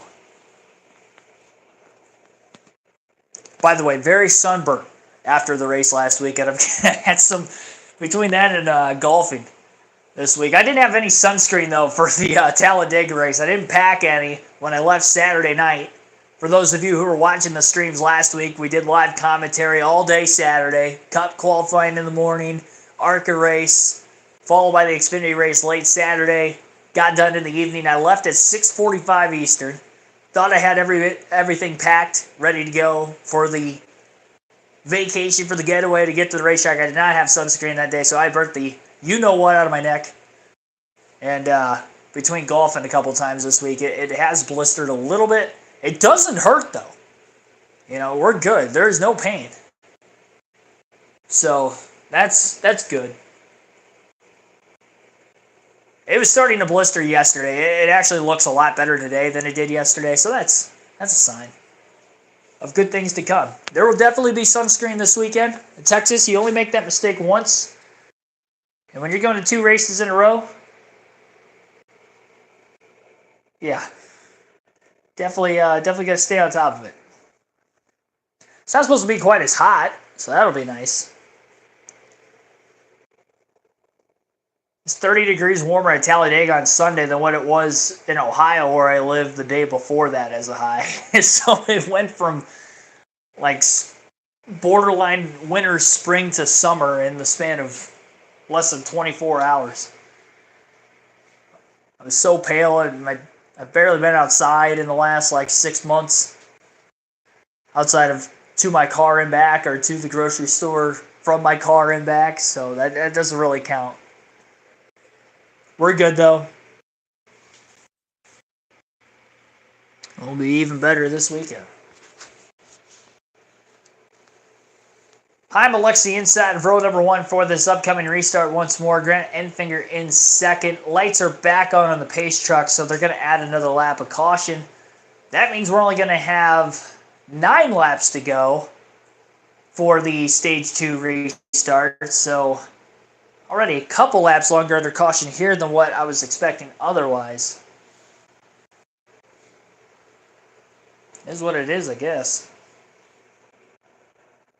Speaker 1: By the way, very sunburnt after the race last week, and I've had some between that and golfing this week. I didn't have any sunscreen, though, for the Talladega race. I didn't pack any when I left Saturday night. For those of you who were watching the streams last week, we did live commentary all day Saturday. Cup qualifying in the morning, ARCA race, followed by the Xfinity race late Saturday. Got done in the evening. I left at 6:45 Eastern. Thought I had everything packed, ready to go for the vacation, for the getaway to get to the racetrack. I did not have sunscreen that day, so I burnt the you-know-what out of my neck. And between golfing a couple times this week, it has blistered a little bit. It doesn't hurt, though. You know, we're good. There's no pain. So that's good. It was starting to blister yesterday. It actually looks a lot better today than it did yesterday, so that's a sign of good things to come. There will definitely be sunscreen this weekend. In Texas, you only make that mistake once. And when you're going to 2 races in a row, yeah, definitely got to stay on top of it. It's not supposed to be quite as hot, so that'll be nice. It's 30 degrees warmer at Talladega on Sunday than what it was in Ohio, where I lived the day before that as a high. So it went from like borderline winter, spring to summer in the span of less than 24 hours. I was so pale, and I've barely been outside in the last 6 months, outside of to my car and back, or to the grocery store from my car and back, so that doesn't really count. We're good, though. It'll be even better this weekend. I'm Alexi inside of row number 1 for this upcoming restart once more. Grant Enfinger in second. Lights are back on the pace truck, so they're going to add another lap of caution. That means we're only going to have 9 laps to go for the Stage 2 restart, so already a couple laps longer under caution here than what I was expecting otherwise. Is what it is, I guess.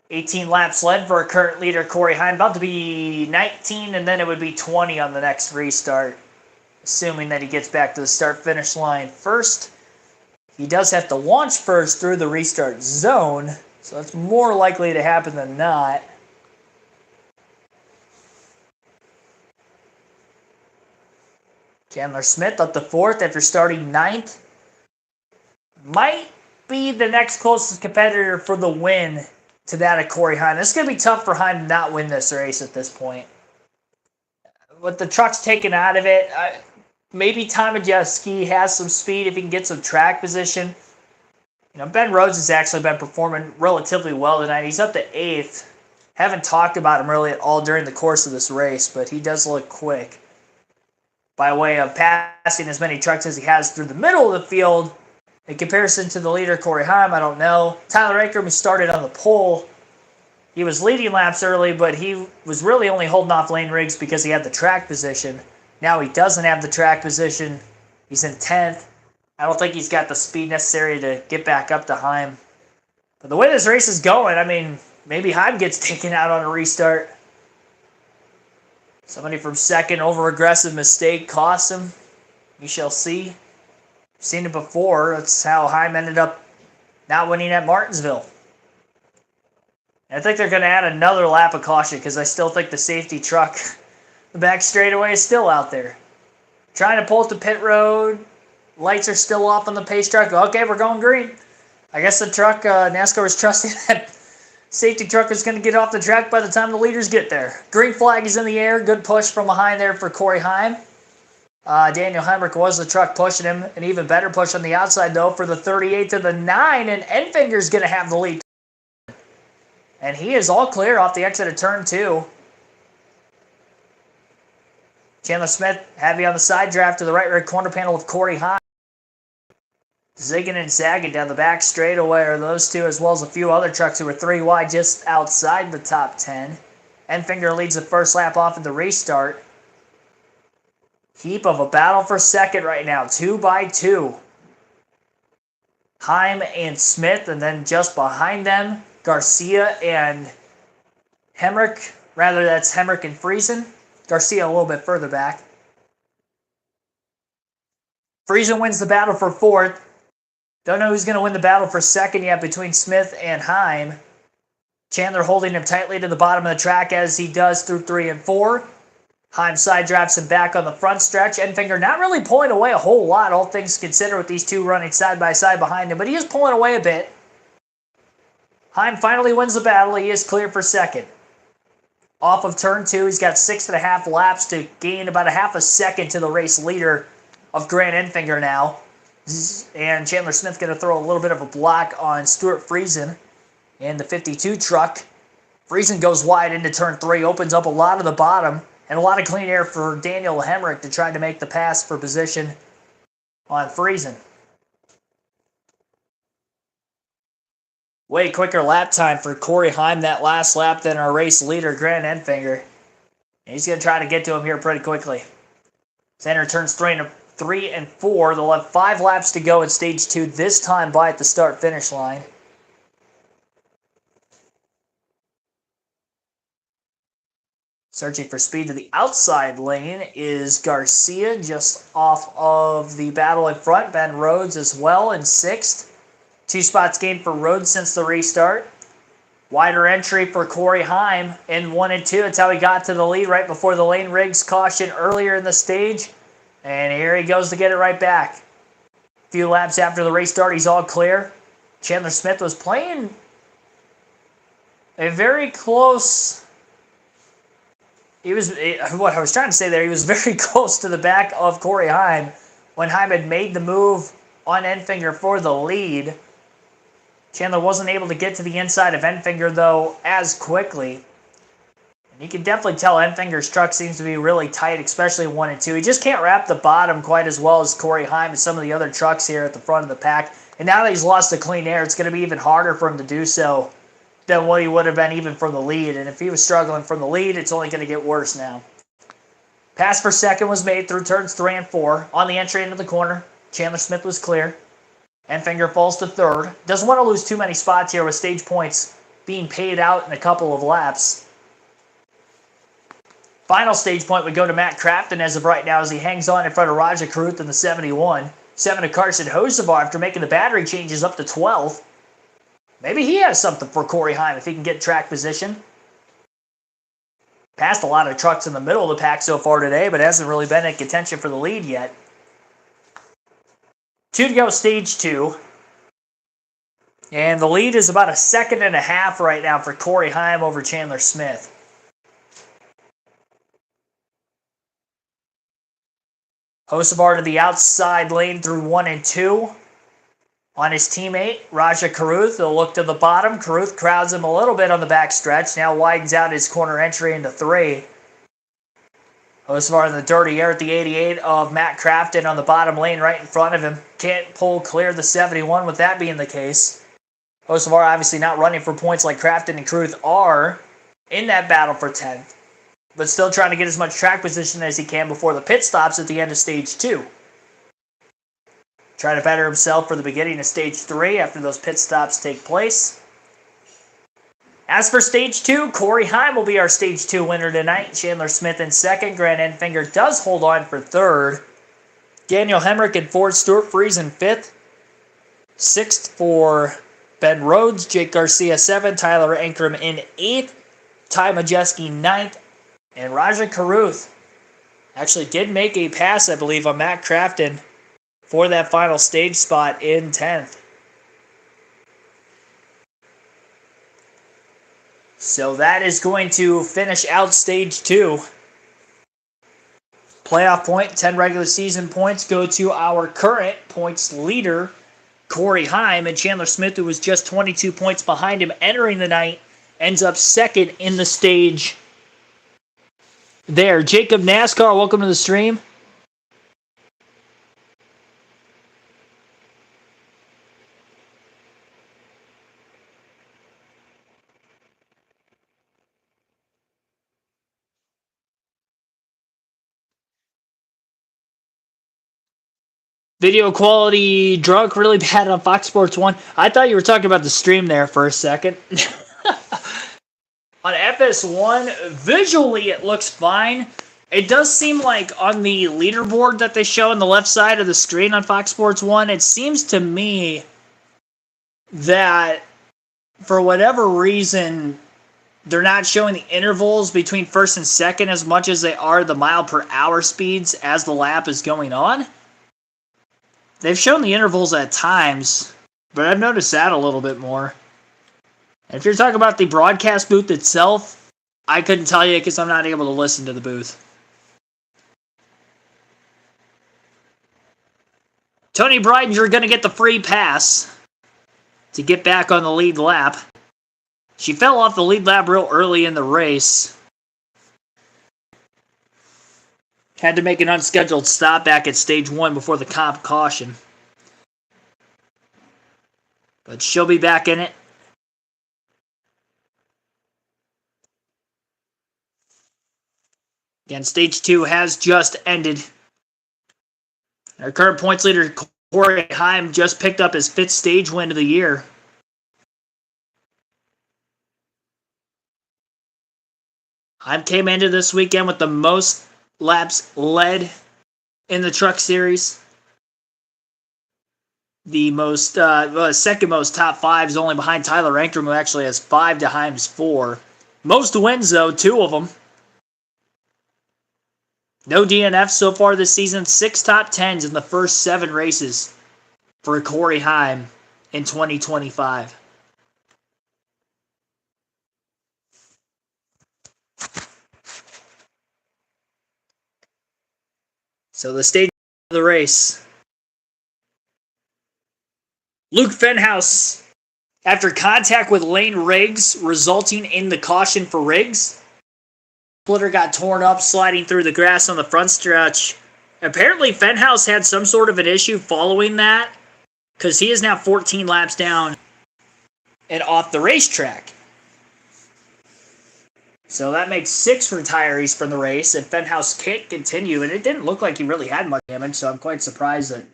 Speaker 1: 18 laps led for our current leader, Corey Heim. About to be 19, and then it would be 20 on the next restart, assuming that he gets back to the start-finish line first. He does have to launch first through the restart zone, so that's more likely to happen than not. Chandler Smith up to 4th after starting 9th. Might be the next closest competitor for the win to that of Corey Heim. It's going to be tough for Heim to not win this race at this point. With the trucks taken out of it, maybe Tomajeski has some speed if he can get some track position. You know, Ben Rhodes has actually been performing relatively well tonight. He's up to 8th. Haven't talked about him really at all during the course of this race, but he does look quick. By way of passing as many trucks as he has through the middle of the field, in comparison to the leader, Corey Heim, I don't know. Tyler Ankrum, who started on the pole, he was leading laps early, but he was really only holding off Lane Riggs because he had the track position. Now he doesn't have the track position. He's in 10th. I don't think he's got the speed necessary to get back up to Heim. But the way this race is going, I mean, maybe Heim gets taken out on a restart. Somebody from second, over-aggressive mistake costs him. We shall see. Seen it before. That's how Heim ended up not winning at Martinsville. And I think they're going to add another lap of caution because I still think the safety truck, the back straightaway, is still out there. Trying to pull it to pit road. Lights are still off on the pace truck. Okay, we're going green. I guess the truck, NASCAR was trusting that safety truck is going to get off the track by the time the leaders get there. Green flag is in the air. Good push from behind there for Corey Heim. Daniel Heinrich was the truck pushing him. An even better push on the outside, though, for the 38 to the 9, and Enfinger's going to have the lead. And he is all clear off the exit of turn 2. Chandler Smith heavy on the side draft to the right rear corner panel of Corey Heim. Zigging and zagging down the back straightaway are those two, as well as a few other trucks who are 3 wide just outside the top 10. Enfinger leads the first lap off in the restart. Heap of a battle for second right now, 2 by 2. Heim and Smith, and then just behind them, Garcia and Hemrick. Rather, that's Hemrick and Friesen. Garcia a little bit further back. Friesen wins the battle for 4th. Don't know who's going to win the battle for second yet between Smith and Heim. Chandler holding him tightly to the bottom of the track as he does through 3 and 4. Heim side drafts him back on the front stretch. Enfinger not really pulling away a whole lot, all things considered, with these two running side by side behind him, but he is pulling away a bit. Heim finally wins the battle. He is clear for second. Off of turn 2, he's got 6.5 laps to gain about a half a second to the race leader of Grant Enfinger now. And Chandler Smith going to throw a little bit of a block on Stuart Friesen in the 52 truck. Friesen goes wide into turn 3, opens up a lot of the bottom, and a lot of clean air for Daniel Hemrick to try to make the pass for position on Friesen. Way quicker lap time for Corey Heim that last lap than our race leader, Grant Enfinger. And he's going to try to get to him here pretty quickly. Center turns 3 and 4. They'll have 5 laps to go in stage 2, this time by at the start-finish line. Searching for speed to the outside lane is Garcia, just off of the battle in front. Ben Rhodes as well in 6th. 2 spots gained for Rhodes since the restart. Wider entry for Corey Heim in 1 and 2. That's how he got to the lead right before the lane rigs caution earlier in the stage. And here he goes to get it right back. A few laps after the race start, he's all clear. Chandler Smith was playing a very close... what I was trying to say there, he was very close to the back of Corey Heim when Heim had made the move on Enfinger for the lead. Chandler wasn't able to get to the inside of Enfinger, though, as quickly. And you can definitely tell Enfinger's truck seems to be really tight, especially in 1 and 2. He just can't wrap the bottom quite as well as Corey Heim and some of the other trucks here at the front of the pack. And now that he's lost the clean air, it's going to be even harder for him to do so than what he would have been even from the lead. And if he was struggling from the lead, it's only going to get worse now. Pass for second was made through turns 3 and 4. On the entry into the corner, Chandler Smith was clear. Enfinger falls to third. Doesn't want to lose too many spots here with stage points being paid out in a couple of laps. Final stage point would go to Matt Crafton as of right now as he hangs on in front of Raja Caruth in the 71. 7 to Carson Hocevar after making the battery changes up to 12th. Maybe he has something for Corey Heim if he can get track position. Passed a lot of trucks in the middle of the pack so far today, but hasn't really been in contention for the lead yet. 2 to go, stage 2. And the lead is about 1.5 seconds right now for Corey Heim over Chandler Smith. Hocevar to the outside lane through 1 and 2. On his teammate, Raja Caruth, he'll look to the bottom. Caruth crowds him a little bit on the back stretch. Now widens out his corner entry into 3. Hocevar in the dirty air at the 88 of Matt Crafton on the bottom lane right in front of him. Can't pull clear the 71 with that being the case. Hocevar obviously not running for points like Crafton and Caruth are in that battle for 10th. But still trying to get as much track position as he can before the pit stops at the end of stage 2. Trying to better himself for the beginning of stage 3 after those pit stops take place. As for stage 2, Corey Heim will be our stage 2 winner tonight. Chandler Smith in second. Grant Enfinger does hold on for third. Daniel Hemrick in fourth. Stuart Friesen 5th. 6th for Ben Rhodes. Jake Garcia 7th. Tyler Ankrum in 8th. Ty Majeski 9th. And Raja Caruth actually did make a pass, I believe, on Matt Crafton for that final stage spot in 10th. So that is going to finish out stage 2. Playoff point, 10 regular season points go to our current points leader, Corey Heim, and Chandler Smith, who was just 22 points behind him entering the night, ends up second in the stage there. Jacob NASCAR, welcome to the stream. Video quality drunk really bad on Fox Sports 1. I thought you were talking about the stream there for a second. On FS1, visually it looks fine. It does seem like on the leaderboard that they show on the left side of the screen on Fox Sports 1, it seems to me that for whatever reason, they're not showing the intervals between first and second as much as they are the mile per hour speeds as the lap is going on. They've shown the intervals at times, but I've noticed that a little bit more. If you're talking about the broadcast booth itself, I couldn't tell you because I'm not able to listen to the booth. Tony Breidinger going to get the free pass to get back on the lead lap. She fell off the lead lap real early in the race. Had to make an unscheduled stop back at stage 1 before the comp caution. But she'll be back in it. Again, stage 2 has just ended. Our current points leader, Corey Heim, just picked up his 5th stage win of the year. Heim came into this weekend with the most laps led in the Truck Series. The most, second most top 5 is only behind Tyler Ankrum, who actually has 5 to Heim's 4. Most wins, though, 2 of them. No DNFs so far this season. 6 top 10s in the first 7 races for Corey Heim in 2025. So the stage of the race. Luke Fenhouse, after contact with Lane Riggs, resulting in the caution for Riggs. Splitter got torn up sliding through the grass on the front stretch. Apparently, Fenhouse had some sort of an issue following that, because he is now 14 laps down and off the racetrack. So that makes 6 retirees from the race, and Fenhouse can't continue, and it didn't look like he really had much damage, so I'm quite surprised that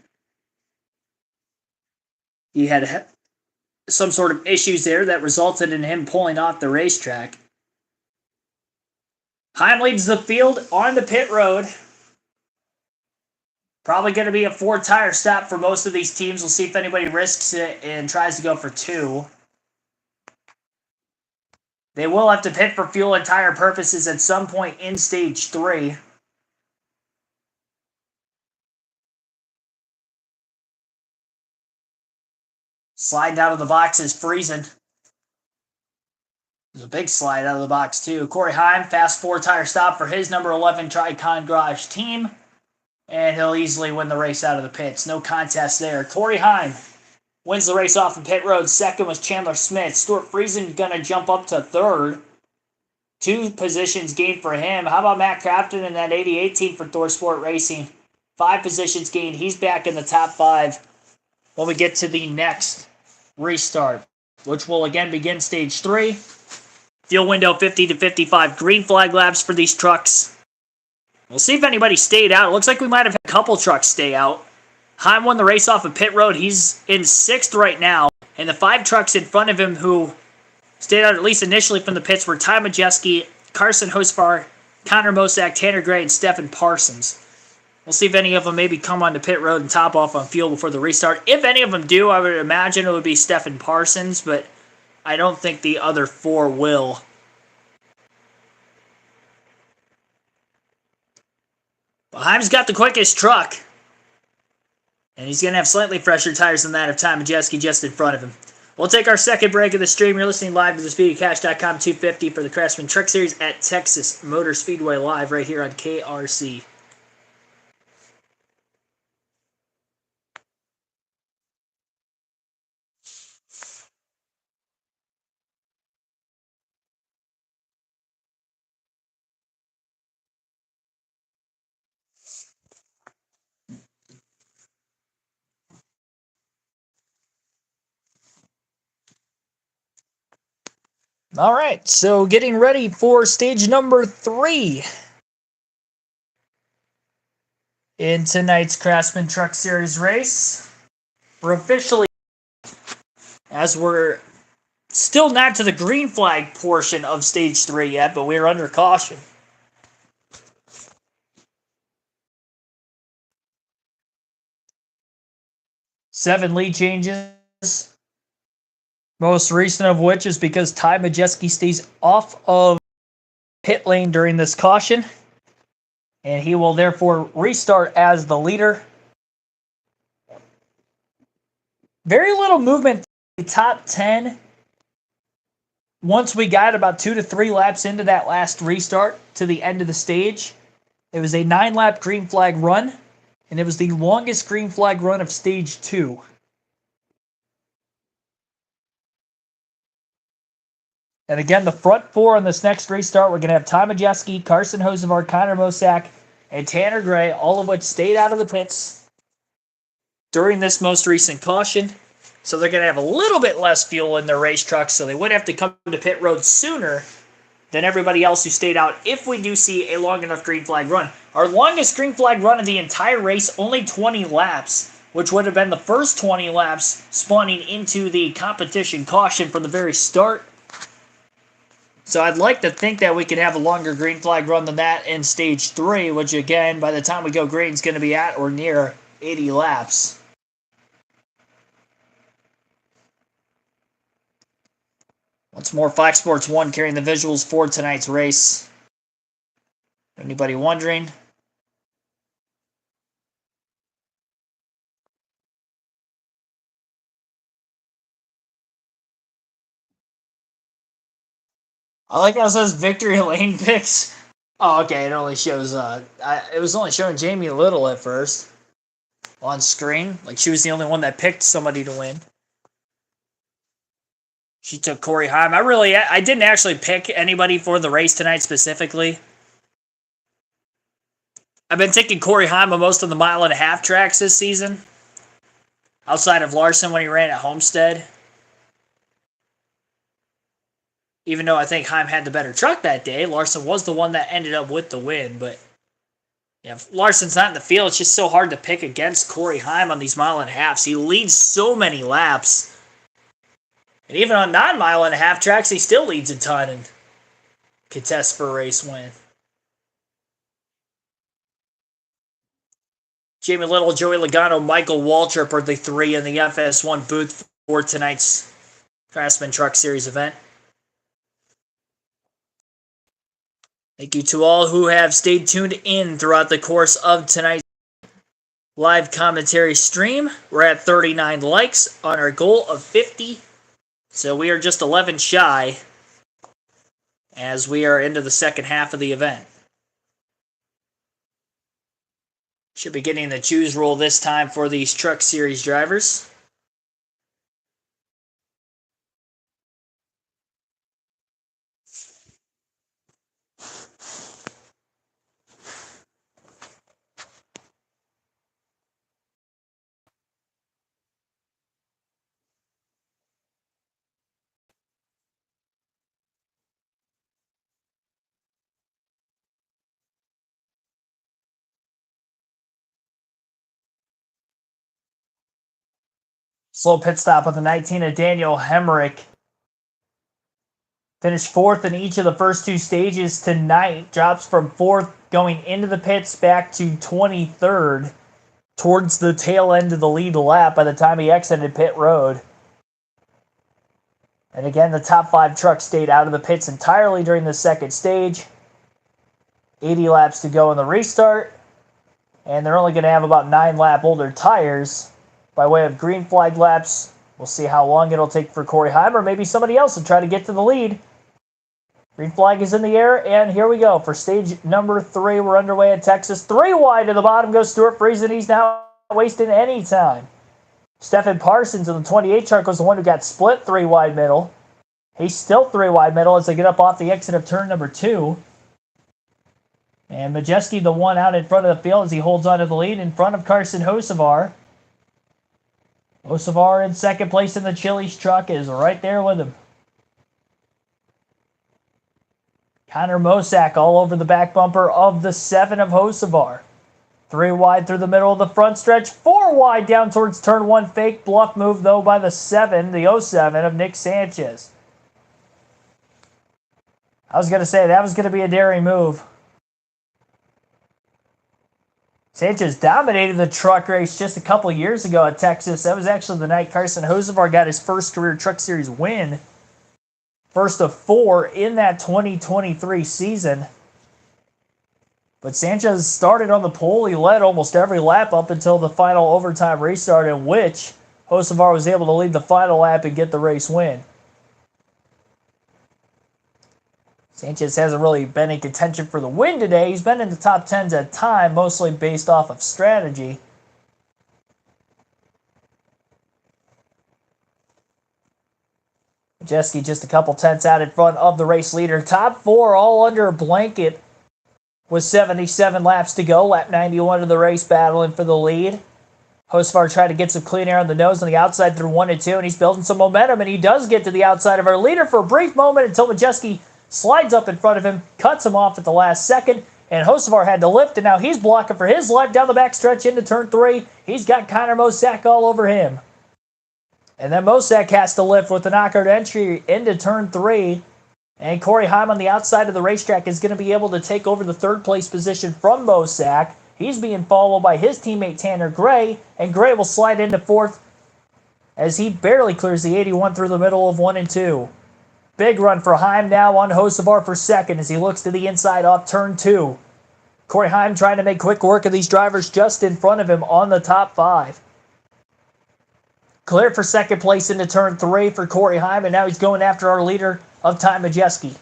Speaker 1: he had some sort of issues there that resulted in him pulling off the racetrack. Heim leads the field on the pit road. Probably going to be a 4-tire stop for most of these teams. We'll see if anybody risks it and tries to go for 2. They will have to pit for fuel and tire purposes at some point in stage 3. Sliding out of the box is freezing. There's a big slide out of the box, too. Corey Heim, fast 4-tire stop for his number 11 Tricon Garage team. And he'll easily win the race out of the pits. No contest there. Corey Heim wins the race off in pit road. Second was Chandler Smith. Stuart Friesen going to jump up to 3rd. 2 positions gained for him. How about Matt Craftsman in that 88 team for Thor Sport Racing? 5 positions gained. He's back in the top 5 when we get to the next restart, which will again begin stage 3. Fuel window 50 to 55 green flag laps for these trucks. We'll see if anybody stayed out. It looks like we might have had a couple trucks stay out. Heim won the race off of pit road. He's in 6th right now. And the 5 trucks in front of him who stayed out at least initially from the pits were Ty Majeski, Carson Hosfar, Connor Mosak, Tanner Gray, and Stephen Parsons. We'll see if any of them maybe come onto pit road and top off on fuel before the restart. If any of them do, I would imagine it would be Stephen Parsons, but I don't think the other 4 will. Heim's got the quickest truck. And he's going to have slightly fresher tires than that of Ty Majeski just in front of him. We'll take our second break of the stream. You're listening live to the SpeedyCash.com 250 for the Craftsman Truck Series at Texas Motor Speedway live right here on KRC. All right, so getting ready for stage number 3 in tonight's Craftsman Truck Series race. We're officially, as we're still not to the green flag portion of stage 3 yet, but we're under caution. Seven lead changes Most recent of which is because Ty Majeski stays off of pit lane during this caution, and he will therefore restart as the leader. Very little movement in the top 10 once we got about 2 to 3 laps into that last restart to the end of the stage. It was a 9-lap green flag run, and it was the longest green flag run of stage 2. And again, the front 4 on this next restart, we're going to have Ty Majeski, Carson Hocevar, Connor Mosack, and Tanner Gray, all of which stayed out of the pits during this most recent caution. So they're going to have a little bit less fuel in their race trucks, so they would have to come to pit road sooner than everybody else who stayed out if we do see a long enough green flag run. Our longest green flag run of the entire race, only 20 laps, which would have been the first 20 laps spawning into the competition caution from the very start. So I'd like to think that we could have a longer green flag run than that in stage 3, which again, by the time we go green, is going to be at or near 80 laps. Once more, Fox Sports 1 carrying the visuals for tonight's race. Anybody wondering? I like how it says victory lane picks. Oh, okay, it only shows, it was only showing Jamie Little at first on screen. Like, she was the only one that picked somebody to win. She took Corey Heim. I didn't actually pick anybody for the race tonight specifically. I've been taking Corey Heim on most of the 1.5-mile tracks this season. Outside of Larson when he ran at Homestead. Even though I think Heim had the better truck that day, Larson was the one that ended up with the win. But yeah, if Larson's not in the field, it's just so hard to pick against Corey Heim on these 1.5 miles. He leads so many laps. And even on 9.5-mile tracks, he still leads a ton and contests for a race win. Jamie Little, Joey Logano, Michael Waltrip are the 3 in the FS1 booth for tonight's Craftsman Truck Series event. Thank you to all who have stayed tuned in throughout the course of tonight's live commentary stream. We're at 39 likes on our goal of 50. So we are just 11 shy as we are into the second half of the event. Should be getting the choose roll this time for these Truck Series drivers. Slow pit stop with the 19 of Daniel Hemrick. Finished 4th in each of the first 2 stages tonight. Drops from 4th going into the pits back to 23rd towards the tail end of the lead lap by the time he exited pit road. And again, the top 5 trucks stayed out of the pits entirely during the second stage. 80 laps to go in the restart. And they're only going to have about 9-lap older tires by way of green flag laps. We'll see how long it'll take for Corey Heim or maybe somebody else to try to get to the lead. Green flag is in the air, and here we go. For stage number 3, we're underway at Texas. 3 wide to the bottom goes Stuart Friesen. He's not wasting any time. Stephen Parsons in the 28 truck was the one who got split 3 wide middle. He's still 3 wide middle as they get up off the exit of turn number 2. And Majeski, the one out in front of the field as he holds on to the lead in front of Carson Hocevar. Hocevar in second place in the Chili's truck is right there with him. Connor Mosack all over the back bumper of the 7 of Hocevar. 3 wide through the middle of the front stretch. 4 wide down towards turn 1. Fake bluff move, though, by the 7, the 07 of Nick Sanchez. I was going to say, that was going to be a daring move. Sanchez dominated the truck race just a couple years ago at Texas. That was actually the night Carson Hocevar got his first career Truck Series win. First of 4 in that 2023 season. But Sanchez started on the pole. He led almost every lap up until the final overtime restart, in which Hocevar was able to lead the final lap and get the race win. Sanchez hasn't really been in contention for the win today. He's been in the top 10s at time, mostly based off of strategy. Majeski just a couple tenths out in front of the race leader. Top 4 all under a blanket with 77 laps to go. Lap 91 of the race, battling for the lead. Hocevar tried to get some clean air on the nose on the outside through 1 and 2, and he's building some momentum, and he does get to the outside of our leader for a brief moment until Majeski slides up in front of him, cuts him off at the last second, and Hocevar had to lift, and now he's blocking for his life down the backstretch into turn 3. He's got Connor Mosack all over him. And then Mosack has to lift with the knockout entry into turn 3. And Corey Heim on the outside of the racetrack is going to be able to take over the third place position from Mosack. He's being followed by his teammate Tanner Gray, and Gray will slide into 4th as he barely clears the 81 through the middle of 1 and 2. Big run for Heim now on Hocevar for 2nd as he looks to the inside off turn 2. Corey Heim trying to make quick work of these drivers just in front of him on the top 5. Clear for 2nd place into turn 3 for Corey Heim, and now he's going after our leader of time, Majeski.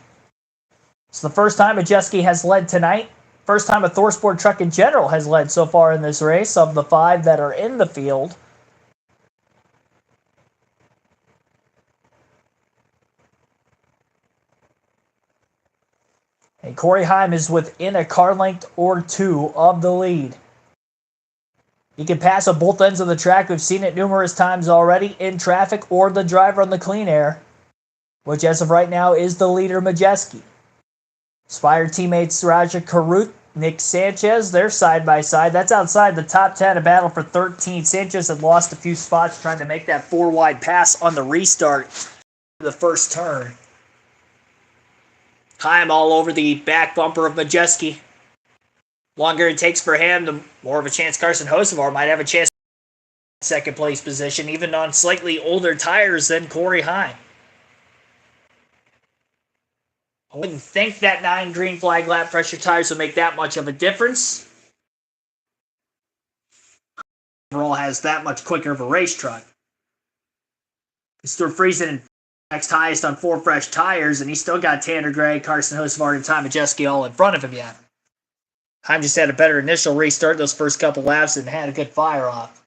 Speaker 1: It's the first time Majeski has led tonight. First time a ThorSport truck in general has led so far in this race of the 5 that are in the field. And Corey Heim is within a car length or 2 of the lead. He can pass on both ends of the track. We've seen it numerous times already in traffic or the driver on the clean air, which as of right now is the leader, Majeski. Spire teammates Raja Caruth, Nick Sanchez, they're side by side. That's outside the top 10, a battle for 13. Sanchez had lost a few spots trying to make that 4-wide pass on the restart for the first turn. Heim all over the back bumper of Majeski. Longer it takes for him, the more of a chance Carson Hocevar might have a chance at 2nd place position, even on slightly older tires than Corey Heim. I wouldn't think that 9 green flag lap pressure tires would make that much of a difference. Overall has that much quicker of a race truck. Stuart Friesen next highest on 4 fresh tires, and he's still got Tanner Gray, Carson Hocevar, and Ty Majeski all in front of him yet. Heim just had a better initial restart those first couple laps and had a good fire off.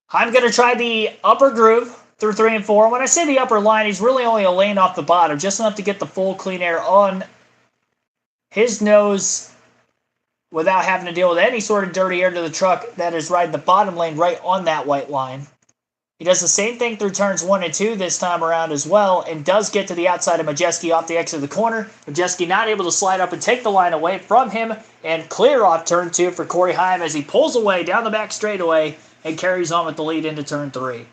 Speaker 1: Heim going to try the upper groove through 3 and 4. When I say the upper line, he's really only a lane off the bottom, just enough to get the full clean air on his nose without having to deal with any sort of dirty air to the truck that is riding the bottom lane right on that white line. He does the same thing through turns 1 and 2 this time around as well, and does get to the outside of Majeski off the exit of the corner. Majeski not able to slide up and take the line away from him, and clear off turn 2 for Corey Heim as he pulls away down the back straightaway and carries on with the lead into turn 3.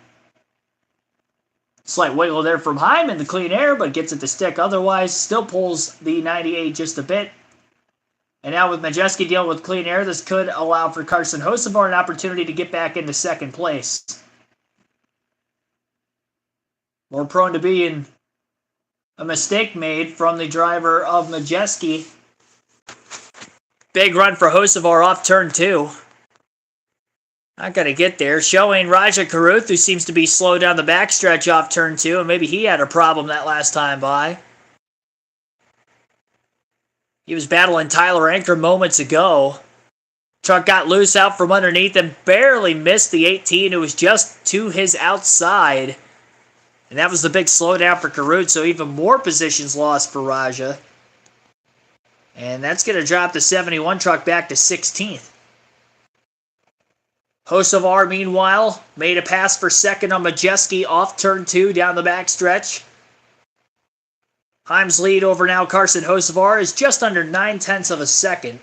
Speaker 1: Slight wiggle there from Heim in the clean air, but gets it to stick otherwise. Still pulls the 98 just a bit. And now with Majeski dealing with clean air, this could allow for Carson Hocevar an opportunity to get back into 2nd place. More prone to being a mistake made from the driver of Majeski. Big run for Hocevar off turn 2. Not going to get there. Showing Raja Caruth, who seems to be slow down the backstretch off turn 2, and maybe he had a problem that last time by. He was battling Tyler Anker moments ago. Truck got loose out from underneath and barely missed the 18, who was just to his outside. And that was the big slowdown for Caruth, so even more positions lost for Raja. And that's going to drop the 71 truck back to 16th. Hocevar, meanwhile, made a pass for 2nd on Majeski off turn 2 down the backstretch. Heim's lead over now Carson Hocevar is just under 9/10 of a second.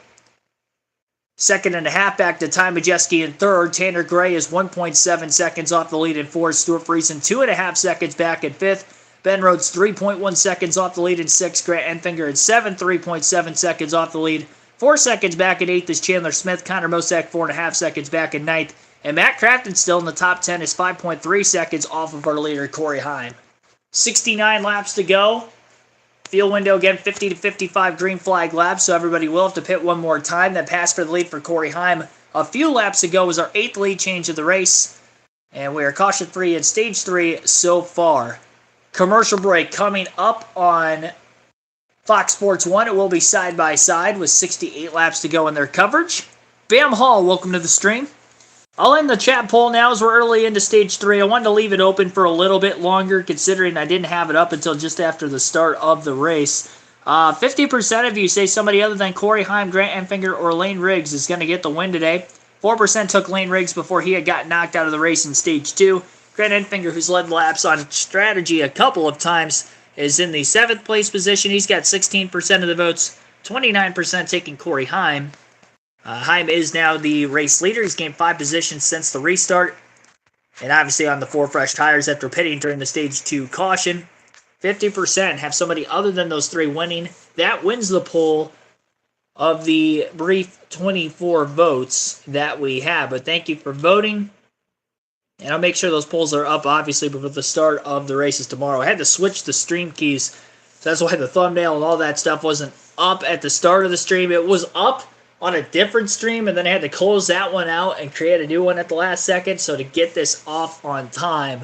Speaker 1: 2nd and a half back to Ty Majeski in 3rd. Tanner Gray is 1.7 seconds off the lead in 4th. Stuart Friesen 2.5 seconds back in 5th. Ben Rhodes 3.1 seconds off the lead in 6th. Grant Enfinger in 7th, 3.7 seconds off the lead 4 seconds back in 8th is Chandler Smith. Connor Mosack 4.5 seconds back in 9th. And Matt Crafton still in the top 10 is 5.3 seconds off of our leader, Corey Heim. 69 laps to go. Field window again, 50 to 55 green flag laps, so everybody will have to pit one more time. That pass for the lead for Corey Heim a few laps ago was our 8th lead change of the race. And we are caution-free in Stage 3 so far. Commercial break coming up on Fox Sports 1. It will be side-by-side with 68 laps to go in their coverage. Bam Hall, welcome to the stream. I'll end the chat poll now as we're early into Stage 3. I wanted to leave it open for a little bit longer considering I didn't have it up until just after the start of the race. 50% of you say somebody other than Corey Heim, Grant Enfinger, or Lane Riggs is going to get the win today. 4% took Lane Riggs before he had got knocked out of the race in Stage 2. Grant Enfinger, who's led laps on strategy a couple of times, is in the 7th place position. He's got 16% of the votes, 29% taking Corey Heim. Heim is now the race leader. He's gained 5 positions since the restart. And obviously on the 4 fresh tires after pitting during the Stage 2 caution. 50% have somebody other than those 3 winning. That wins the poll of the brief 24 votes that we have. But thank you for voting. And I'll make sure those polls are up, obviously, before the start of the races tomorrow. I had to switch the stream keys, so that's why the thumbnail and all that stuff wasn't up at the start of the stream. It was up on a different stream, and then I had to close that one out and create a new one at the last second. So to get this off on time,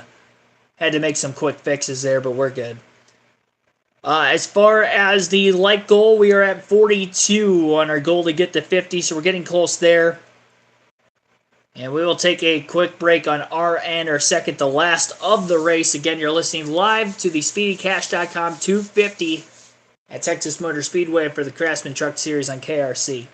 Speaker 1: had to make some quick fixes there, but we're good. As far as the like goal, we are at 42 on our goal to get to 50, so we're getting close there. And we will take a quick break on our end, our second to last of the race. Again, you're listening live to the SpeedyCash.com 250 at Texas Motor Speedway for the Craftsman Truck Series on KRC.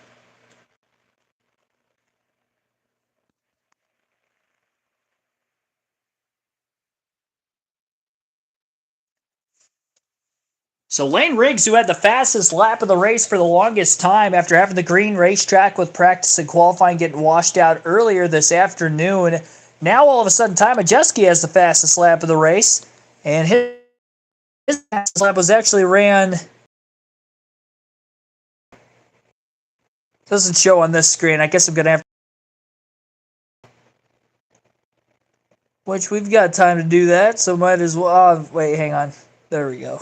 Speaker 1: So Lane Riggs, who had the fastest lap of the race for the longest time after having the green racetrack with practice and qualifying getting washed out earlier this afternoon, now all of a sudden Ty Majeski has the fastest lap of the race, and his fastest lap was actually ran... Doesn't show on this screen. I guess I'm going to have... Which we've got time to do that, so might as well... Oh, wait, hang on. There we go.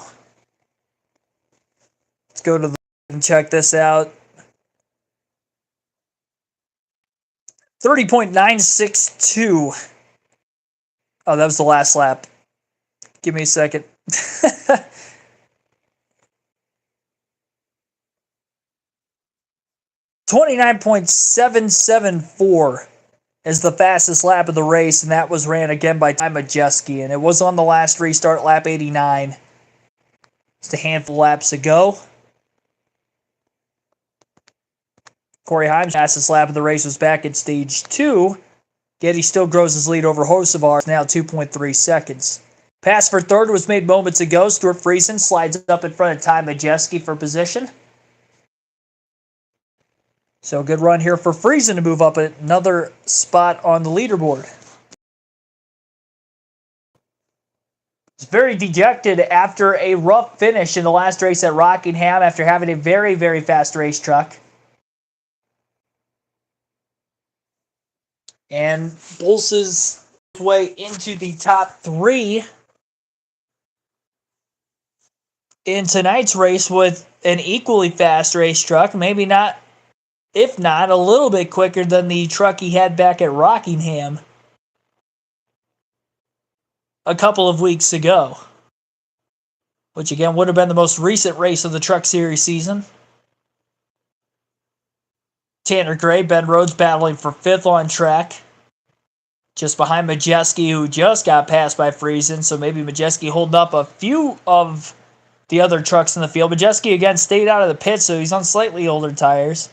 Speaker 1: Let's go to the and check this out. 30.962. Oh, that was the last lap. Give me a second. 29.774 is the fastest lap of the race, and that was ran again by Ty Majeski, and it was on the last restart, lap 89. Just a handful of laps ago. Corey Heim's fastest lap of the race was back in Stage 2, yet he still grows his lead over Hocevar, now 2.3 seconds. Pass for third was made moments ago. Stuart Friesen slides up in front of Ty Majeski for position. So good run here for Friesen to move up another spot on the leaderboard. He's very dejected after a rough finish in the last race at Rockingham after having a very, very fast race truck. And pulses his way into the top 3 in tonight's race with an equally fast race truck. Maybe not, if not, a little bit quicker than the truck he had back at Rockingham a couple of weeks ago. Which again would have been the most recent race of the Truck Series season. Tanner Gray, Ben Rhodes battling for 5th on track. Just behind Majeski, who just got passed by Friesen, so maybe Majeski holding up a few of the other trucks in the field. Majeski, again, stayed out of the pit, so he's on slightly older tires.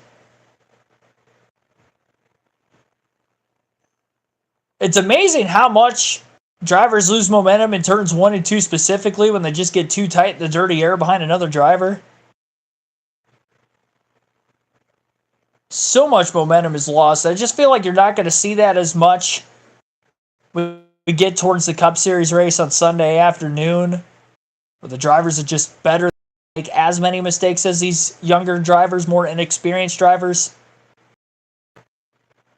Speaker 1: It's amazing how much drivers lose momentum in turns 1 and 2 specifically when they just get too tight in the dirty air behind another driver. So much momentum is lost. I just feel like you're not going to see that as much when we get towards the Cup Series race on Sunday afternoon, where the drivers are just better make as many mistakes as these younger drivers, more inexperienced drivers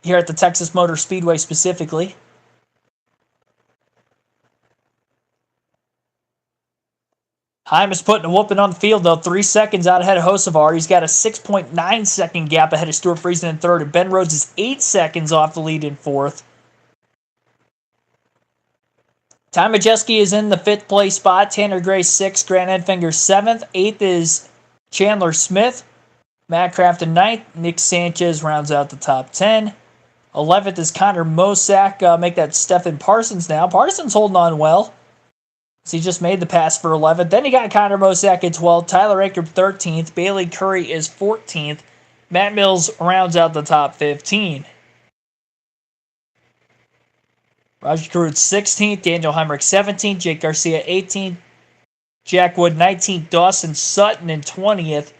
Speaker 1: here at the Texas Motor Speedway specifically. Heim is putting a whooping on the field, though. 3 seconds out ahead of Hocevar. He's got a 6.9 second gap ahead of Stuart Friesen in third, and Ben Rhodes is 8 seconds off the lead in fourth. Ty Majeski is in the 5th place spot. Tanner Gray 6th. Grant Edfinger 7th. 8th is Chandler Smith. Matt Crafton 9th. Nick Sanchez rounds out the top 10. 11th is Connor Mosak. Make that Stephen Parsons now. Parsons holding on well. So he just made the pass for 11th. Then you got Connor Mosak at 12th. Tyler Aker 13th. Bailey Curry is 14th. Matt Mills rounds out the top 15. Roger Carruth 16th. Daniel Heinrich 17th. Jake Garcia 18th. Jack Wood 19th. Dawson Sutton in 20th.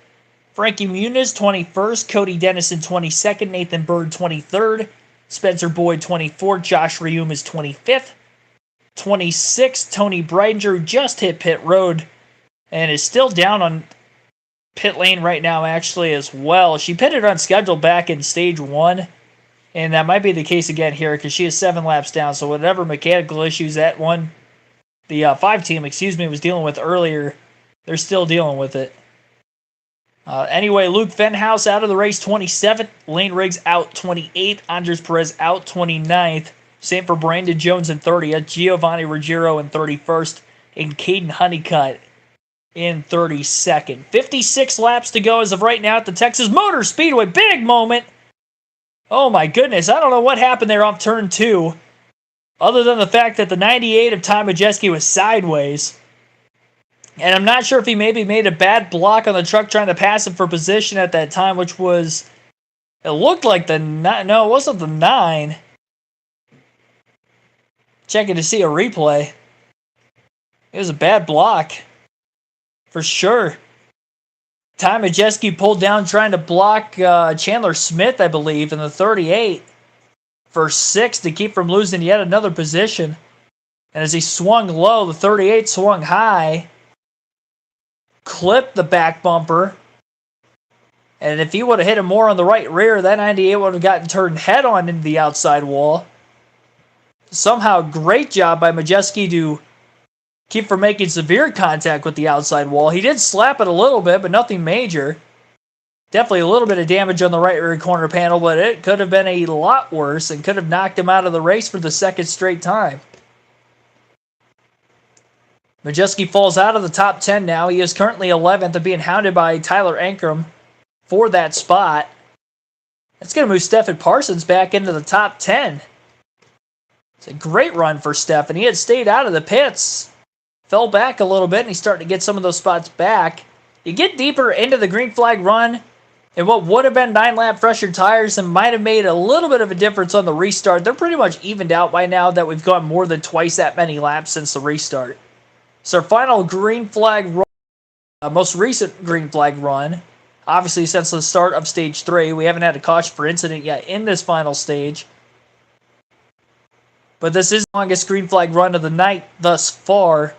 Speaker 1: Frankie Muniz 21st. Cody Dennison 22nd. Nathan Bird 23rd. Spencer Boyd 24th. Josh Reum is 25th. 26th, Tony Breidinger, who just hit pit road and is still down on pit lane right now, actually, as well. She pitted unscheduled back in stage 1, and that might be the case again here because she is 7 laps down. So whatever mechanical issues the 5 team, was dealing with earlier, they're still dealing with it. Anyway, Luke Fenhouse out of the race, 27th. Lane Riggs out, 28th. Andres Perez out, 29th. Same for Brandon Jones in 30th, Giovanni Ruggiero in 31st, and Caden Honeycutt in 32nd. 56 laps to go as of right now at the Texas Motor Speedway. Big moment. Oh my goodness, I don't know what happened there off turn 2, other than the fact that the 98 of Ty Majeski was sideways. And I'm not sure if he maybe made a bad block on the truck trying to pass him for position at that time, which was, it looked like it wasn't the 9. Checking to see a replay. It was a bad block. For sure. Ty Majeski pulled down trying to block Chandler Smith, I believe, in the 38 for 6 to keep from losing yet another position. And as he swung low, the 38 swung high. Clipped the back bumper. And if he would have hit him more on the right rear, that 98 would have gotten turned head on into the outside wall. Somehow, great job by Majeski to keep from making severe contact with the outside wall. He did slap it a little bit, but nothing major. Definitely a little bit of damage on the right rear corner panel, but it could have been a lot worse and could have knocked him out of the race for the second straight time. Majeski falls out of the top 10 now. He is currently 11th and being hounded by Tyler Ankrum for that spot. That's going to move Stephen Parsons back into the top 10. It's a great run for Stephen. He had stayed out of the pits. Fell back a little bit, and he's starting to get some of those spots back. You get deeper into the green flag run, and what would have been 9-lap fresher tires and might have made a little bit of a difference on the restart. They're pretty much evened out by now that we've gone more than twice that many laps since the restart. So our final green flag run, most recent green flag run, obviously since the start of stage 3. We haven't had a caution for incident yet in this final stage. But this is the longest green flag run of the night thus far.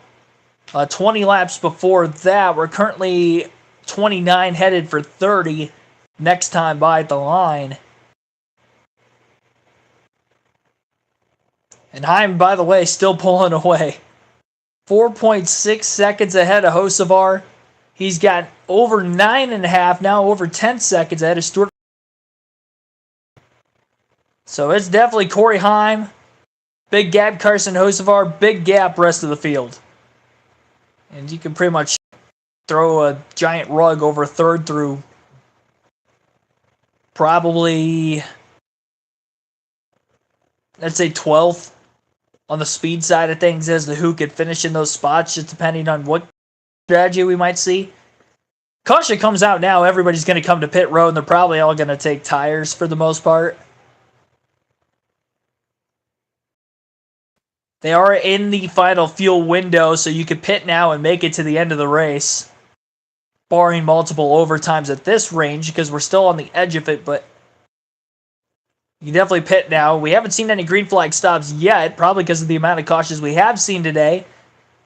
Speaker 1: 20 laps before that. We're currently 29 headed for 30 next time by the line. And Heim, by the way, still pulling away. 4.6 seconds ahead of Hocevar. He's got over 9.5, now over 10 seconds ahead of Stuart. So it's definitely Corey Heim. Big gap, Carson Hocevar. Big gap, rest of the field. And you can pretty much throw a giant rug over third through probably, let's say 12th on the speed side of things as to who could finish in those spots, just depending on what strategy we might see. Caution comes out now. Everybody's going to come to pit road, and they're probably all going to take tires for the most part. They are in the final fuel window, so you can pit now and make it to the end of the race, barring multiple overtimes at this range, because we're still on the edge of it, but you can definitely pit now. We haven't seen any green flag stops yet, probably because of the amount of cautions we have seen today.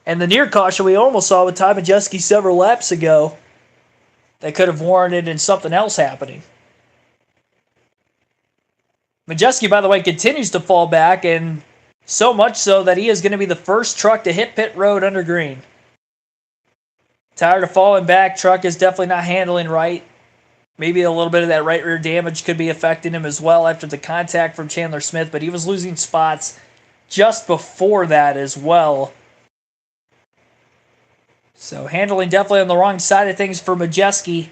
Speaker 1: And the near caution we almost saw with Ty Majeski several laps ago. that could have warranted in something else happening. Majeski, by the way, continues to fall back, and so much so that he is going to be the first truck to hit pit road under green. Tired of falling back. Truck is definitely not handling right. Maybe a little bit of that right rear damage could be affecting him as well after the contact from Chandler Smith, but he was losing spots just before that as well. So handling definitely on the wrong side of things for Majeski.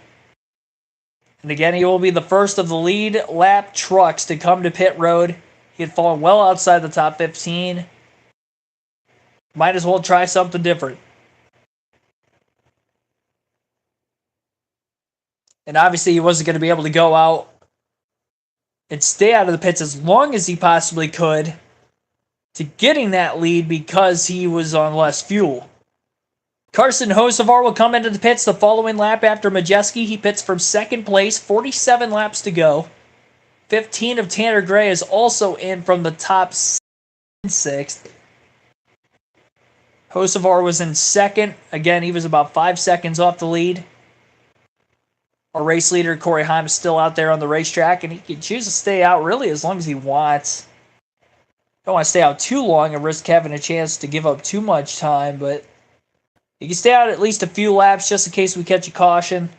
Speaker 1: And again, he will be the first of the lead lap trucks to come to pit road. He had fallen well outside the top 15. Might as well try something different. And obviously he wasn't going to be able to go out and stay out of the pits as long as he possibly could to getting that lead because he was on less fuel. Carson Hocevar will come into the pits the following lap after Majeski. He pits from second place, 47 laps to go. 15 of Tanner Gray is also in from the top 6th. Hocevar was in second. Again, he was about 5 seconds off the lead. Our race leader, Corey Heim, is still out there on the racetrack, and he can choose to stay out really as long as he wants. Don't want to stay out too long and risk having a chance to give up too much time, but you can stay out at least a few laps just in case we catch a caution.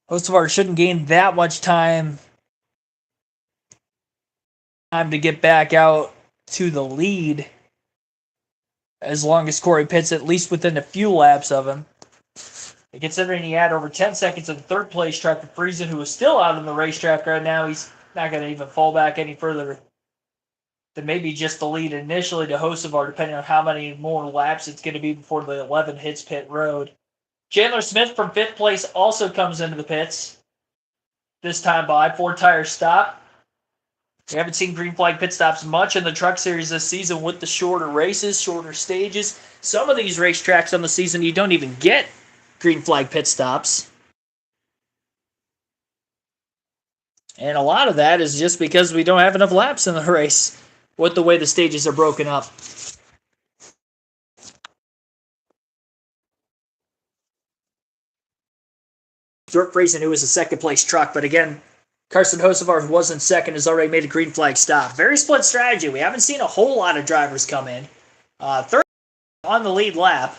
Speaker 1: Hocevar shouldn't gain that much time to get back out to the lead as long as Corey pits at least within a few laps of him. And considering he had over 10 seconds of the third place truck for Friesen, who is still out on the racetrack right now, he's not going to even fall back any further than maybe just the lead initially to Hocevar, depending on how many more laps it's going to be before the 11 hits pit road. Chandler Smith from 5th place also comes into the pits. This time by 4-tire stop. We haven't seen green flag pit stops much in the truck series this season with the shorter races, shorter stages. Some of these racetracks on the season you don't even get green flag pit stops. And a lot of that is just because we don't have enough laps in the race with the way the stages are broken up. Stuart Friesen, who was a second-place truck, but again, Carson Hocevar, who was in second, has already made a green flag stop. Very split strategy. We haven't seen a whole lot of drivers come in. Third on the lead lap.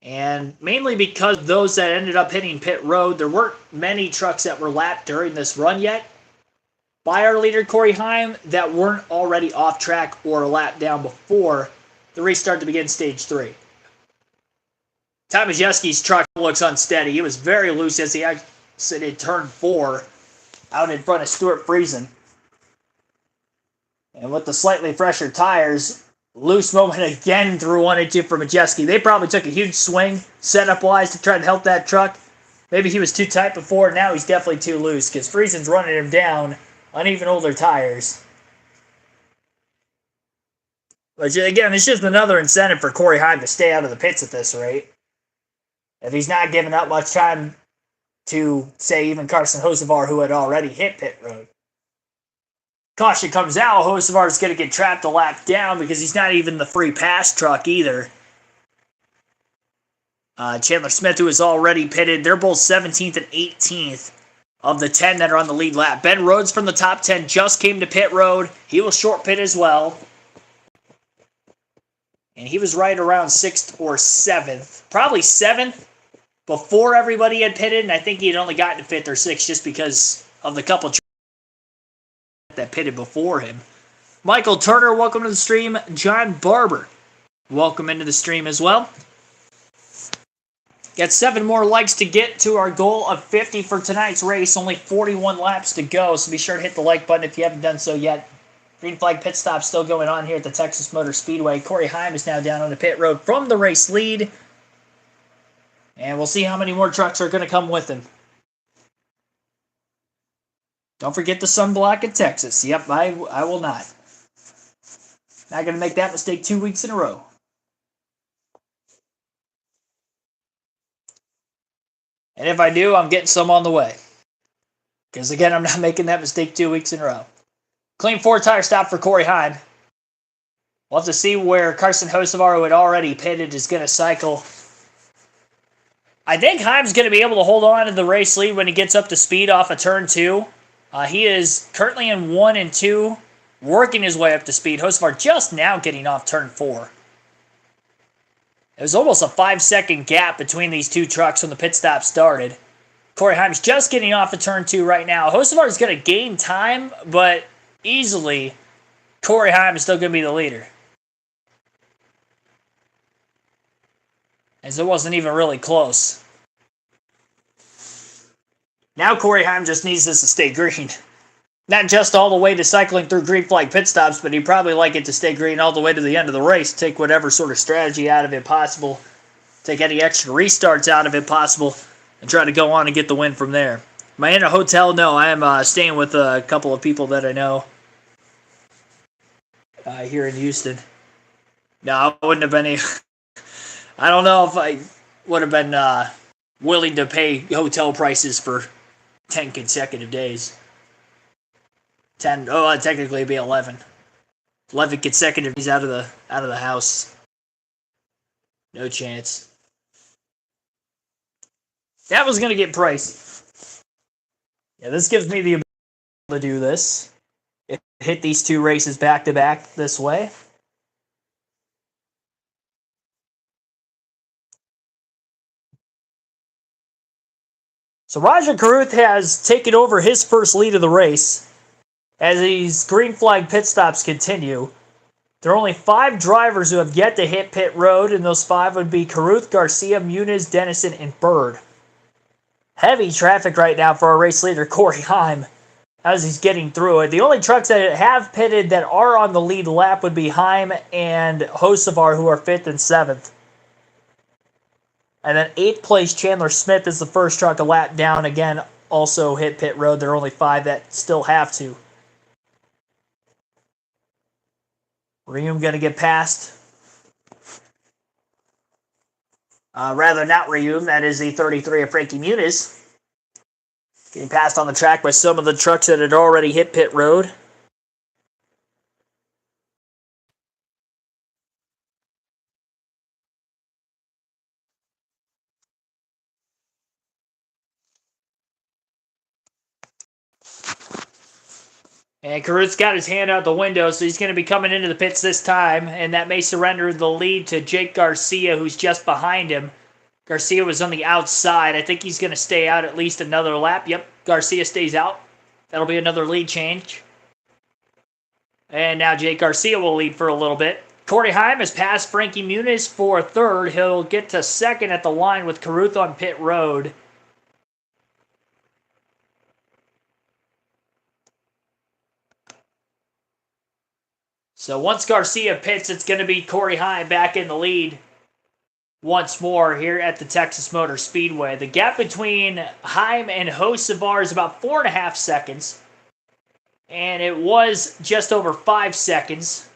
Speaker 1: And mainly because those that ended up hitting pit road, there weren't many trucks that were lapped during this run yet by our leader, Corey Heim, that weren't already off track or a lap down before the race started to begin stage 3. Ty Majeski's truck looks unsteady. He was very loose as he exited turn 4 out in front of Stuart Friesen. And with the slightly fresher tires, loose moment again through 1 and 2 for Majeski. They probably took a huge swing setup-wise to try to help that truck. Maybe he was too tight before. Now he's definitely too loose because Friesen's running him down on even older tires. But again, it's just another incentive for Corey Heim to stay out of the pits at this rate. If he's not giving up much time to, say, even Carson Hocevar, who had already hit pit road. Caution comes out. Hocevar is going to get trapped a lap down because he's not even the free pass truck either. Chandler Smith, who is already pitted, they're both 17th and 18th of the 10 that are on the lead lap. Ben Rhodes from the top 10 just came to pit road. He will short pit as well. And he was right around 6th or 7th. Probably 7th before everybody had pitted, and I think he had only gotten to 5th or 6th just because of the couple that pitted before him. Michael Turner, welcome to the stream. John Barber, welcome into the stream as well. Got 7 more likes to get to our goal of 50 for tonight's race. Only 41 laps to go, so be sure to hit the like button if you haven't done so yet. Green flag pit stop still going on here at the Texas Motor Speedway. Corey Heim is now down on the pit road from the race lead. And we'll see how many more trucks are going to come with him. Don't forget the sunblock in Texas. Yep, I will not. Not going to make that mistake 2 weeks in a row. And if I do, I'm getting some on the way. Because again, I'm not making that mistake 2 weeks in a row. Clean 4-tire stop for Corey Heim. We'll have to see where Carson Hocevar, who had already pitted, is going to cycle I think Heim's going to be able to hold on to the race lead when he gets up to speed off of turn 2. He is currently in 1 and 2, working his way up to speed. Hocevar just now getting off turn 4. It was almost a 5-second gap between these two trucks when the pit stop started. Corey Heim's just getting off of turn 2 right now. Hocevar is going to gain time, but easily, Corey Heim is still going to be the leader. As it wasn't even really close. Now Corey Heim just needs this to stay green. Not just all the way to cycling through green flag pit stops, but he'd probably like it to stay green all the way to the end of the race. Take whatever sort of strategy out of it possible. Take any extra restarts out of it possible. And try to go on and get the win from there. Am I in a hotel? No, I am staying with a couple of people that I know here in Houston. No, I wouldn't have been I don't know if I would have been willing to pay hotel prices for 10 consecutive days. 10, technically it'd be 11. 11 consecutive days out of the house. No chance. That was going to get pricey. Yeah, this gives me the ability to do this. Hit these two races back to back this way. So Roger Carruth has taken over his first lead of the race as these green flag pit stops continue. There are only 5 drivers who have yet to hit pit road, and those 5 would be Carruth, Garcia, Muniz, Dennison, and Bird. Heavy traffic right now for our race leader, Corey Heim, as he's getting through it. The only trucks that have pitted that are on the lead lap would be Heim and Hocevar, who are 5th and 7th. And then 8th place Chandler Smith is the first truck a lap down. Again, also hit pit road. There are only 5 that still have to. Reum going to get past. Rather not Reum. That is the 33 of Frankie Muniz. Getting passed on the track by some of the trucks that had already hit pit road. And Carruth's got his hand out the window, so he's going to be coming into the pits this time, and that may surrender the lead to Jake Garcia, who's just behind him. Garcia was on the outside. I think he's going to stay out at least another lap. Yep, Garcia stays out. That'll be another lead change. And now Jake Garcia will lead for a little bit. Corey Heim has passed Frankie Muniz for 3rd. He'll get to 2nd at the line with Carruth on pit road. So once Garcia pits, it's going to be Corey Heim back in the lead once more here at the Texas Motor Speedway. The gap between Heim and Hocevar is about 4.5 seconds. And it was just over 5 seconds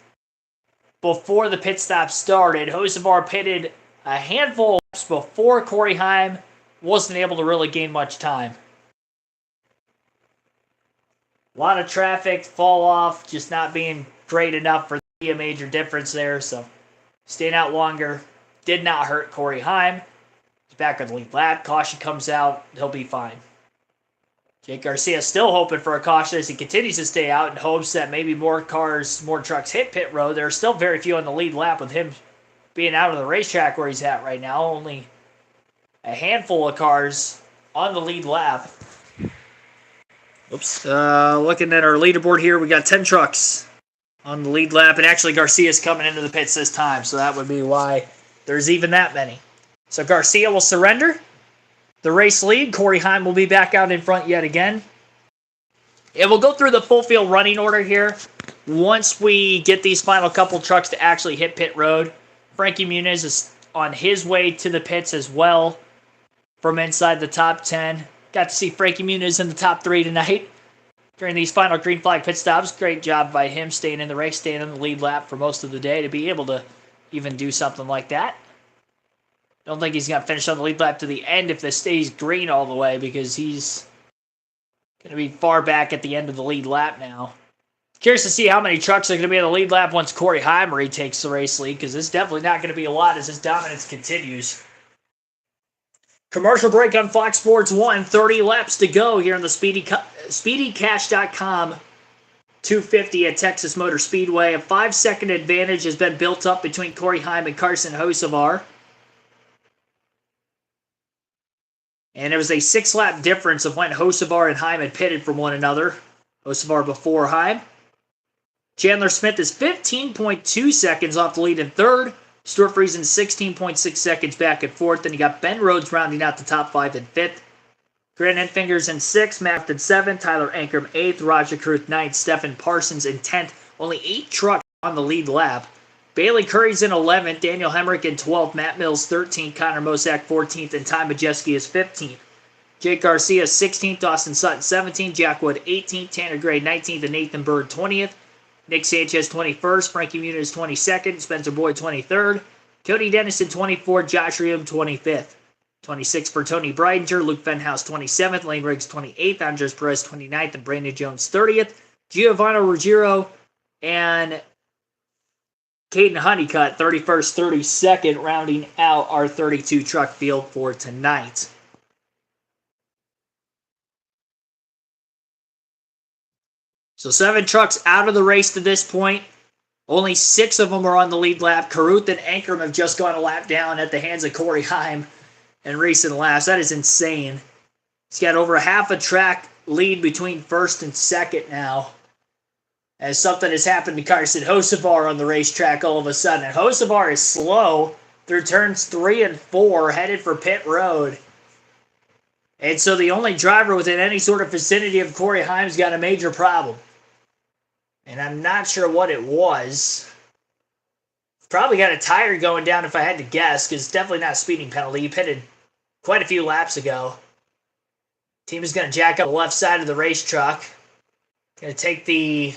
Speaker 1: before the pit stop started. Hocevar pitted a handful of laps before Corey Heim wasn't able to really gain much time. A lot of traffic, fall off, just not being great enough for a major difference there. So staying out longer did not hurt Corey Heim. He's back on the lead lap. Caution comes out. He'll be fine. Jake Garcia still hoping for a caution as he continues to stay out in hopes that maybe more trucks hit pit road. There are still very few on the lead lap with him being out of the racetrack where he's at right now. Only a handful of cars on the lead lap. Oops. Looking at our leaderboard here, we got 10 trucks on the lead lap, and actually Garcia's coming into the pits this time, so that would be why there's even that many. So Garcia will surrender the race lead. Corey Heim will be back out in front yet again. And we'll go through the full field running order here once we get these final couple trucks to actually hit pit road. Frankie Muniz is on his way to the pits as well from inside the top 10. Got to see Frankie Muniz in the top 3 tonight during these final green flag pit stops. Great job by him staying in the race, staying in the lead lap for most of the day to be able to even do something like that. Don't think he's going to finish on the lead lap to the end if this stays green all the way, because he's going to be far back at the end of the lead lap now. Curious to see how many trucks are going to be on the lead lap once Corey Heim retakes the race lead, because it's definitely not going to be a lot as his dominance continues. Commercial break on Fox Sports 1. 30 laps to go here on the SpeedyCash.com 250 at Texas Motor Speedway. A 5-second advantage has been built up between Corey Heim and Carson Hocevar. And there was a 6-lap difference of when Hocevar and Heim had pitted from one another. Hocevar before Heim. Chandler Smith is 15.2 seconds off the lead in third. Stuart Friesen 16.6 seconds back and fourth. Then you got Ben Rhodes rounding out the top 5 in fifth. Grant Enfinger's in 6th, Matt in 7th, Tyler Ankrum 8th, Roger Kruth 9th, Stephen Parsons in 10th. Only 8 trucks on the lead lap. Bailey Curry's in 11th, Daniel Hemrick in 12th, Matt Mills 13th, Connor Mosack 14th, and Ty Majeski is 15th. Jake Garcia 16th, Dawson Sutton 17th, Jack Wood 18th, Tanner Gray 19th, and Nathan Bird 20th. Nick Sanchez 21st, Frankie Muniz 22nd, Spencer Boyd 23rd, Cody Dennison 24th, Josh Riem 25th. 26th for Tony Breidinger, Luke Fenhouse 27th, Lane Riggs 28th, Andres Perez 29th, and Brandon Jones 30th. Giovanni Ruggiero and Caden Honeycutt 31st, 32nd, rounding out our 32 truck field for tonight. So 7 trucks out of the race to this point. Only 6 of them are on the lead lap. Caruth and Ankrum have just gone a lap down at the hands of Corey Heim in recent laps. That is insane. He's got over half a track lead between first and second now, as something has happened to Carson Hocevar on the racetrack all of a sudden. And Hocevar is slow through turns 3 and 4, headed for pit road. And so the only driver within any sort of vicinity of Corey Heim's got a major problem. And I'm not sure what it was. Probably got a tire going down if I had to guess, because it's definitely not a speeding penalty. He pitted quite a few laps ago. Team is going to jack up the left side of the race truck. Going to take the...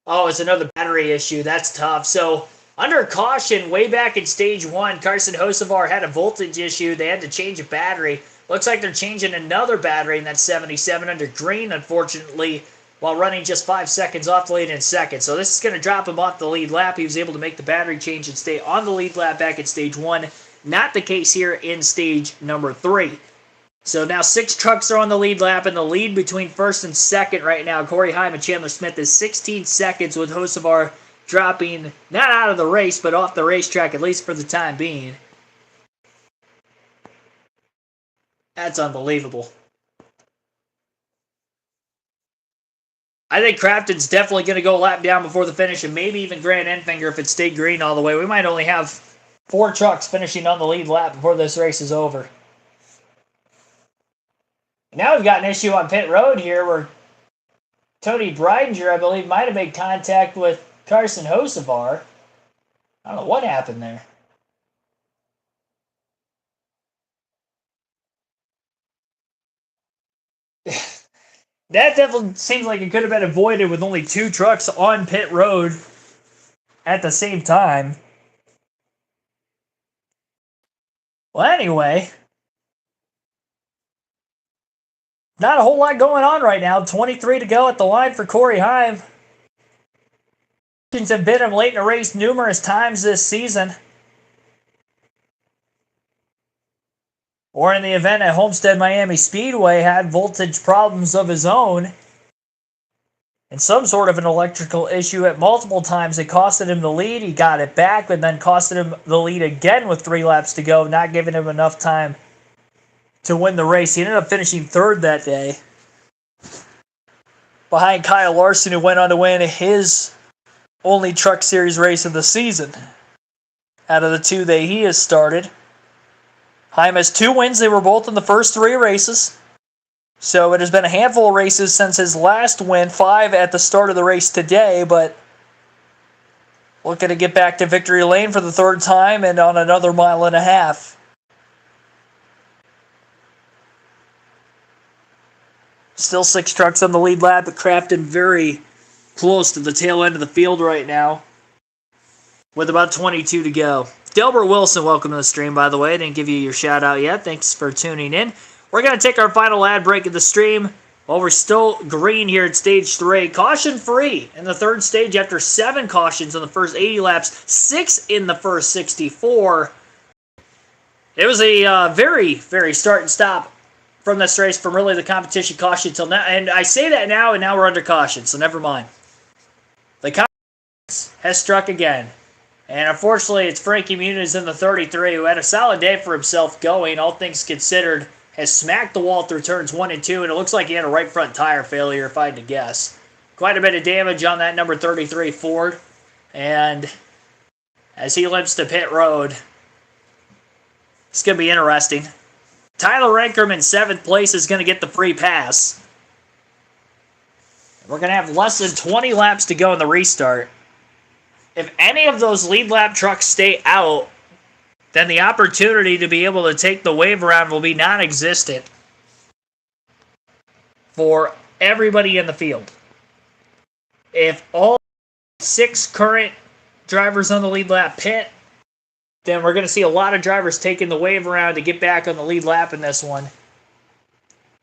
Speaker 1: Oh, it's another battery issue. That's tough. So, under caution, way back in stage 1, Carson Hocevar had a voltage issue. They had to change a battery. Looks like they're changing another battery in that 77 under green, unfortunately, while running just 5 seconds off the lead in second. So this is going to drop him off the lead lap. He was able to make the battery change and stay on the lead lap back in stage 1. Not the case here in stage number 3. So now 6 trucks are on the lead lap, and the lead between first and second right now, Corey Heim and Chandler Smith, is 16 seconds, with Hocevar dropping not out of the race, but off the racetrack, at least for the time being. That's unbelievable. I think Craftsman's definitely going to go a lap down before the finish, and maybe even Grant Enfinger if it stayed green all the way. We might only have 4 trucks finishing on the lead lap before this race is over. Now we've got an issue on pit road here where Tony Breidinger, I believe, might have made contact with Carson Hocevar. I don't know what happened there. That definitely seems like it could have been avoided with only 2 trucks on pit road at the same time. Well, anyway, not a whole lot going on right now. 23 to go at the line for Corey Heim. Have bit him late in a race numerous times this season. Or in the event at Homestead Miami Speedway, had voltage problems of his own. And some sort of an electrical issue at multiple times. It costed him the lead. He got it back, but then costed him the lead again with 3 laps to go, not giving him enough time to win the race. He ended up finishing 3rd that day, behind Kyle Larson, who went on to win his only Truck Series race of the season out of the 2 that he has started. Heim has 2 wins. They were both in the first 3 races. So it has been a handful of races since his last win, 5 at the start of the race today, but looking to get back to victory lane for the 3rd time and on another 1.5 miles. Still 6 trucks on the lead lap, but Craftsman very close to the tail end of the field right now, with about 22 to go. Delbert Wilson, welcome to the stream, by the way. I didn't give you your shout out yet. Thanks for tuning in. We're going to take our final ad break of the stream while we're still green here at stage 3. Caution free in the 3rd stage after 7 cautions in the first 80 laps, 6 in the first 64. It was a very, very start and stop from this race, from really the competition caution till now. And I say that now, and now we're under caution, so never mind. The competition has struck again. And unfortunately, it's Frankie Muniz in the 33, who had a solid day for himself going, all things considered, has smacked the wall through turns 1 and 2, and it looks like he had a right front tire failure, if I had to guess. Quite a bit of damage on that number 33 Ford. And as he limps to pit road, it's going to be interesting. Tyler Ankrum in 7th place is going to get the free pass. We're going to have less than 20 laps to go in the restart. If any of those lead lap trucks stay out, then the opportunity to be able to take the wave around will be non-existent for everybody in the field. If all 6 current drivers on the lead lap pit, then we're going to see a lot of drivers taking the wave around to get back on the lead lap in this one.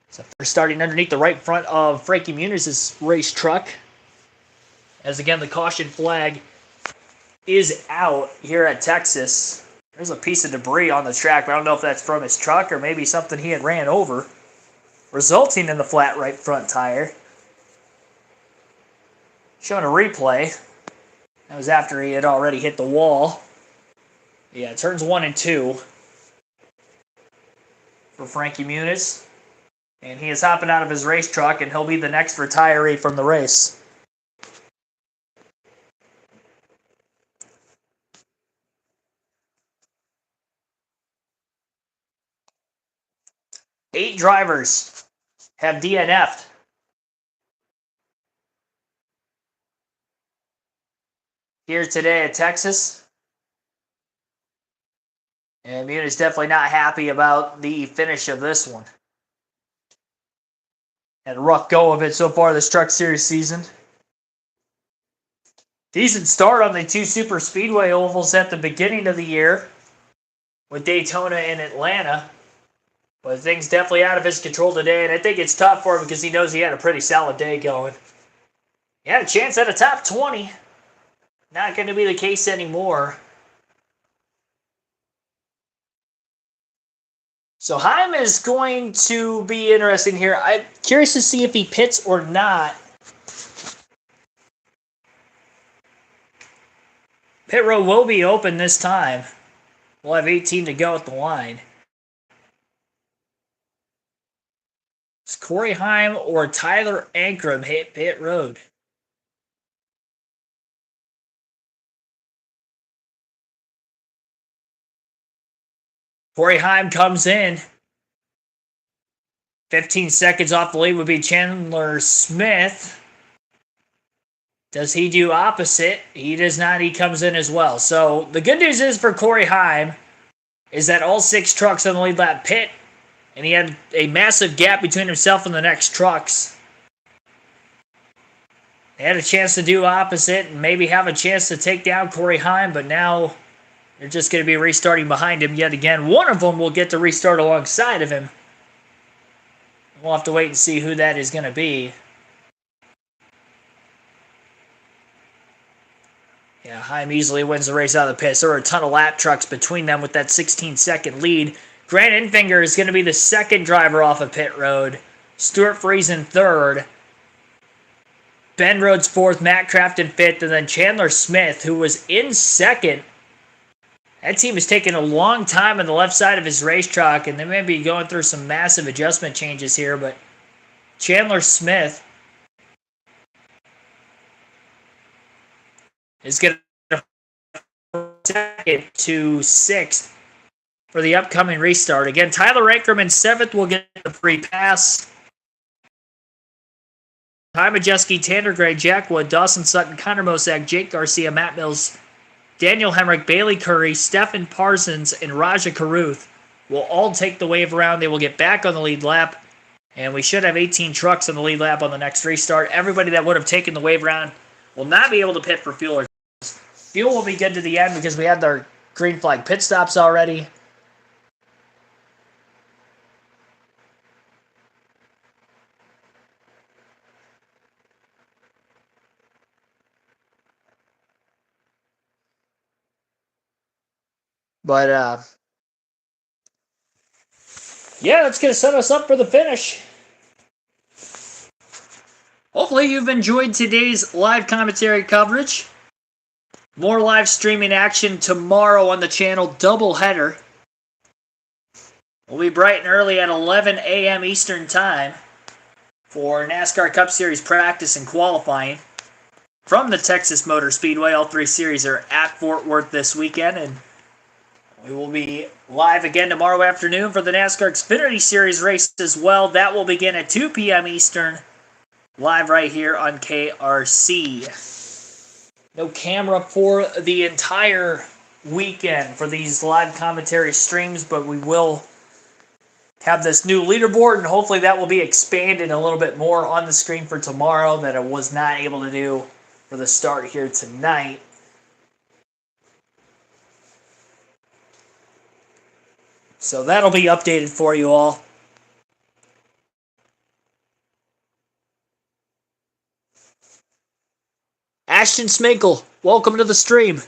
Speaker 1: So we're starting underneath the right front of Frankie Muniz's race truck. As again, the caution flag is out here at Texas. There's a piece of debris on the track, but I don't know if that's from his truck or maybe something he had ran over, resulting in the flat right front tire. Showing a replay. That was after he had already hit the wall. Yeah, turns 1 and 2 for Frankie Muniz. And he is hopping out of his race truck, and he'll be the next retiree from the race. Eight drivers have DNF'd. Here today at Texas. And Muniz definitely not happy about the finish of this one. Had a rough go of it so far this Truck Series season. Decent start on the 2 Super Speedway ovals at the beginning of the year with Daytona and Atlanta. But things definitely out of his control today, and I think it's tough for him because he knows he had a pretty solid day going. He had a chance at a top 20. Not going to be the case anymore. So Heim is going to be interesting here. I'm curious to see if he pits or not. Pit road will be open this time. We'll have 18 to go at the line. Does Corey Heim or Tyler Ankrum hit pit road? Corey Heim comes in. 15 seconds off the lead would be Chandler Smith. Does he do opposite? He does not. He comes in as well. So the good news is for Corey Heim is that all 6 trucks on the lead lap pit, and he had a massive gap between himself and the next trucks. They had a chance to do opposite and maybe have a chance to take down Corey Heim, but now they're just going to be restarting behind him yet again. One of them will get to restart alongside of him. We'll have to wait and see who that is going to be. Yeah, Heim easily wins the race out of the pits. There were a ton of lap trucks between them with that 16-second lead. Grant Enfinger is going to be the second driver off of pit road. Stuart Friesen third. Ben Rhodes fourth. Matt Crafton fifth. And then Chandler Smith, who was in second. That team is taking a long time on the left side of his racetrack, and they may be going through some massive adjustment changes here, but Chandler Smith is going to second to 6th for the upcoming restart. Again, Tyler Ankrum in 7th will get the free pass. Ty Majeski, Tanner Gray, Jack Wood, Dawson Sutton, Connor Mosak, Jake Garcia, Matt Mills, Daniel Hemrick, Bailey Curry, Stefan Parsons, and Raja Karuth will all take the wave around. They will get back on the lead lap, and we should have 18 trucks on the lead lap on the next restart. Everybody that would have taken the wave around will not be able to pit for fuel. Fuel will be good to the end because we had our green flag pit stops already. But Yeah, that's going to set us up for the finish. Hopefully you've enjoyed today's live commentary coverage. More live streaming action tomorrow on the channel, doubleheader. We'll be bright and early at 11 a.m. Eastern Time for NASCAR Cup Series practice and qualifying from the Texas Motor Speedway. All three series are at Fort Worth this weekend, and we will be live again tomorrow afternoon for the NASCAR Xfinity Series race as well. That will begin at 2 p.m. Eastern, live right here on KRC. No camera for the entire weekend for these live commentary streams, but we will have this new leaderboard, and hopefully that will be expanded a little bit more on the screen for tomorrow that I was not able to do for the start here tonight. So that'll be updated for you all. Ashton Sminkle, welcome to the stream.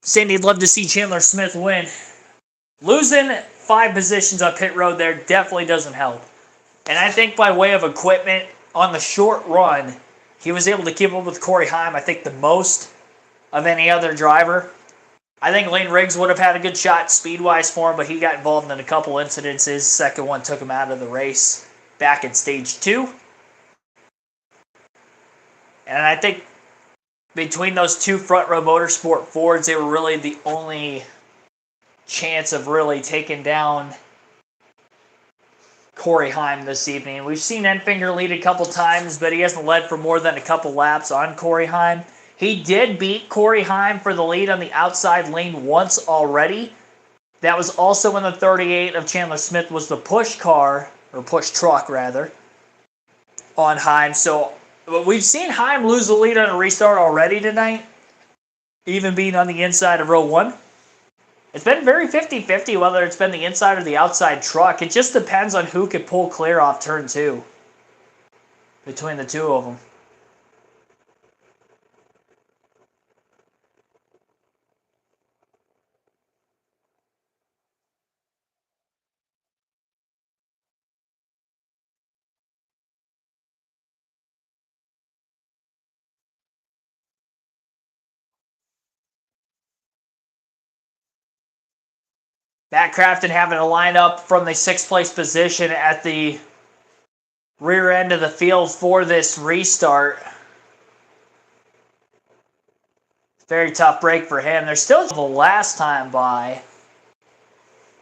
Speaker 1: Saying he'd love to see Chandler Smith win. Losing 5 positions on pit road there definitely doesn't help. And I think by way of equipment, on the short run, he was able to keep up with Corey Heim, I think, the most of any other driver. I think Lane Riggs would have had a good shot speed-wise for him, but he got involved in a couple incidences. Second one took him out of the race back in stage 2. And I think between those two front row motorsport Fords, they were really the only chance of really taking down Corey Heim this evening. We've seen Enfinger lead a couple times, but he hasn't led for more than a couple laps on Corey Heim. He did beat Corey Heim for the lead on the outside lane once already. That was also when the 38 of Chandler Smith was the push car, or push truck rather, on Heim. So we've seen Heim lose the lead on a restart already tonight, even being on the inside of row 1. It's been very 50-50 whether it's been the inside or the outside truck. It just depends on who could pull clear off turn 2 between the two of them. Matt Craftsman having to line up from the 6th place position at the rear end of the field for this restart. Very tough break for him. They're still the last time by,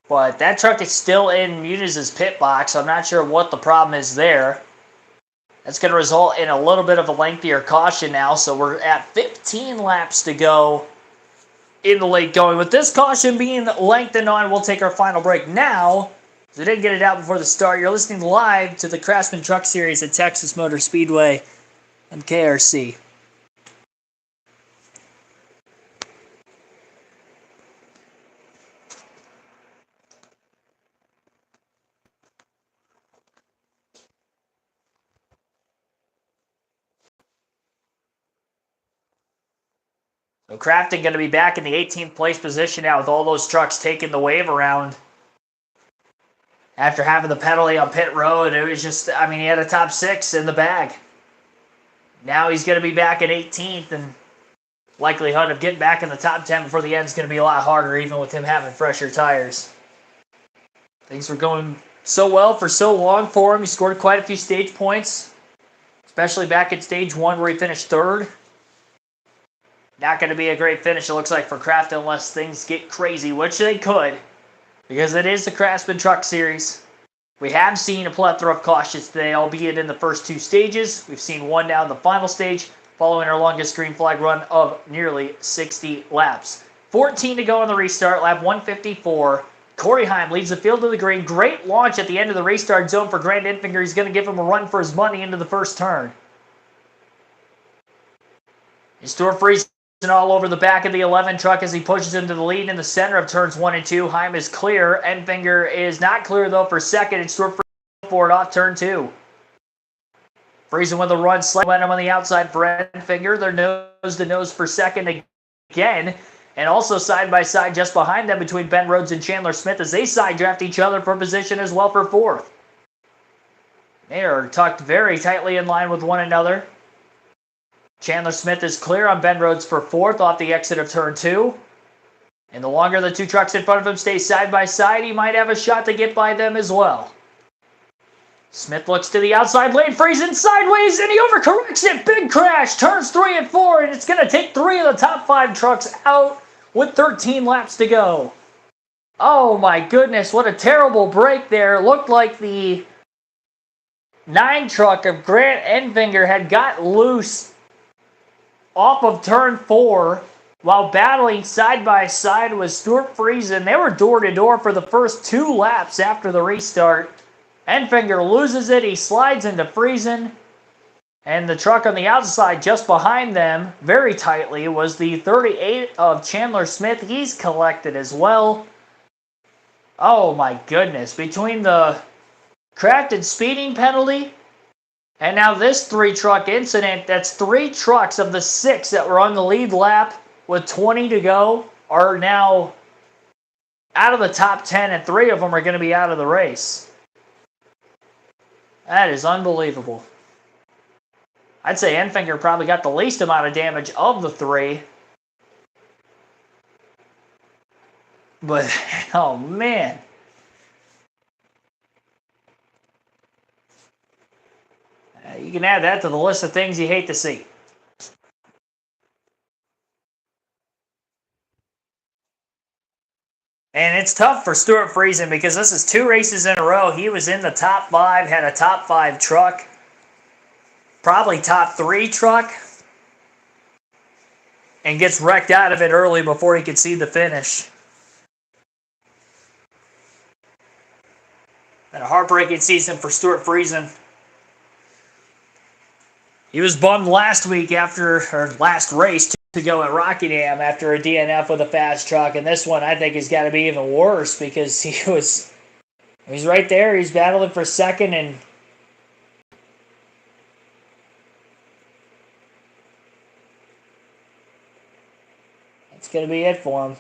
Speaker 1: but that truck is still in Muniz's pit box. So I'm not sure what the problem is there. That's going to result in a little bit of a lengthier caution now. So we're at 15 laps to go in the late going. With this caution being lengthened on, we'll take our final break now. So we didn't get it out before the start. You're listening live to the Craftsman Truck Series at Texas Motor Speedway and KRC. So Crafton going to be back in the 18th place position now with all those trucks taking the wave around. After having the penalty on pit road, it was just, I mean, he had a top 6 in the bag. Now he's going to be back at 18th, and likelihood of getting back in the top 10 before the end is going to be a lot harder, even with him having fresher tires. Things were going so well for so long for him. He scored quite a few stage points, especially back at stage 1 where he finished 3rd. Not going to be a great finish, it looks like, for Crafton unless things get crazy, which they could, because it is the Craftsman Truck Series. We have seen a plethora of cautions today, albeit in the first 2 stages. We've seen one down the final stage, following our longest green flag run of nearly 60 laps. 14 to go on the restart, lap 154. Corey Heim leads the field to the green. Great launch at the end of the restart zone for Grant Enfinger. He's going to give him a run for his money into the first turn. Stuart Friesen all over the back of the 11 truck as he pushes into the lead in the center of turns 1 and 2. Heim is clear. Enfinger is not clear, though, for second. And Stuart Friesen forward off turn 2. Friesen with a run, slight momentum on the outside for Enfinger. They're nose to nose for second again. And also side by side just behind them between Ben Rhodes and Chandler Smith as they side draft each other for position as well for fourth. They are tucked very tightly in line with one another. Chandler Smith is clear on Ben Rhodes for fourth off the exit of turn 2. And the longer the two trucks in front of him stay side by side, he might have a shot to get by them as well. Smith looks to the outside lane, Friesen sideways, and he overcorrects it. Big crash, turns 3 and 4, and it's going to take 3 of the top 5 trucks out with 13 laps to go. Oh my goodness, what a terrible break there. It looked like the 9 truck of Grant Enfinger had got loose off of turn 4 while battling side by side with Stuart Friesen. They were door to door for the first 2 laps after the restart. Enfinger loses it, he slides into Friesen, and the truck on the outside just behind them, very tightly, was the 38 of Chandler Smith. He's collected as well. Oh my goodness, between the crafted speeding penalty and now this 3-truck incident, that's 3 trucks of the 6 that were on the lead lap with 20 to go are now out of the top 10, and 3 of them are going to be out of the race. That is unbelievable. I'd say Enfinger probably got the least amount of damage of the 3. But, oh man. You can add that to the list of things you hate to see. And it's tough for Stuart Friesen because this is 2 races in a row. He was in the top 5, had a top 5 truck, probably top 3 truck, and gets wrecked out of it early before he could see the finish. And a heartbreaking season for Stuart Friesen. He was bummed last race to go at Rockingham after a DNF with a fast truck, and this one I think has got to be even worse because he's right there. He's battling for second, and that's going to be it for him.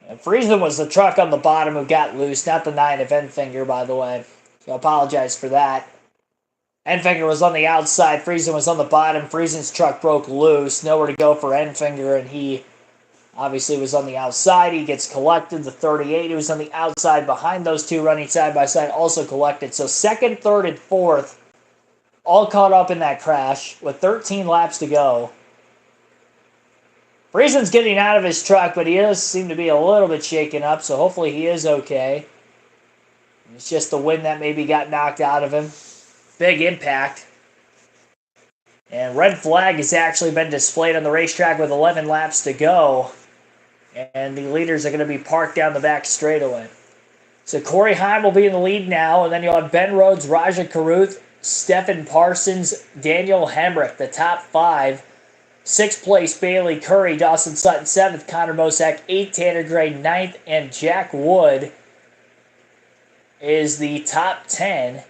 Speaker 1: And Friesen was the truck on the bottom who got loose, not the 9 of Enfinger, by the way. So I apologize for that. Enfinger was on the outside, Friesen was on the bottom. Friesen's truck broke loose, nowhere to go for Enfinger, and he obviously was on the outside. He gets collected. The 38 who was on the outside behind those 2 running side by side also collected. So second, third, and fourth all caught up in that crash with 13 laps to go. Friesen's getting out of his truck, but he does seem to be a little bit shaken up, so hopefully he is okay. It's just the wind that maybe got knocked out of him. Big impact. And red flag has actually been displayed on the racetrack with 11 laps to go. And the leaders are going to be parked down the back straightaway. So Corey Heim will be in the lead now, and then you'll have Ben Rhodes, Raja Caruth, Stephen Parsons, Daniel Hemrick, the top 5. 6th place, Bailey Curry, Dawson Sutton, 7th, Connor Mosack, 8th, Tanner Gray, 9th, and Jack Wood is the top 10.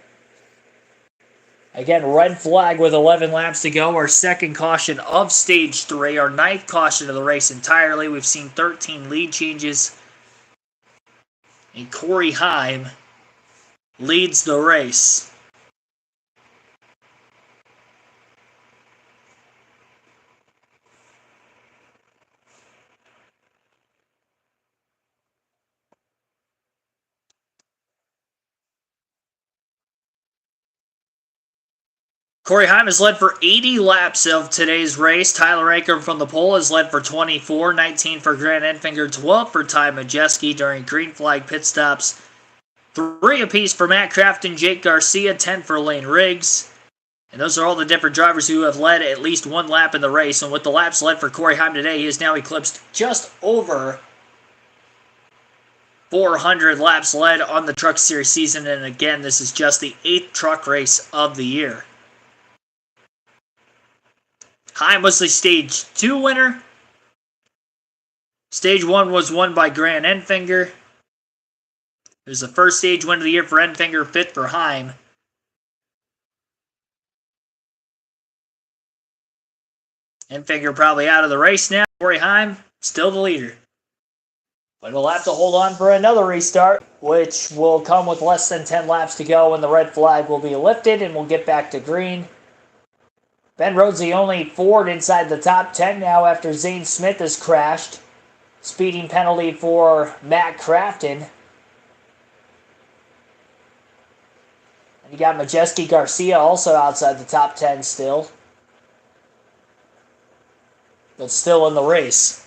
Speaker 1: Again, red flag with 11 laps to go. Our second caution of Stage 3. Our 9th caution of the race entirely. We've seen 13 lead changes. And Corey Heim leads the race. Corey Heim has led for 80 laps of today's race. Tyler Aker from the pole has led for 24, 19 for Grant Enfinger, 12 for Ty Majeski during green flag pit stops. 3 apiece for Matt Kraft and Jake Garcia, 10 for Lane Riggs. And those are all the different drivers who have led at least 1 lap in the race. And with the laps led for Corey Heim today, he has now eclipsed just over 400 laps led on the Truck Series season. And again, this is just the 8th truck race of the year. Heim was the Stage 2 winner. Stage 1 was won by Grant Enfinger. It was the first stage win of the year for Enfinger, 5th for Heim. Enfinger probably out of the race now. Corey Heim, still the leader. But we'll have to hold on for another restart, which will come with less than 10 laps to go, and the red flag will be lifted, and we'll get back to green. Ben Rhodes the only Ford inside the top 10 now after Zane Smith has crashed. Speeding penalty for Matt Crafton. And you got Majeski Garcia also outside the top 10 still. But still in the race.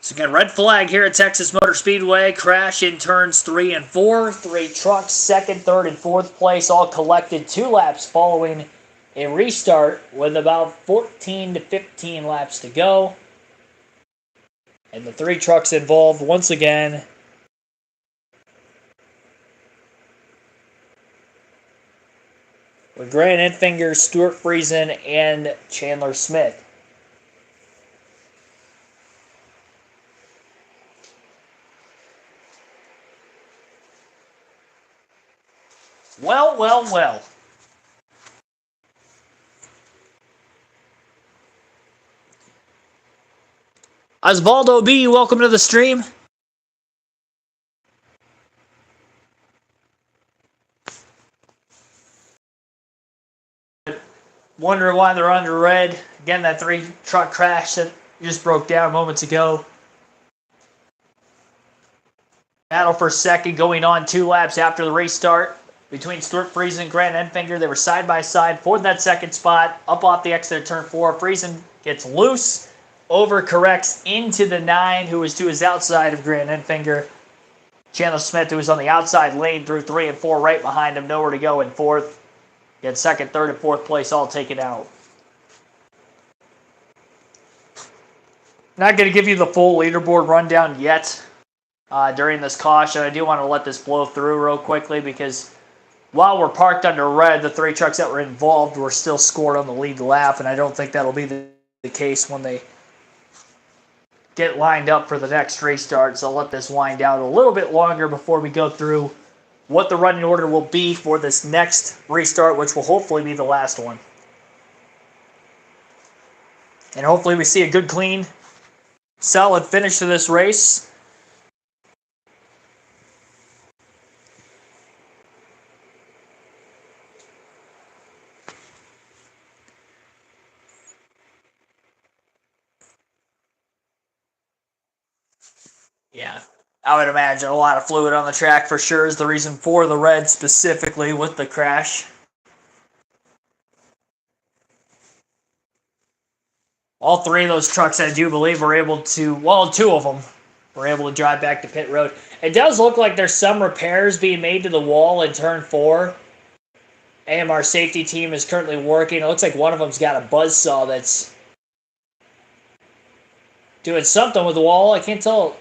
Speaker 1: So again, red flag here at Texas Motor Speedway. Crash in turns 3 and 4. 3 trucks, second, third, and fourth place, all collected 2 laps following a restart with about 14 to 15 laps to go. And the 3 trucks involved once again were Grant Enfinger, Stuart Friesen, and Chandler Smith. Well, well, well. Osvaldo B., welcome to the stream. Wondering why they're under red. Again, that 3-truck crash that just broke down moments ago. Battle for second going on 2 laps after the restart between Stuart Friesen and Grant Enfinger. They were side by side for that second spot. Up off the exit of turn 4. Friesen gets loose, overcorrects into the 9, who was to his outside of Grant Enfinger. Chandler Smith, who was on the outside lane through 3 and 4 right behind him, nowhere to go in 4th. Get second, third, and 4th place all taken out. Not going to give you the full leaderboard rundown yet during this caution. I do want to let this blow through real quickly because while we're parked under red, the 3 trucks that were involved were still scored on the lead lap, and I don't think that'll be the case when they get lined up for the next restart. So I'll let this wind out a little bit longer before we go through what the running order will be for this next restart, which will hopefully be the last one. And hopefully we see a good, clean, solid finish to this race. Yeah, I would imagine a lot of fluid on the track for sure is the reason for the red specifically with the crash. All 3 of those trucks, I do believe, were able to, well, 2 of them were able to drive back to pit road. It does look like there's some repairs being made to the wall in turn 4. AMR safety team is currently working. It looks like one of them's got a buzzsaw that's doing something with the wall. I can't tell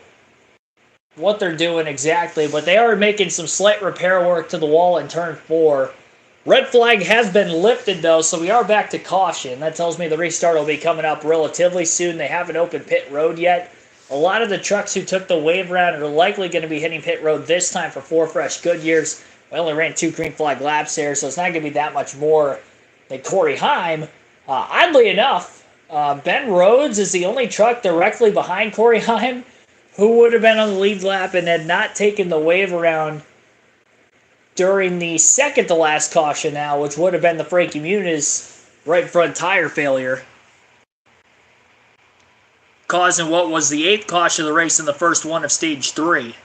Speaker 1: what they're doing exactly, but they are making some slight repair work to the wall in turn 4. Red flag has been lifted, though, so we are back to caution. That tells me the restart will be coming up relatively soon. They haven't opened pit road yet. A lot of the trucks who took the wave round are likely going to be hitting pit road this time for 4 fresh Goodyears. We only ran 2 green flag laps there, so it's not going to be that much more than Corey Heim. Oddly enough, Ben Rhodes is the only truck directly behind Corey Heim who would have been on the lead lap and had not taken the wave around during the second to last caution now, which would have been the Frankie Muniz right front tire failure, causing what was the 8th caution of the race and the first one of stage 3.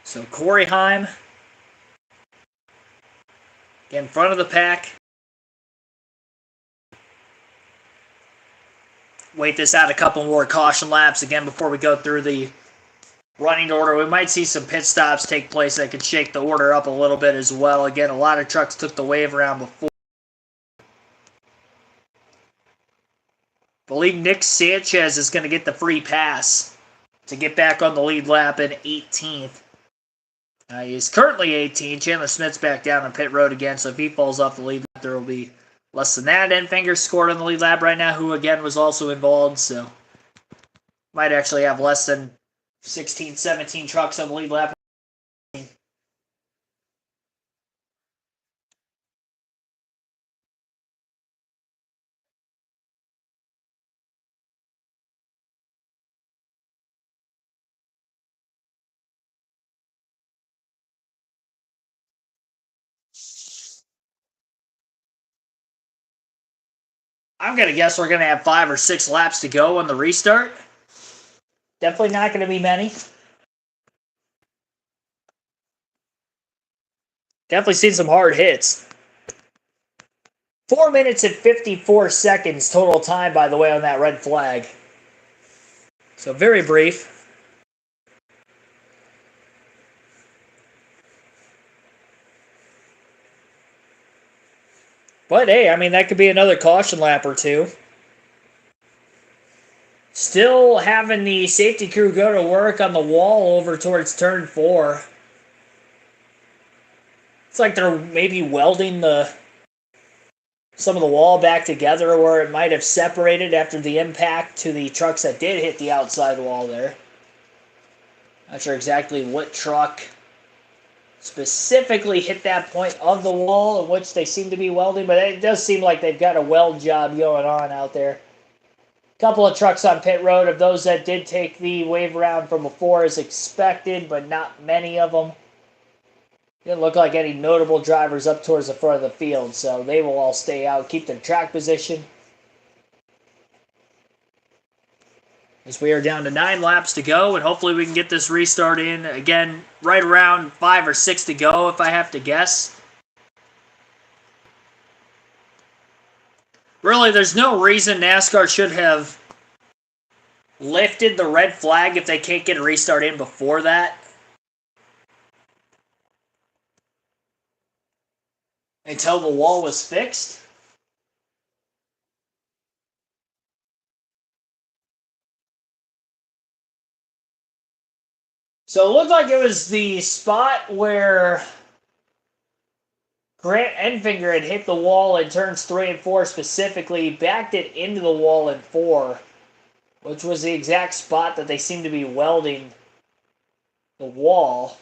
Speaker 1: So Corey Heim in front of the pack. Wait this out a couple more caution laps again before we go through the running order. We might see some pit stops take place that could shake the order up a little bit as well. Again, a lot of trucks took the wave around before. I believe Nick Sanchez is going to get the free pass to get back on the lead lap in 18th. He's currently 18th. Chandler Smith's back down on pit road again, so if he falls off the lead lap, there will be less than that. Enfinger scored on the lead lap right now, who again was also involved, so might actually have less than 16, 17 trucks on the lead lap. I'm going to guess we're going to have 5 or 6 laps to go on the restart. Definitely not going to be many. Definitely seen some hard hits. 4 minutes and 54 seconds total time, by the way, on that red flag. So very brief. But hey, I mean, that could be another caution lap or two. Still having the safety crew go to work on the wall over towards turn 4. It's like they're maybe welding some of the wall back together where it might have separated after the impact to the trucks that did hit the outside wall there. Not sure exactly what truck specifically hit that point of the wall in which they seem to be welding, but it does seem like they've got a weld job going on out there. A couple of trucks on pit road of those that did take the wave around from before as expected, but not many of them. Didn't look like any notable drivers up towards the front of the field, so they will all stay out, keep their track position. As we are down to 9 laps to go, and hopefully we can get this restart in. Again, right around 5 or 6 to go, if I have to guess. Really, there's no reason NASCAR should have lifted the red flag if they can't get a restart in before that. Until the wall was fixed. So it looked like it was the spot where Grant Enfinger had hit the wall in turns 3 and 4 specifically, backed it into the wall in 4, which was the exact spot that they seemed to be welding the wall.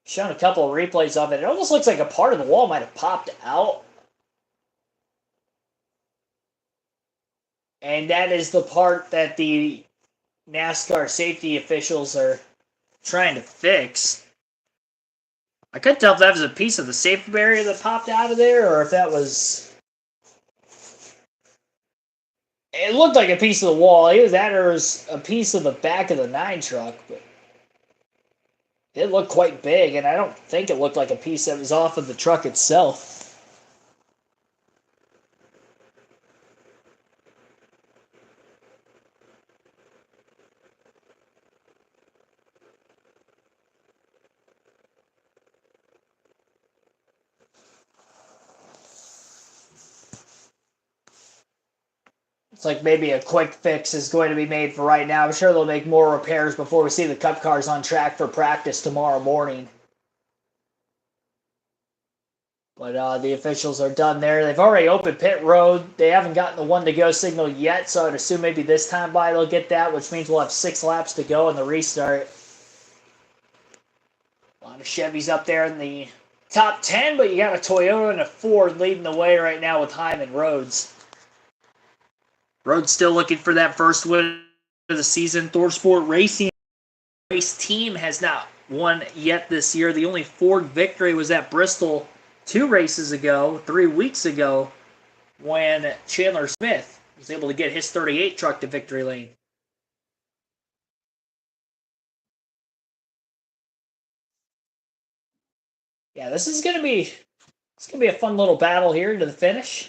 Speaker 1: Shown a couple of replays of it. It almost looks like a part of the wall might have popped out. And that is the part that the NASCAR safety officials are trying to fix. I couldn't tell if that was a piece of the safety barrier that popped out of there or if that was... It looked like a piece of the wall. Either that or it was a piece of the back of the 9 truck, but it looked quite big, and I don't think it looked like a piece that was off of the truck itself. It's like maybe a quick fix is going to be made for right now. I'm sure they'll make more repairs before we see the Cup cars on track for practice tomorrow morning. But the officials are done there. They've already opened pit road. They haven't gotten the 1 to go signal yet, so I'd assume maybe this time by they'll get that, which means we'll have 6 laps to go in the restart. A lot of Chevys up there in the top 10, but you got a Toyota and a Ford leading the way right now with Hyman Rhodes. Rhodes still looking for that first win of the season. ThorSport Racing race team has not won yet this year. The only Ford victory was at Bristol 3 weeks ago, when Chandler Smith was able to get his 38 truck to victory lane. Yeah, this is gonna be a fun little battle here to the finish.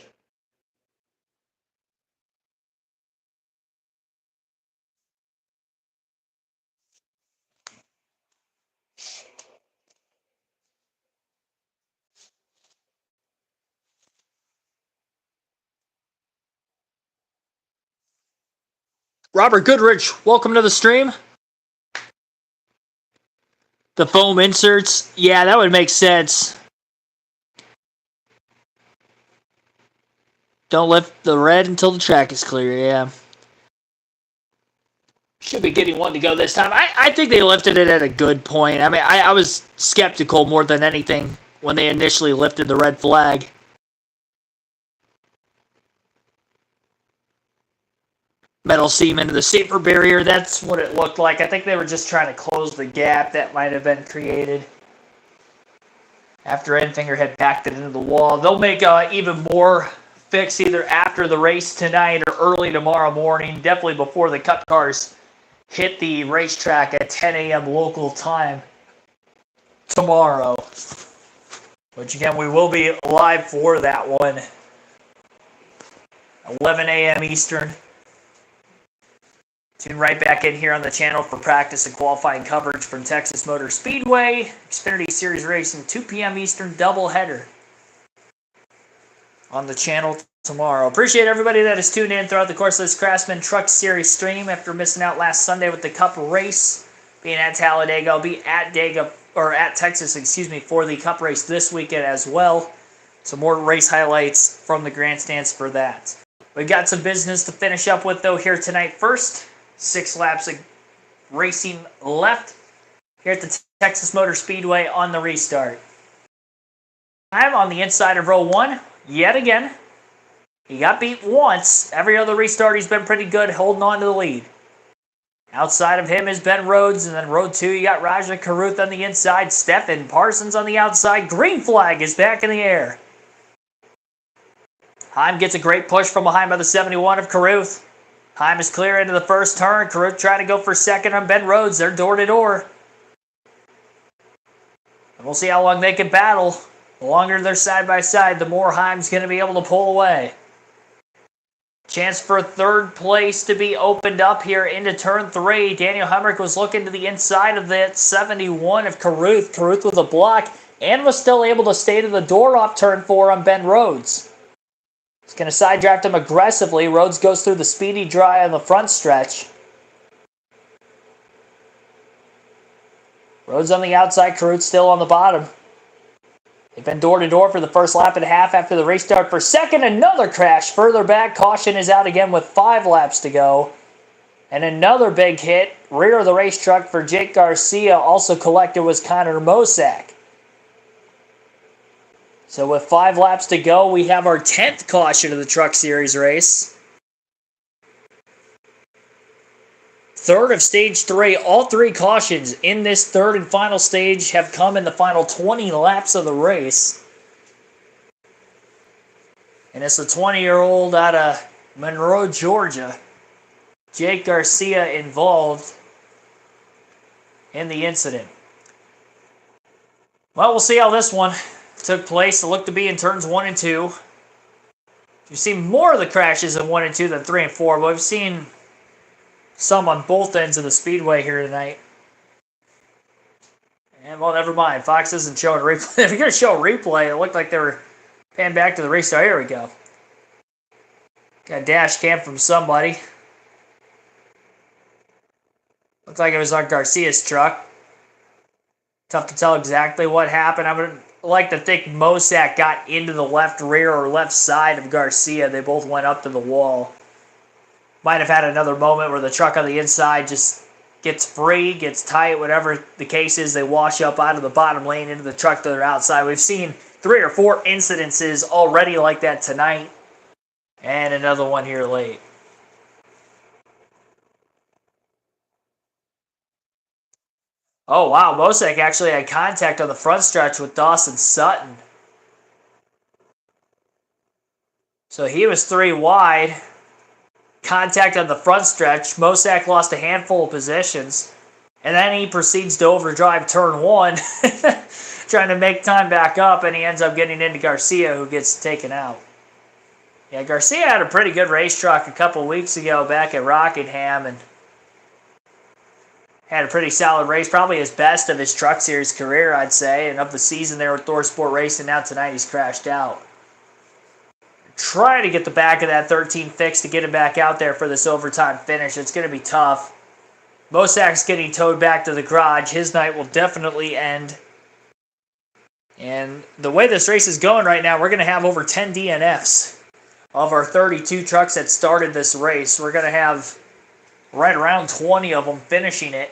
Speaker 1: Robert Goodrich, welcome to the stream. The foam inserts, yeah, that would make sense. Don't lift the red until the track is clear, yeah. Should be getting 1 to go this time. I think they lifted it at a good point. I mean, I was skeptical more than anything when they initially lifted the red flag. Metal seam into the safer barrier. That's what it looked like. I think they were just trying to close the gap that might have been created after Enfinger had backed it into the wall. They'll make even more fix either after the race tonight or early tomorrow morning, definitely before the Cup cars hit the racetrack at 10 a.m. local time tomorrow. Which again, we will be live for that one. 11 a.m. Eastern. Tune right back in here on the channel for practice and qualifying coverage from Texas Motor Speedway. Xfinity Series Racing, 2 p.m. Eastern doubleheader on the channel tomorrow. Appreciate everybody that has tuned in throughout the course of this Craftsman Truck Series stream after missing out last Sunday with the Cup race being at Talladega. I'll be at Texas, for the Cup race this weekend as well. Some more race highlights from the grandstands for that. We've got some business to finish up with though here tonight. First, 6 laps of racing left here at the Texas Motor Speedway on the restart. I'm on the inside of row 1 yet again. He got beat once. Every other restart he's been pretty good holding on to the lead. Outside of him is Ben Rhodes, and then row 2 you got Raja Caruth on the inside, Stephen Parsons on the outside. Green flag is back in the air. Heim gets a great push from behind by the 71 of Caruth. Heim is clear into the first turn. Caruth trying to go for second on Ben Rhodes. They're door to door. And we'll see how long they can battle. The longer they're side by side, the more Heim's going to be able to pull away. Chance for third place to be opened up here into turn 3. Daniel Hemrick was looking to the inside of that 71 of Caruth. Caruth with a block and was still able to stay to the door off turn 4 on Ben Rhodes. He's going to side draft him aggressively. Rhodes goes through the speedy dry on the front stretch. Rhodes on the outside, Caruth still on the bottom. They've been door to door for the first lap and a half after the restart. For second, another crash further back. Caution is out again with 5 laps to go. And another big hit. Rear of the race truck for Jake Garcia. Also collected was Connor Mosack. So with 5 laps to go, we have our 10th caution of the Truck Series race. Third of stage 3. All 3 cautions in this third and final stage have come in the final 20 laps of the race. And it's a 20-year-old out of Monroe, Georgia, Jake Garcia, involved in the incident. Well, we'll see how this one took place. It looked to be in turns 1 and 2. We've seen more of the crashes in 1 and 2 than 3 and 4, but we've seen some on both ends of the speedway here tonight. And, well, never mind. Fox isn't showing a replay. If you're going to show a replay, it looked like they were panned back to the restart. Here we go. Got a dash cam from somebody. Looked like it was on Garcia's truck. Tough to tell exactly what happened. I would like to think Mosack got into the left rear or left side of Garcia. They both went up to the wall. Might have had another moment where the truck on the inside just gets free, gets tight, whatever the case is. They wash up out of the bottom lane into the truck to their outside. We've seen 3 or 4 incidences already like that tonight. And another one here late. Oh, wow. Mosack actually had contact on the front stretch with Dawson Sutton. So he was 3 wide. Contact on the front stretch. Mosack lost a handful of positions. And then he proceeds to overdrive turn 1. Trying to make time back up. And he ends up getting into Garcia, who gets taken out. Yeah, Garcia had a pretty good race truck a couple weeks ago back at Rockingham. And had a pretty solid race. Probably his best of his Truck Series career, I'd say. And of the season there with Thor Sport Racing. Now tonight he's crashed out. Try to get the back of that 13 fix to get him back out there for this overtime finish. It's going to be tough. Mosack's getting towed back to the garage. His night will definitely end. And the way this race is going right now, we're going to have over 10 DNFs of our 32 trucks that started this race. We're going to have right around 20 of them finishing it.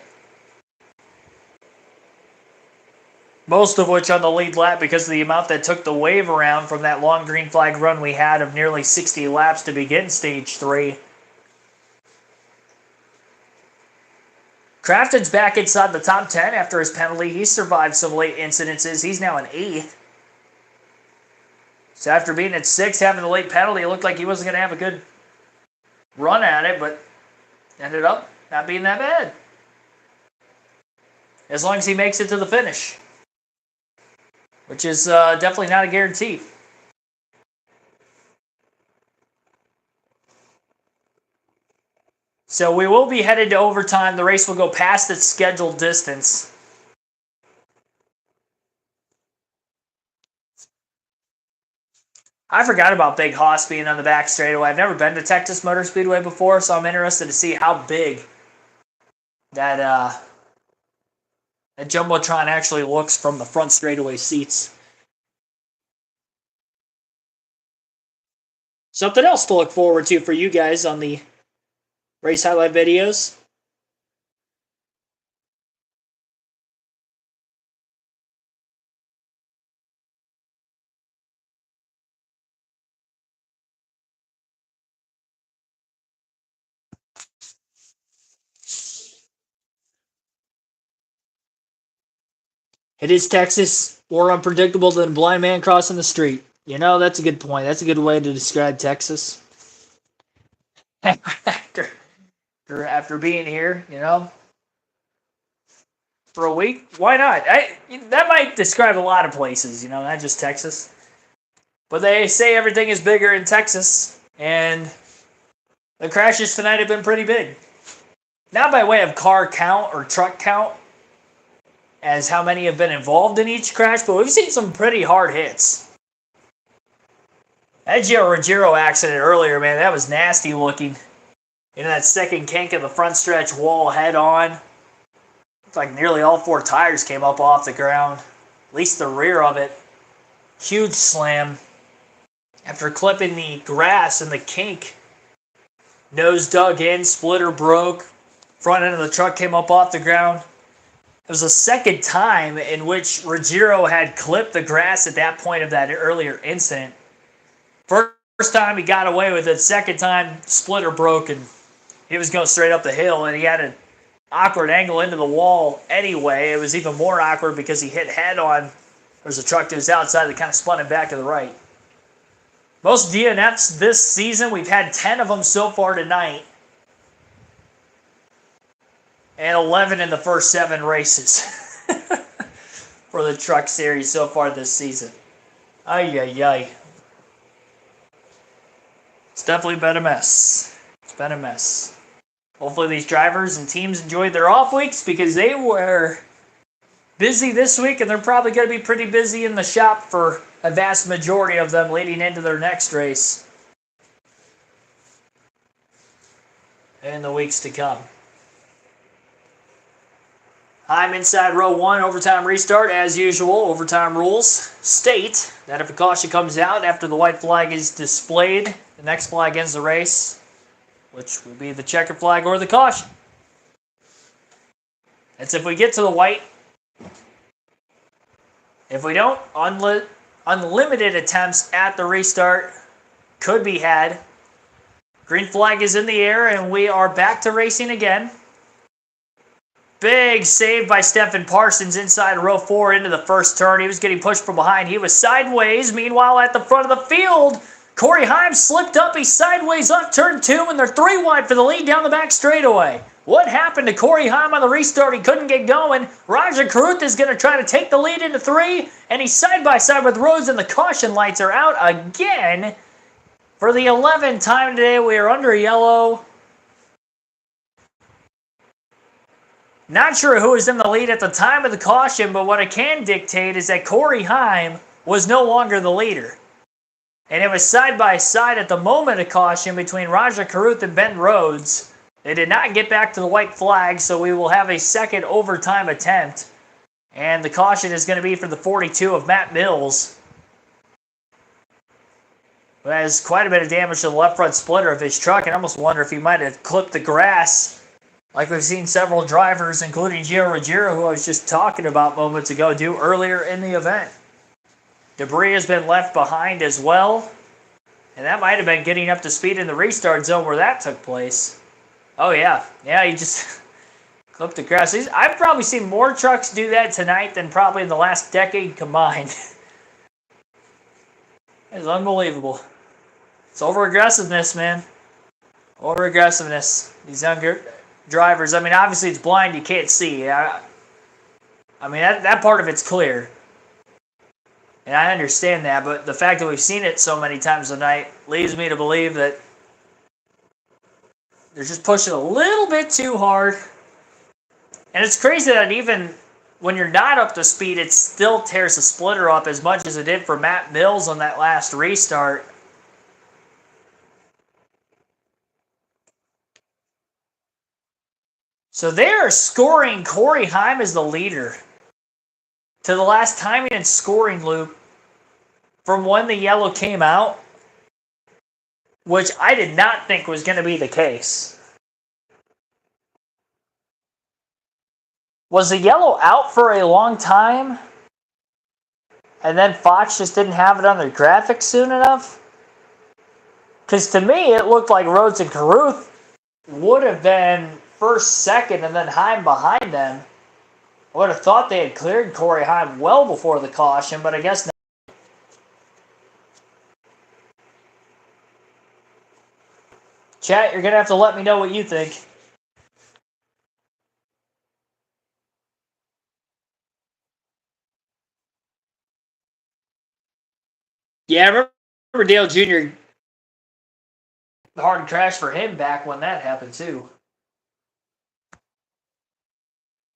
Speaker 1: Most of which on the lead lap because of the amount that took the wave around from that long green flag run we had of nearly 60 laps to begin stage 3. Crafton's back inside the top 10 after his penalty. He survived some late incidences. He's now in 8th. So after being at 6, having the late penalty, it looked like he wasn't going to have a good run at it, but ended up not being that bad. As long as he makes it to the finish, which is definitely not a guarantee. So we will be headed to overtime. The race will go past its scheduled distance. I forgot about Big Hoss being on the back straightaway. I've never been to Texas Motor Speedway before, so I'm interested to see how big that Jumbotron actually looks from the front straightaway seats. Something else to look forward to for you guys on the race highlight videos. It is Texas, more unpredictable than a blind man crossing the street. You know, that's a good point. That's a good way to describe Texas. After being here, you know, for a week, why not? That might describe a lot of places, you know, not just Texas. But they say everything is bigger in Texas, and the crashes tonight have been pretty big. Not by way of car count or truck count, as how many have been involved in each crash, but we've seen some pretty hard hits. That Gio Ruggiero accident earlier, man, that was nasty looking. You know, that second kink of the front stretch wall head on. Looked like nearly all 4 tires came up off the ground. At least the rear of it. Huge slam. After clipping the grass in the kink. Nose dug in, splitter broke. Front end of the truck came up off the ground. It was the second time in which Ruggiero had clipped the grass at that point of that earlier incident. First time he got away with it. Second time, splitter broke and he was going straight up the hill, and he had an awkward angle into the wall anyway. It was even more awkward because he hit head on. There's a truck to his outside that kind of spun him back to the right. Most DNFs this season, we've had 10 of them so far tonight. And 11 in the first 7 races for the truck series so far this season. Ay, ay, ay. It's definitely been a mess. It's been a mess. Hopefully these drivers and teams enjoyed their off weeks because they were busy this week and they're probably going to be pretty busy in the shop for a vast majority of them leading into their next race in the weeks to come. I'm inside row 1, overtime restart. As usual, overtime rules state that if a caution comes out after the white flag is displayed, the next flag ends the race, which will be the checkered flag or the caution. That's if we get to the white. If we don't, unlimited attempts at the restart could be had. Green flag is in the air, and we are back to racing again. Big save by Stephen Parsons inside row 4 into the first turn. He was getting pushed from behind. He was sideways. Meanwhile, at the front of the field, Corey Heim slipped up. He's sideways off turn 2, and they're 3 wide for the lead down the back straightaway. What happened to Corey Heim on the restart? He couldn't get going. Roger Carruth is going to try to take the lead into 3, and he's side-by-side with Rhodes, and the caution lights are out again. For the 11th time today, we are under yellow. Not sure who was in the lead at the time of the caution, but what I can dictate is that Corey Heim was no longer the leader. And it was side-by-side at the moment of caution between Roger Carruth and Ben Rhodes. They did not get back to the white flag, so we will have a second overtime attempt. And the caution is going to be for the 42 of Matt Mills, who has quite a bit of damage to the left front splitter of his truck, and I almost wonder if he might have clipped the grass like we've seen several drivers, including Gio Ruggiero, who I was just talking about moments ago, do earlier in the event. Debris has been left behind as well, and that might have been getting up to speed in the restart zone where that took place. Oh, yeah. Yeah, he just clipped the grass. I've probably seen more trucks do that tonight than probably in the last decade combined. It's unbelievable. It's over aggressiveness, man. Over aggressiveness. These younger drivers. I mean, obviously it's blind. You can't see. I mean, that part of it's clear. And I understand that. But the fact that we've seen it so many times tonight leads me to believe that they're just pushing a little bit too hard. And it's crazy that even when you're not up to speed, it still tears the splitter up as much as it did for Matt Mills on that last restart. So they are scoring Corey Heim as the leader to the last timing and scoring loop from when the yellow came out, which I did not think was going to be the case. Was the yellow out for a long time? And then Fox just didn't have it on their graphics soon enough? Because to me, it looked like Rhodes and Carruth would have been first, second, and then Heim behind them. I would have thought they had cleared Corey Heim well before the caution, but I guess not. Chat, you're going to have to let me know what you think. Yeah, I remember Dale Jr. hard crash for him back when that happened, too.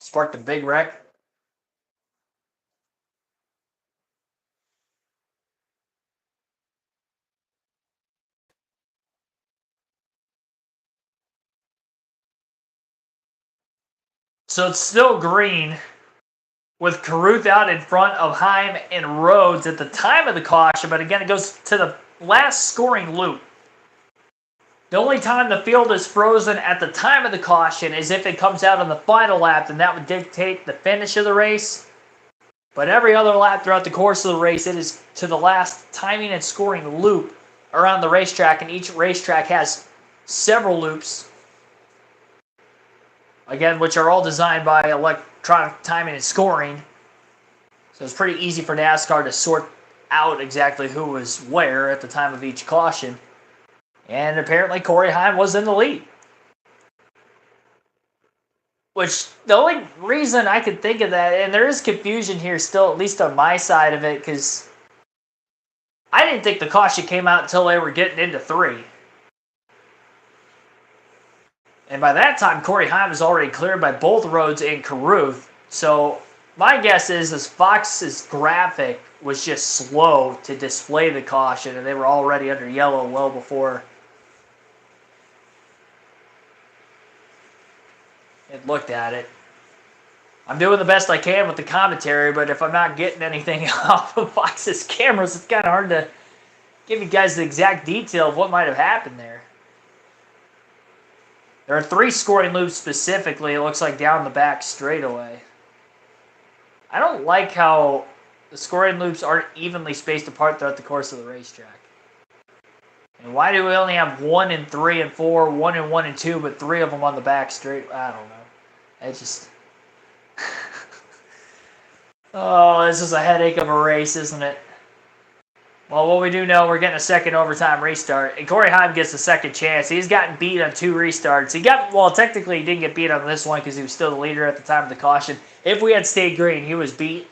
Speaker 1: Sparked a big wreck. So it's still green with Carruth out in front of Heim and Rhodes at the time of the caution, but again, it goes to the last scoring loop. The only time the field is frozen at the time of the caution is if it comes out on the final lap, and that would dictate the finish of the race. But every other lap throughout the course of the race, it is to the last timing and scoring loop around the racetrack, and each racetrack has several loops, again, which are all designed by electronic timing and scoring. So it's pretty easy for NASCAR to sort out exactly who was where at the time of each caution. And apparently Corey Heim was in the lead. Which, the only reason I could think of that, and there is confusion here still, at least on my side of it, because I didn't think the caution came out until they were getting into 3. And by that time, Corey Heim was already cleared by both Rhodes and Carruth. So my guess is Fox's graphic was just slow to display the caution, and they were already under yellow well before it looked at it. I'm doing the best I can with the commentary, but if I'm not getting anything off of Fox's cameras, it's kind of hard to give you guys the exact detail of what might have happened there. There are 3 scoring loops specifically, it looks like, down the back straightaway. I don't like how the scoring loops aren't evenly spaced apart throughout the course of the racetrack. And why do we only have 1 and 3 and 4, 1 and 1 and 2, but 3 of them on the back straight? I don't know. It's just... oh, this is a headache of a race, isn't it? Well, what we do know, we're getting a second overtime restart. And Corey Heim gets a second chance. He's gotten beat on 2 restarts. Technically he didn't get beat on this one because he was still the leader at the time of the caution. If we had stayed green, he was beat.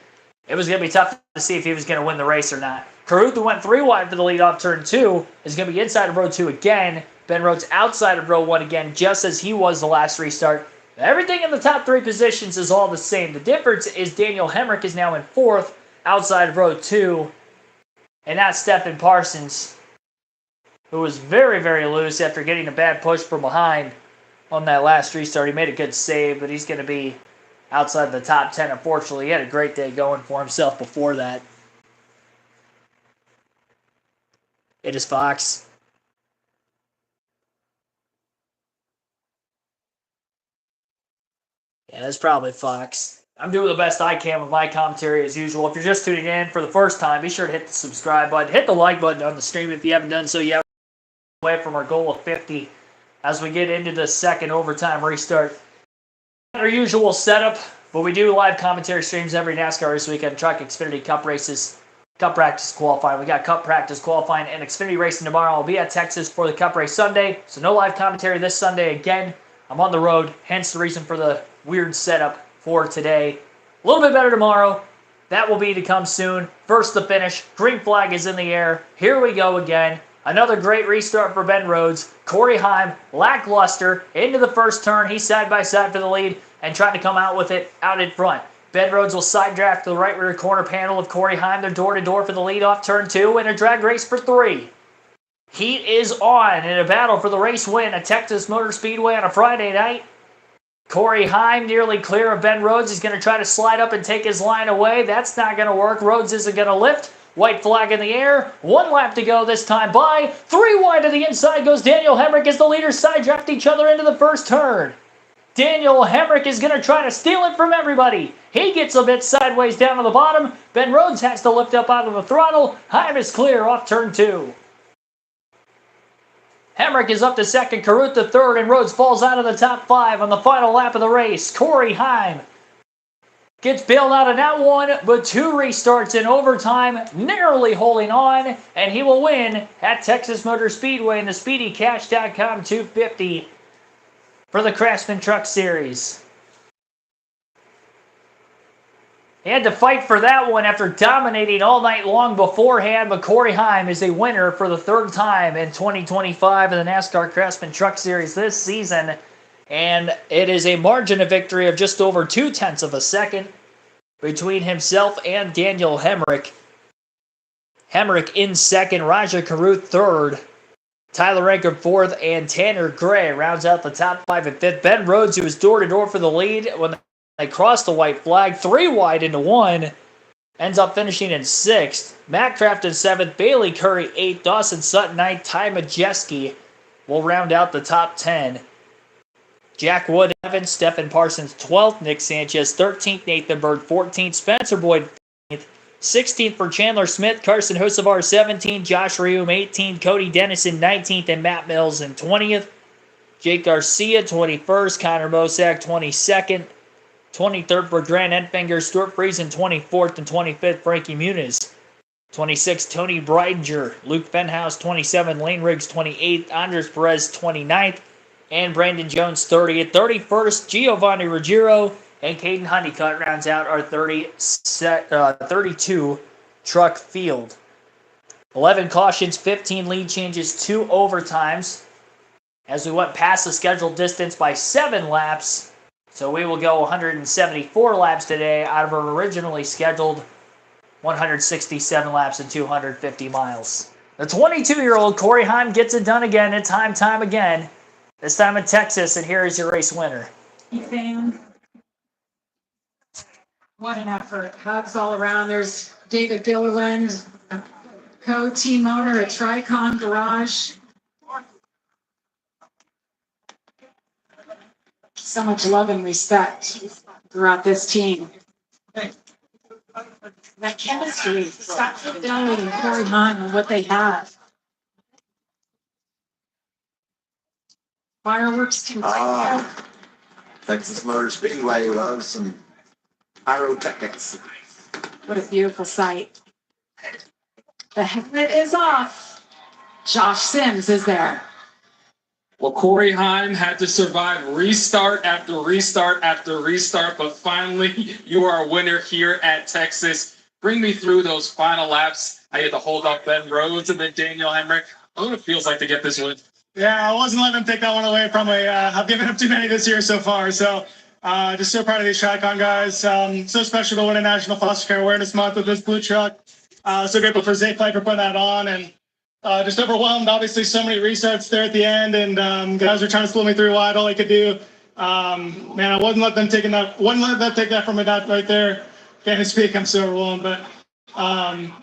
Speaker 1: It was going to be tough to see if he was going to win the race or not. Carruth, who went 3 wide for the lead off turn 2, is going to be inside of row 2 again. Ben Rhodes outside of row 1 again, just as he was the last restart. Everything in the top 3 positions is all the same. The difference is Daniel Hemrick is now in 4th, outside of row 2. And that's Stephen Parsons, who was very, very loose after getting a bad push from behind on that last restart. He made a good save, but he's going to be outside the top 10, unfortunately. He had a great day going for himself before that. It is Fox. Yeah, that's probably Fox. I'm doing the best I can with my commentary as usual. If you're just tuning in for the first time, be sure to hit the subscribe button. Hit the like button on the stream if you haven't done so yet. Away from our goal of 50 as we get into the second overtime restart. Our usual setup, but we do live commentary streams every NASCAR race weekend, Truck Xfinity Cup races, Cup practice qualifying. We got Cup practice qualifying and Xfinity racing tomorrow. I'll be at Texas for the Cup race Sunday, so no live commentary this Sunday again. I'm on the road, hence the reason for the weird setup for today. A little bit better tomorrow. That will be to come soon. First the finish. Green flag is in the air. Here we go again. Another great restart for Ben Rhodes. Corey Heim, lackluster, into the first turn. He's side by side for the lead and trying to come out with it out in front. Ben Rhodes will side draft to the right rear corner panel of Corey Heim. They're door-to-door for the lead off turn 2 and a drag race for 3. Heat is on in a battle for the race win at Texas Motor Speedway on a Friday night. Corey Heim nearly clear of Ben Rhodes. He's going to try to slide up and take his line away. That's not going to work. Rhodes isn't going to lift. White flag in the air. 1 lap to go this time by. 3 wide to the inside goes Daniel Hemrick as the leaders side draft each other into the first turn. Daniel Hemrick is going to try to steal it from everybody. He gets a bit sideways down to the bottom. Ben Rhodes has to lift up out of the throttle. Heim is clear off turn 2. Hemrick is up to second, Carruth to third, and Rhodes falls out of the top 5 on the final lap of the race. Corey Heim gets bailed out of that one, but 2 restarts in overtime, narrowly holding on, and he will win at Texas Motor Speedway in the SpeedyCash.com 250 for the Craftsman Truck Series. He had to fight for that one after dominating all night long beforehand, but Corey Heim is a winner for the 3rd time in 2025 in the NASCAR Craftsman Truck Series this season, and it is a margin of victory of just over 0.2 of a second between himself and Daniel Hemrick. Hemrick in second, Raja Carruth third, Tyler Enkert fourth, and Tanner Gray rounds out the top 5 and 5th. Ben Rhodes, who was door-to-door for the lead when they crossed the white flag, 3 wide into 1, ends up finishing in 6th. Matt Craft in 7th, Bailey Curry 8th, Dawson Sutton 9th, Ty Majeski will round out the top 10. Jack Wood 11th, Stephen Parsons 12th, Nick Sanchez 13th, Nathan Bird 14th, Spencer Boyd 15th, 16th for Chandler Smith, Carson Hocevar 17th, Josh Reum 18th, Cody Dennison 19th, and Matt Mills in 20th. Jake Garcia 21st, Connor Mosack 22nd, 23rd for Grant Enfinger, Stuart Friesen 24th, and 25th Frankie Muniz. 26th Tony Breidinger, Luke Fenhouse 27th, Lane Riggs 28th, Andres Perez 29th, and Brandon Jones 30th. 31st Giovanni Ruggiero and Caden Honeycutt rounds out our 32 truck field. 11 cautions, 15 lead changes, 2 overtimes as we went past the scheduled distance by 7 laps. So we will go 174 laps today out of our originally scheduled 167 laps and 250 miles. The 22-year-old Corey Heim gets it done again and time again. This time in Texas, and here is your race winner.
Speaker 2: Fan. What an effort. Hugs all around. There's David Billerland, Co-Team Motor at Tricon Garage. So much love and respect throughout this team. That chemistry, Scott Fidelity and Corey Heim and what they have. Fireworks too.
Speaker 3: Texas Motor Speedway loves some pyrotechnics.
Speaker 2: What a beautiful sight. The helmet is off. Josh Sims is there.
Speaker 4: Well, Corey Heim had to survive restart after restart after restart, but finally you are a winner here at Texas. Bring me through those final laps. I had to hold off Ben Rhodes and then Daniel Hemrick. I don't know what it feels like to get this win.
Speaker 5: Yeah, I wasn't letting him take that one away from me. I've given up too many this year so far. So just so proud of these Tricon guys. So special to win a National Foster Care Awareness Month with this blue truck. So grateful for Zay Clay for putting that on, and just overwhelmed. Obviously, so many restarts there at the end, and guys were trying to slow me through wide. All they could do, man, I wouldn't let them take that from me right there. Can't even speak. I'm so overwhelmed, but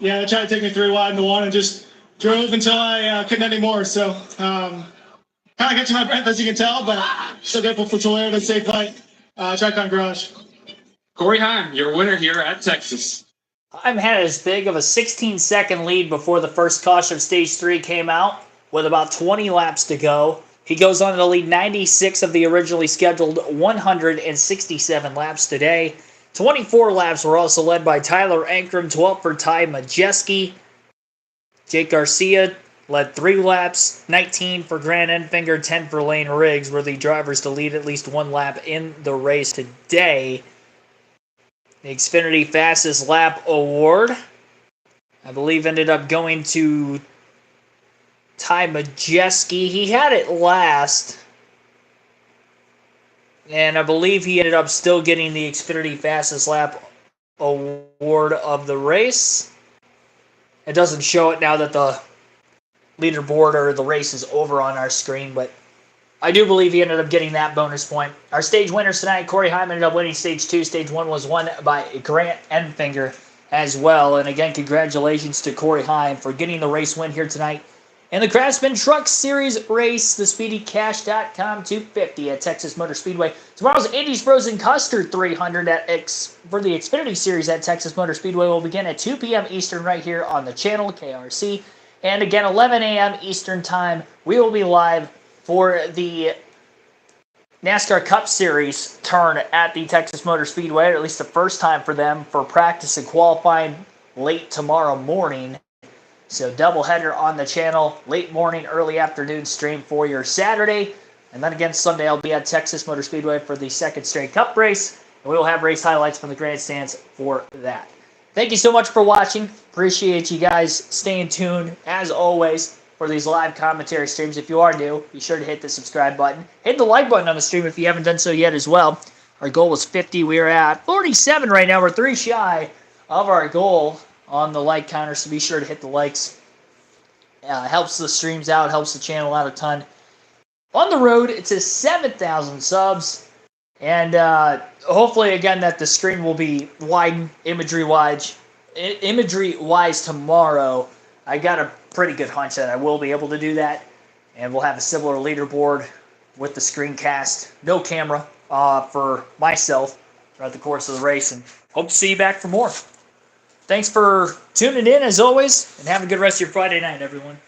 Speaker 5: yeah, they tried to take me through wide into one and just drove until I couldn't anymore. So kind of catching my breath, as you can tell, but so grateful for Toyota to Safe Flight, Tricon Garage.
Speaker 4: Corey Heim, your winner here at Texas.
Speaker 1: Heim had as big of a 16-second lead before the first caution of Stage 3 came out, with about 20 laps to go. He goes on to lead 96 of the originally scheduled 167 laps today. 24 laps were also led by Tyler Ankrum, 12 for Ty Majeski. Jake Garcia led 3 laps, 19 for Grant Enfinger, 10 for Lane Riggs, were the drivers to lead at least 1 lap in the race today. The Xfinity Fastest Lap Award, I believe, ended up going to Ty Majeski. He had it last, and I believe he ended up still getting the Xfinity Fastest Lap Award of the race. It doesn't show it now that the leaderboard or the race is over on our screen, but I do believe he ended up getting that bonus point. Our stage winners tonight, Corey Heim ended up winning Stage 2. Stage 1 was won by Grant Enfinger as well. And again, congratulations to Corey Heim for getting the race win here tonight. In the Craftsman Truck Series race, the SpeedyCash.com 250 at Texas Motor Speedway. Tomorrow's Andy's Frozen Custard 300 for the Xfinity Series at Texas Motor Speedway will begin at 2 p.m. Eastern right here on the channel, KRC. And again, 11 a.m. Eastern Time, we will be live for the NASCAR Cup Series turn at the Texas Motor Speedway, or at least the first time for them, for practice and qualifying late tomorrow morning. So doubleheader on the channel, late morning, early afternoon stream for your Saturday. And then again, Sunday I'll be at Texas Motor Speedway for the second straight Cup race. And we will have race highlights from the grandstands for that. Thank you so much for watching. Appreciate you guys staying tuned, as always, for these live commentary streams. If you are new, be sure to hit the subscribe button. Hit the like button on the stream if you haven't done so yet as well. Our goal was 50. We are at 47 right now. We're 3 shy of our goal on the like counter, so be sure to hit the likes. Helps the streams out, helps the channel out a ton. On the road, it says 7,000 subs. And hopefully, again, that the screen will be widened imagery-wise tomorrow. I got a pretty good hunch that I will be able to do that. And we'll have a similar leaderboard with the screencast. No camera for myself throughout the course of the race. And hope to see you back for more. Thanks for tuning in, as always. And have a good rest of your Friday night, everyone.